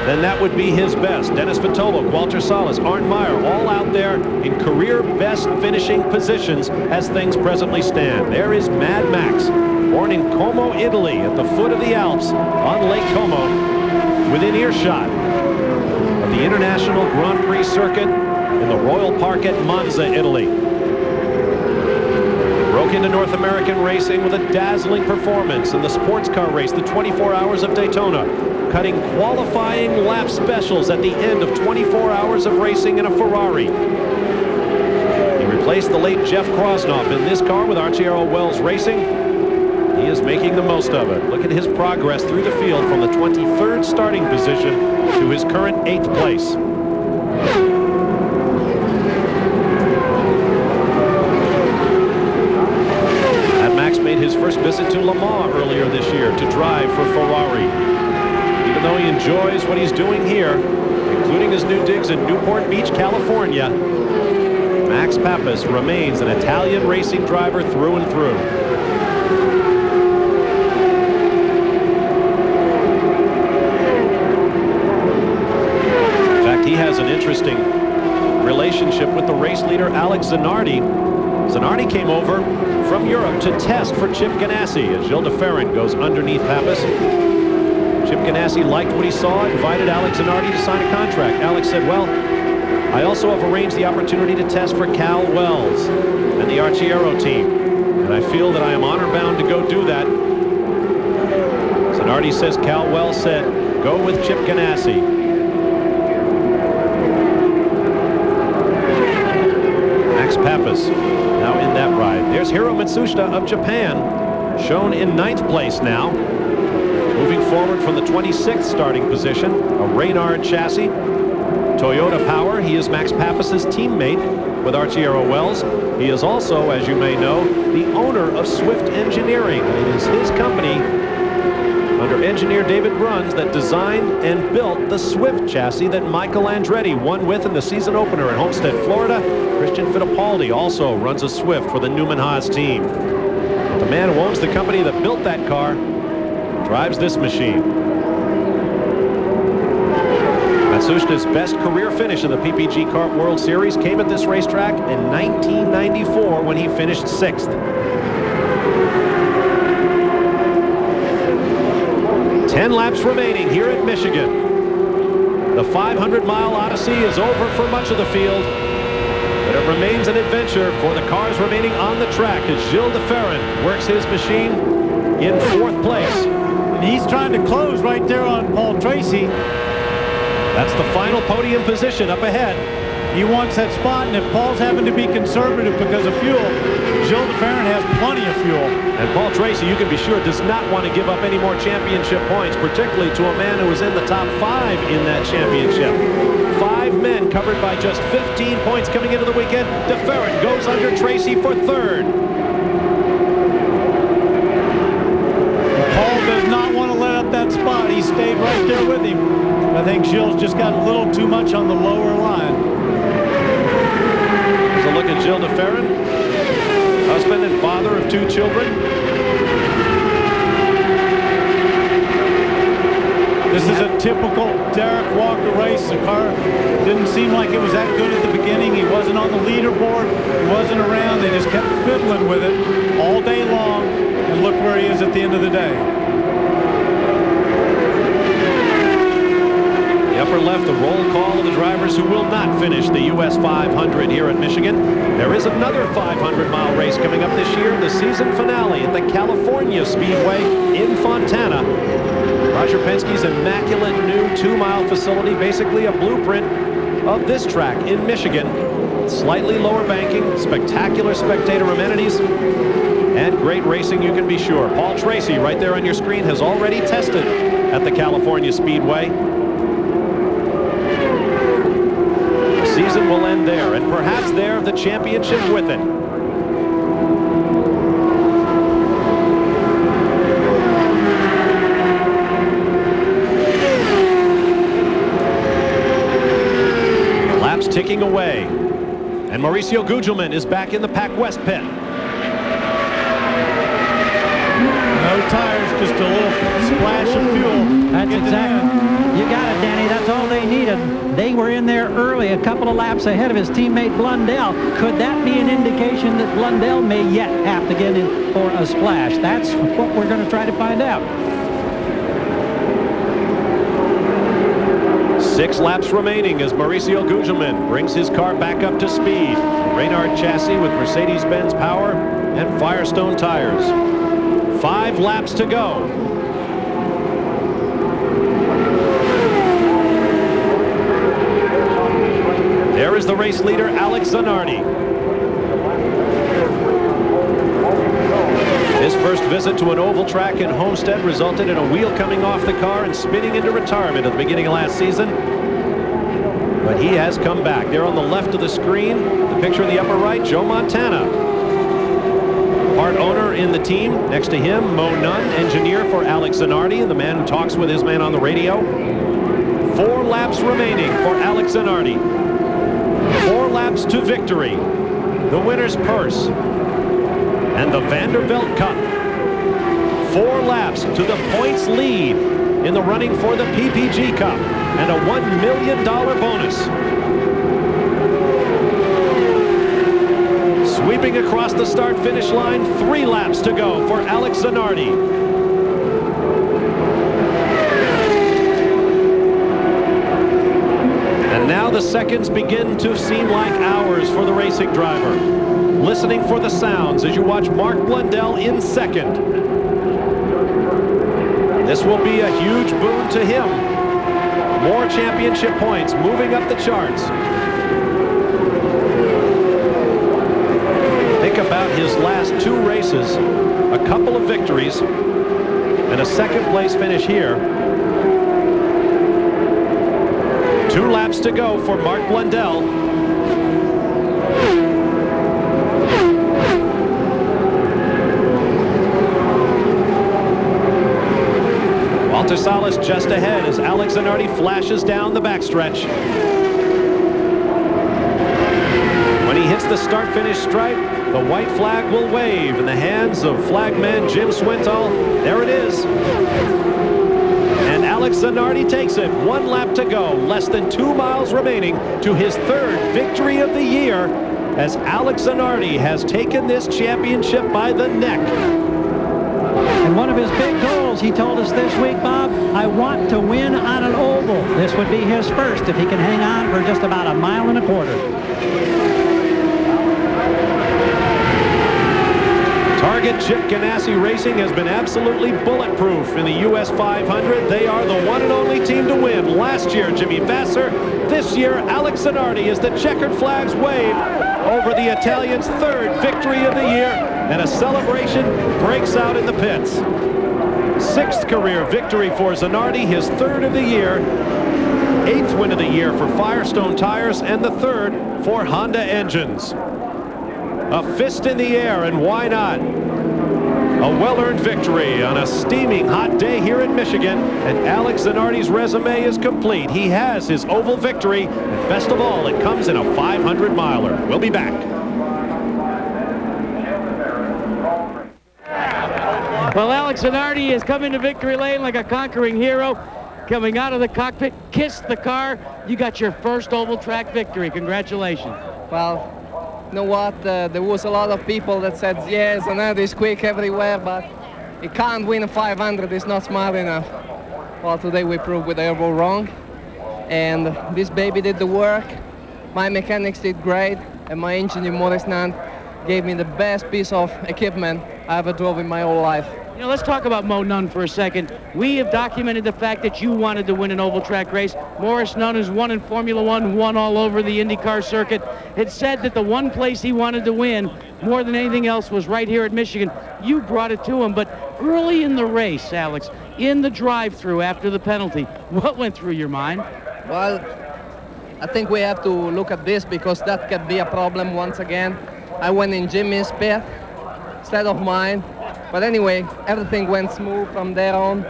then that would be his best. Dennis Vitolo, Walter Salas, Arndt Meyer, all out there in career best finishing positions as things presently stand. There is Mad Max, born in Como, Italy, at the foot of the Alps on Lake Como, within earshot of the International Grand Prix circuit in the Royal Park at Monza, Italy. Broke into North American racing with a dazzling performance in the sports car race, the 24 Hours of Daytona, cutting qualifying lap specials at the end of 24 hours of racing in a Ferrari. He replaced the late Jeff Krosnoff in this car with Arciero Wells Racing. He is making the most of it. Look at his progress through the field from the 23rd starting position to his current 8th place. His first visit to Le Mans earlier this year to drive for Ferrari. Even though he enjoys what he's doing here, including his new digs in Newport Beach, California, Max Pappas remains an Italian racing driver through and through. In fact, he has an interesting relationship with the race leader, Alex Zanardi. Zanardi came over from Europe to test for Chip Ganassi as Gilles de Ferran goes underneath Pappas. Chip Ganassi liked what he saw, invited Alex Zanardi to sign a contract. Alex said, well, I also have arranged the opportunity to test for Cal Wells and the Arciero team. And I feel that I am honor-bound to go do that. Zanardi says, Cal, well said. Go with Chip Ganassi. Max Pappas now in that ride. There's Hiro Matsushita of Japan, shown in 9th place now. Moving forward from the 26th starting position, a Reynard chassis. Toyota power. He is Max Pappas's teammate with Arciero Wells. He is also, as you may know, the owner of Swift Engineering. It is his company, under engineer David Bruns, that designed and built the Swift chassis that Michael Andretti won with in the season opener in Homestead, Florida. Christian Fittipaldi also runs a Swift for the Newman Haas team. But the man who owns the company that built that car drives this machine. Matsushita's best career finish in the PPG Kart World Series came at this racetrack in 1994 when he finished 6th. 10 laps remaining here at Michigan. The 500-mile odyssey is over for much of the field, but it remains an adventure for the cars remaining on the track as Gilles de Ferran works his machine in 4th place. And he's trying to close right there on Paul Tracy. That's the final podium position up ahead. He wants that spot, and if Paul's having to be conservative because of fuel, Gilles de Ferran has plenty of fuel. And Paul Tracy, you can be sure, does not want to give up any more championship points, particularly to a man who was in the top 5 in that championship. 5 men covered by just 15 points coming into the weekend. De Ferran goes under Tracy for 3rd. Paul does not want to let up that spot. He stayed right there with him. I think Gilles just got a little too much on the lower line. Here's a look at Gilles de Ferran, husband and father of 2 children. This is a typical Derek Walker race. The car didn't seem like it was that good at the beginning. He wasn't on the leaderboard. He wasn't around. They just kept fiddling with it all day long. And look where he is at the end of the day. Upper left, the roll call of the drivers who will not finish the US 500 here at Michigan. There is another 500-mile race coming up this year, the season finale at the California Speedway in Fontana. Roger Penske's immaculate new 2-mile facility, basically a blueprint of this track in Michigan. Slightly lower banking, spectacular spectator amenities, and great racing, you can be sure. Paul Tracy, right there on your screen, has already tested at the California Speedway. Season will end there, and perhaps there the championship with it. Laps ticking away, and Mauricio Gugelmin is back in the Pac West pit. No tires, just a little splash of fuel. That's exactly. You got it, Danny. That's all they needed. They were in there early, a couple of laps ahead of his teammate Blundell. Could that be an indication that Blundell may yet have to get in for a splash? That's what we're going to try to find out. 6 laps remaining as Mauricio Gugelmin brings his car back up to speed. Reynard chassis with Mercedes-Benz power and Firestone tires. 5 laps to go. There is the race leader, Alex Zanardi. His first visit to an oval track in Homestead resulted in a wheel coming off the car and spinning into retirement at the beginning of last season. But he has come back. There on the left of the screen, the picture in the upper right, Joe Montana. Part owner in the team. Next to him, Mo Nunn, engineer for Alex Zanardi, the man who talks with his man on the radio. 4 laps remaining for Alex Zanardi. 4 laps to victory, the winner's purse, and the Vanderbilt Cup. 4 laps to the points lead in the running for the PPG Cup, and a $1 million bonus. Sweeping across the start-finish line, 3 laps to go for Alex Zanardi. And now the seconds begin to seem like hours for the racing driver. listening for the sounds as you watch Mark Blundell in second. This will be a huge boon to him. More championship points moving up the charts. Think about his last 2 races, a couple of victories, and a second place finish here. 2 laps to go for Mark Blundell. Walter Salas just ahead as Alex Zanardi flashes down the backstretch. When he hits the start-finish stripe, the white flag will wave in the hands of flagman Jim Swintal. There it is. And Alex Zanardi takes it. 1 lap to go. Less than 2 miles remaining to his 3rd victory of the year as Alex Zanardi has taken this championship by the neck. And one of his big goals, he told us this week, Bob, I want to win on an oval. This would be his first if he can hang on for just about 1.25 miles. Target Chip Ganassi Racing has been absolutely bulletproof in the US 500. They are the one and only team to win. Last year, Jimmy Vasser. This year, Alex Zanardi as the checkered flags wave over the Italian's 3rd victory of the year, and a celebration breaks out in the pits. 6th career victory for Zanardi, his 3rd of the year, 8th win of the year for Firestone Tires, and the 3rd for Honda Engines. A fist in the air, and why not? A well-earned victory on a steaming hot day here in Michigan, and Alex Zanardi's resume is complete. He has his oval victory, and best of all, it comes in a 500-miler. We'll be back. Well, Alex Zanardi has come into victory lane like a conquering hero. Coming out of the cockpit, kissed the car. You got your first oval track victory. Congratulations. Well, you know what? There was a lot of people that said, yes, Zanardi is quick everywhere, but he can't win a 500. He's not smart enough. Well, today we proved they were wrong. And this baby did the work. My mechanics did great. And my engineer, Maurice Nant, gave me the best piece of equipment I ever drove in my whole life. You know, let's talk about Mo Nunn for a second. We have documented the fact that you wanted to win an oval track race. Maurice Nunn, who's won in Formula One, won all over the IndyCar circuit, had said that the one place he wanted to win more than anything else was right here at Michigan. You brought it to him, but early in the race, Alex, in the drive-through after the penalty, what went through your mind? Well, I think we have to look at this because that could be a problem once again. I went in Jimmy's pit instead of mine. But anyway, everything went smooth from there on.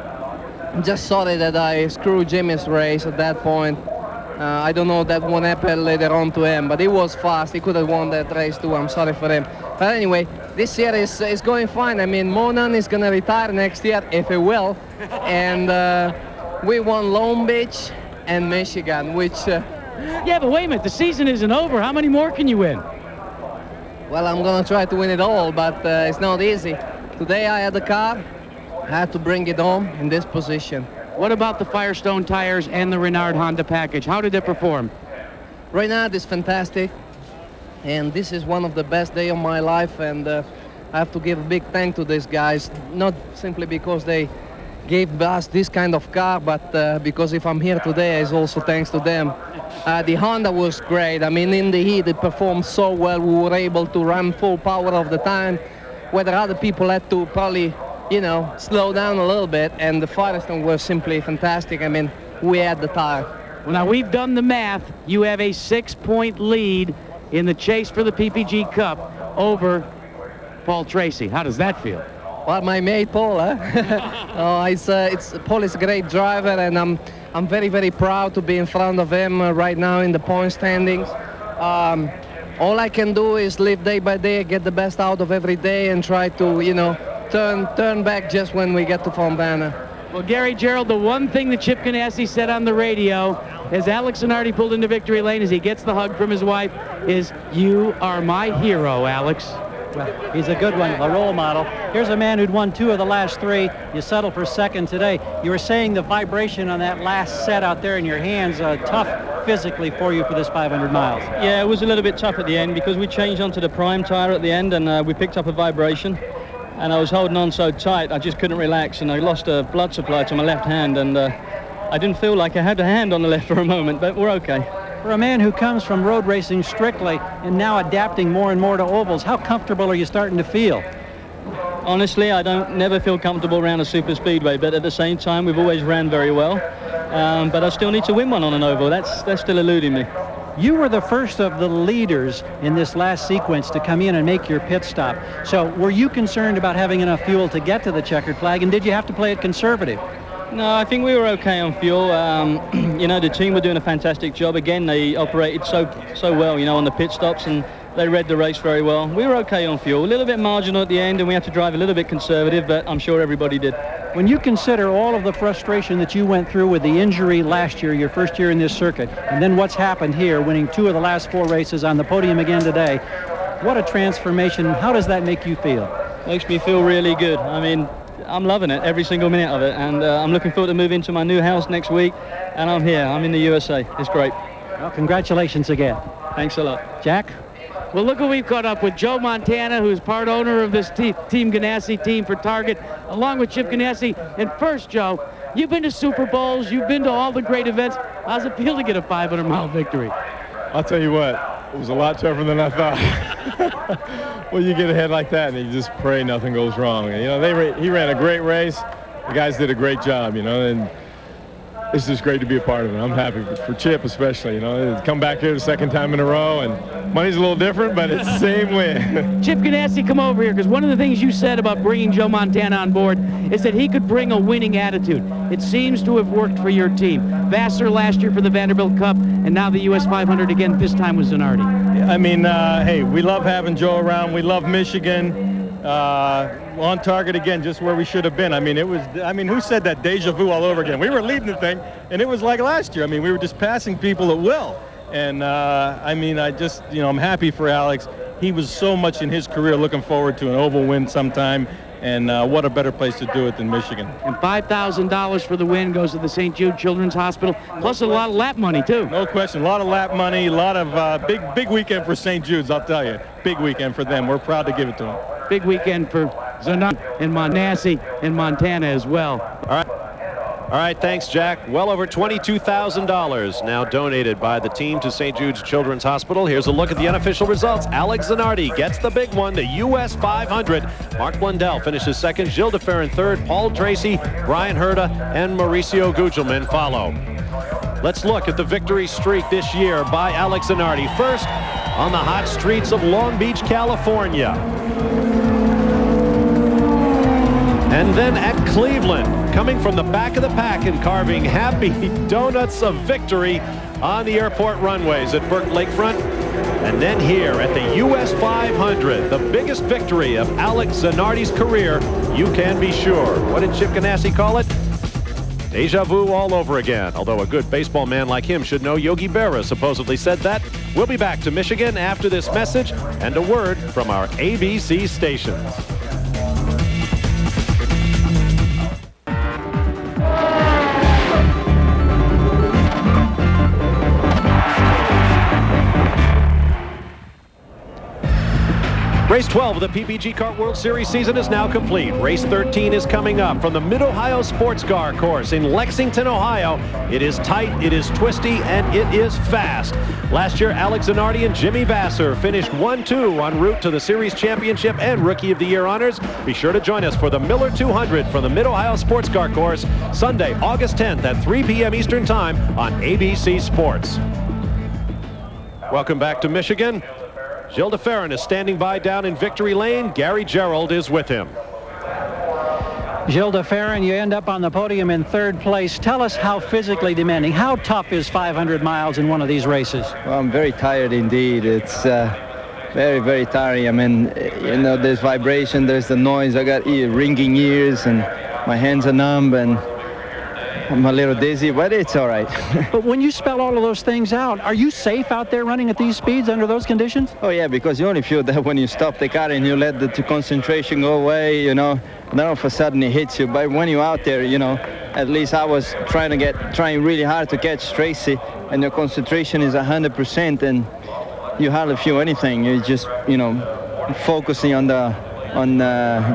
I'm just sorry that I screwed Jimmy's race at that point. I don't know that what happened later on to him, but he was fast. He could have won that race too. I'm sorry for him. But anyway, this year is going fine. I mean, Mo Nunn is going to retire next year, if he will. And we won Long Beach and Michigan, which... Yeah, but wait a minute. The season isn't over. How many more can you win? Well, I'm going to try to win it all, but it's not easy. Today I had the car, I had to bring it home in this position. What about the Firestone tires and the Renard Honda package? How did they perform? Renard is fantastic, and this is one of the best days of my life, and I have to give a big thank to these guys, not simply because they gave us this kind of car, but because if I'm here today, it's also thanks to them. The Honda was great. I mean, in the heat, it performed so well. We were able to run full power of the time, whether other people had to probably, you know, slow down a little bit, and the Firestone was simply fantastic. I mean, we had the tire. Well, now we've done the math. You have a 6-point lead in the chase for the PPG Cup over Paul Tracy. How does that feel? Well, my mate Paul, huh? Paul is a great driver, and I'm very, very proud to be in front of him right now in the point standings. All I can do is live day by day, get the best out of every day, and try to, you know, turn back just when we get to Fontana. Well, Gary Gerald, the one thing that Chip Ganassi said on the radio as Alex Zanardi pulled into victory lane as he gets the hug from his wife is, "You are my hero, Alex." Well, he's a good one, a role model. Here's a man who'd won 2 of the last 3. You settled for second today. You were saying the vibration on that last set out there in your hands, tough physically for you for this 500 miles? Yeah, it was a little bit tough at the end because we changed onto the prime tire at the end, and we picked up a vibration. And I was holding on so tight, I just couldn't relax, and I lost a blood supply to my left hand, and I didn't feel like I had a hand on the left for a moment, but we're okay. For a man who comes from road racing strictly and now adapting more and more to ovals, how comfortable are you starting to feel? Honestly, I never feel comfortable around a super speedway, but at the same time, we've always ran very well. But I still need to win one on an oval. That's still eluding me. You were the first of the leaders in this last sequence to come in and make your pit stop. So were you concerned about having enough fuel to get to the checkered flag, and did you have to play it conservative? No, I think we were okay on fuel. You know, the team were doing a fantastic job. Again, they operated so well, you know, on the pit stops, and they read the race very well. We were okay on fuel. A little bit marginal at the end, and we had to drive a little bit conservative, but I'm sure everybody did. When you consider all of the frustration that you went through with the injury last year, your first year in this circuit, and then what's happened here, winning 2 of the last 4 races, on the podium again today, what a transformation. How does that make you feel? Makes me feel really good. I mean, I'm loving it, every single minute of it, and I'm looking forward to moving to my new house next week, and I'm here. I'm in the USA. It's great. Well, congratulations again. Thanks a lot. Jack? Well, look who we've caught up with. Joe Montana, who's part owner of this Team Ganassi team for Target, along with Chip Ganassi. And first, Joe, you've been to Super Bowls, you've been to all the great events. How's it feel to get a 500-mile victory? I'll tell you what, it was a lot tougher than I thought. Well, you get ahead like that, and you just pray nothing goes wrong. And, you know, he ran a great race. The guys did a great job, you know, and it's just great to be a part of it. I'm happy for Chip especially, you know, to come back here the second time in a row, and money's a little different, but it's the same win. Chip Ganassi, come over here, because one of the things you said about bringing Joe Montana on board is that he could bring a winning attitude. It seems to have worked for your team. Vassar last year for the Vanderbilt Cup, and now the US 500 again, this time with Zanardi. I mean, hey, we love having Joe around. We love Michigan. On target again, just where we should have been. I mean, who said that? Deja vu all over again. We were leading the thing, and it was like last year. I mean, we were just passing people at will. And, I mean, I'm happy for Alex. He was so much in his career looking forward to an oval win sometime, and what a better place to do it than Michigan. And $5,000 for the win goes to the St. Jude Children's Hospital, plus a lot of lap money, too. No question. A lot of lap money, a lot of big weekend for St. Jude's, I'll tell you. Big weekend for them. We're proud to give it to them. Big weekend for Zanardi and Ganassi and Montana as well. All right, thanks, Jack. Well over $22,000 now donated by the team to St. Jude's Children's Hospital. Here's a look at the unofficial results. Alex Zanardi gets the big one, the US 500. Mark Blundell finishes second, Gilles Deferin third, Paul Tracy, Brian Herta, and Mauricio Gugelmin follow. Let's look at the victory streak this year by Alex Zanardi. First, on the hot streets of Long Beach, California. And then at Cleveland, coming from the back of the pack and carving happy donuts of victory on the airport runways at Burke Lakefront. And then here at the US 500, the biggest victory of Alex Zanardi's career, you can be sure. What did Chip Ganassi call it? Deja vu all over again. Although a good baseball man like him should know Yogi Berra supposedly said that. We'll be back to Michigan after this message and a word from our ABC stations. Race 12 of the PPG Kart World Series season is now complete. Race 13 is coming up from the Mid-Ohio Sports Car Course in Lexington, Ohio. It is tight, it is twisty, and it is fast. Last year, Alex Zanardi and Jimmy Vassar finished 1-2 en route to the Series Championship and Rookie of the Year honors. Be sure to join us for the Miller 200 from the Mid-Ohio Sports Car Course, Sunday, August 10th at 3 p.m. Eastern Time on ABC Sports. Welcome back to Michigan. Gilles Deferin is standing by down in victory lane. Gary Gerald is with him. Gilles Deferin, you end up on the podium in third place. Tell us how physically demanding, how tough is 500 miles in one of these races? Well, I'm very tired indeed. It's very, very tiring. I mean, you know, there's vibration, there's the noise. I got ringing ears and my hands are numb and I'm a little dizzy, but it's all right. But when you spell all of those things out, are you safe out there running at these speeds under those conditions? Oh, yeah, because you only feel that when you stop the car and you let the concentration go away, you know, then all of a sudden it hits you. But when you're out there, you know, at least I was trying really hard to catch Tracy, and your concentration is 100%, and you hardly feel anything. You're just, focusing on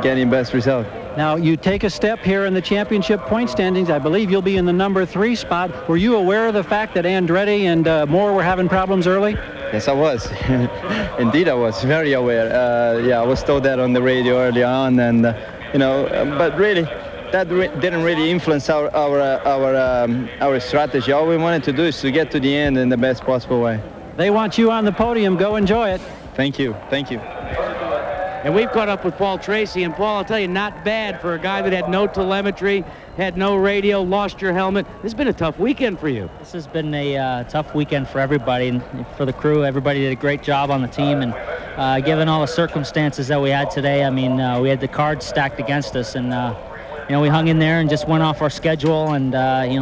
getting best result. Now, you take a step here in the championship point standings. I believe you'll be in the number 3 spot. Were you aware of the fact that Andretti and Moore were having problems early? Yes, I was. Indeed, I was very aware. I was told that on the radio early on, and but really, that didn't really influence our strategy. All we wanted to do is to get to the end in the best possible way. They want you on the podium. Go enjoy it. Thank you. Thank you. And we've caught up with Paul Tracy, and Paul, I'll tell you, not bad for a guy that had no telemetry, had no radio, lost your helmet. This has been a tough weekend for you. This has been a tough weekend for everybody, and for the crew. Everybody did a great job on the team, and given all the circumstances that we had today, I mean, we had the cards stacked against us, and we hung in there and just went off our schedule, and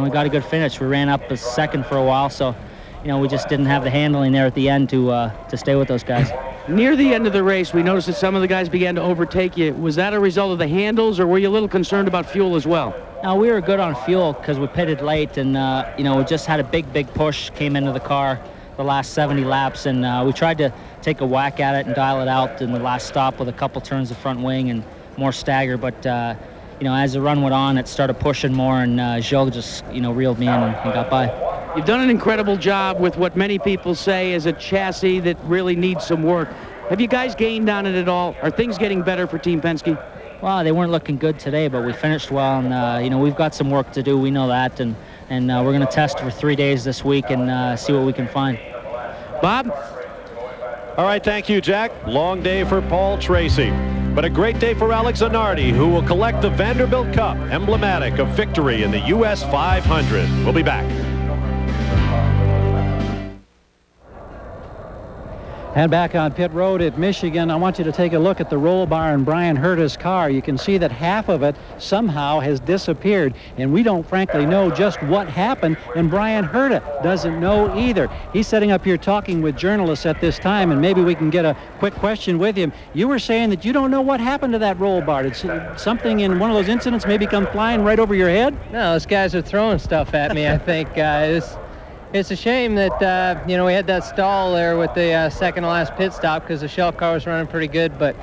we got a good finish. We ran up a second for a while, so we just didn't have the handling there at the end to stay with those guys. Near the end of the race, we noticed that some of the guys began to overtake you. Was that a result of the handles, or were you a little concerned about fuel as well? No, we were good on fuel because we pitted late, and we just had a big push, came into the car the last 70 laps, and we tried to take a whack at it and dial it out in the last stop with a couple turns of front wing and more stagger, but as the run went on, it started pushing more, and Joe just reeled me in and got by. You've done an incredible job with what many people say is a chassis that really needs some work. Have you guys gained on it at all? Are things getting better for Team Penske? Well, they weren't looking good today, but we finished well, and we've got some work to do. We know that, and we're going to test for 3 days this week and see what we can find. Bob? All right, thank you, Jack. Long day for Paul Tracy, but a great day for Alex Zanardi, who will collect the Vanderbilt Cup, emblematic of victory in the U.S. 500. We'll be back. And back on pit road at Michigan, I want you to take a look at the roll bar in Brian Herta's car. You can see that half of it somehow has disappeared, and we don't frankly know just what happened, and Brian Herta doesn't know either. He's sitting up here talking with journalists at this time, and maybe we can get a quick question with him. You were saying that you don't know what happened to that roll bar. Did something in one of those incidents maybe come flying right over your head? No, those guys are throwing stuff at me, I think. It's a shame that, we had that stall there with the second to last pit stop because the shell car was running pretty good. But,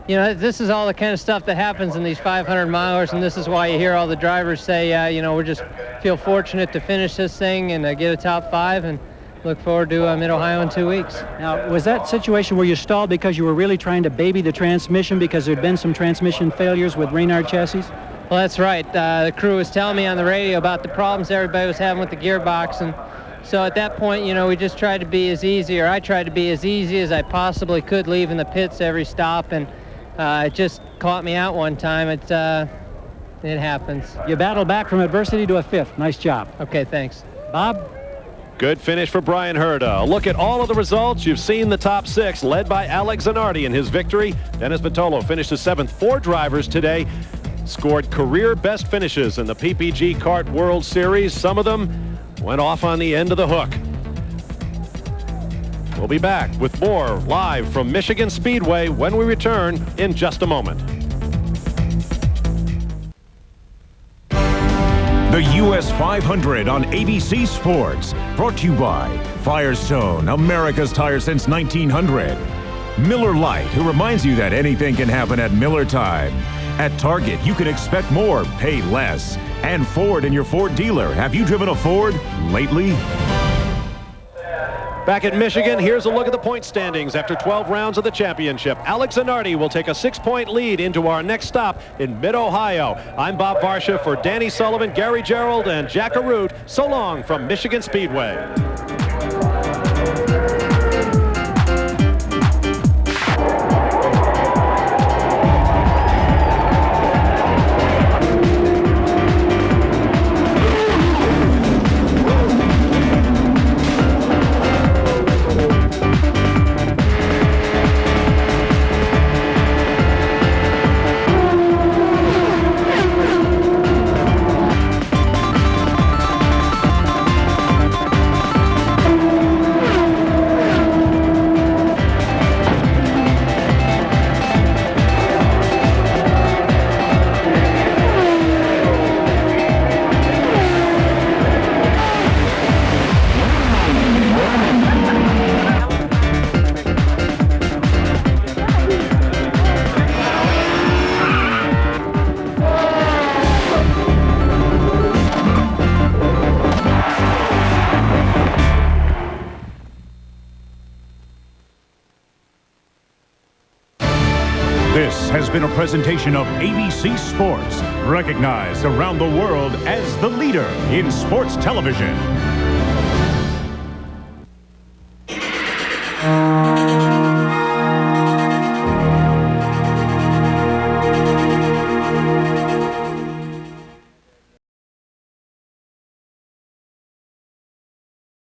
this is all the kind of stuff that happens in these 500-milers, and this is why you hear all the drivers say, we just feel fortunate to finish this thing and get a top 5 and look forward to Mid-Ohio in 2 weeks. Now, was that situation where you stalled because you were really trying to baby the transmission because there had been some transmission failures with Reynard chassis? Well, that's right. The crew was telling me on the radio about the problems everybody was having with the gearbox, and so at that point, we just tried to be as easy, or I tried to be as easy as I possibly could leaving the pits every stop, and it just caught me out one time. It happens. You battled back from adversity to a 5th. Nice job. Okay, thanks. Bob? Good finish for Brian Herta. A look at all of the results. You've seen the top 6, led by Alex Zanardi in his victory. Dennis Vitolo finished as 7th. 4 drivers today scored career best finishes in the PPG Kart World Series. Some of them went off on the end of the hook. We'll be back with more live from Michigan Speedway when we return in just a moment. The U.S. 500 on ABC Sports, brought to you by Firestone, America's tire since 1900. Miller Lite, who reminds you that anything can happen at Miller time. At Target, you can expect more, pay less. And Ford and your Ford dealer. Have you driven a Ford lately? Back at Michigan, here's a look at the point standings after 12 rounds of the championship. Alex Zanardi will take a 6-point lead into our next stop in Mid-Ohio. I'm Bob Varsha for Danny Sullivan, Gary Gerald, and Jack Arute. So long from Michigan Speedway. This has been a presentation of ABC Sports, recognized around the world as the leader in sports television.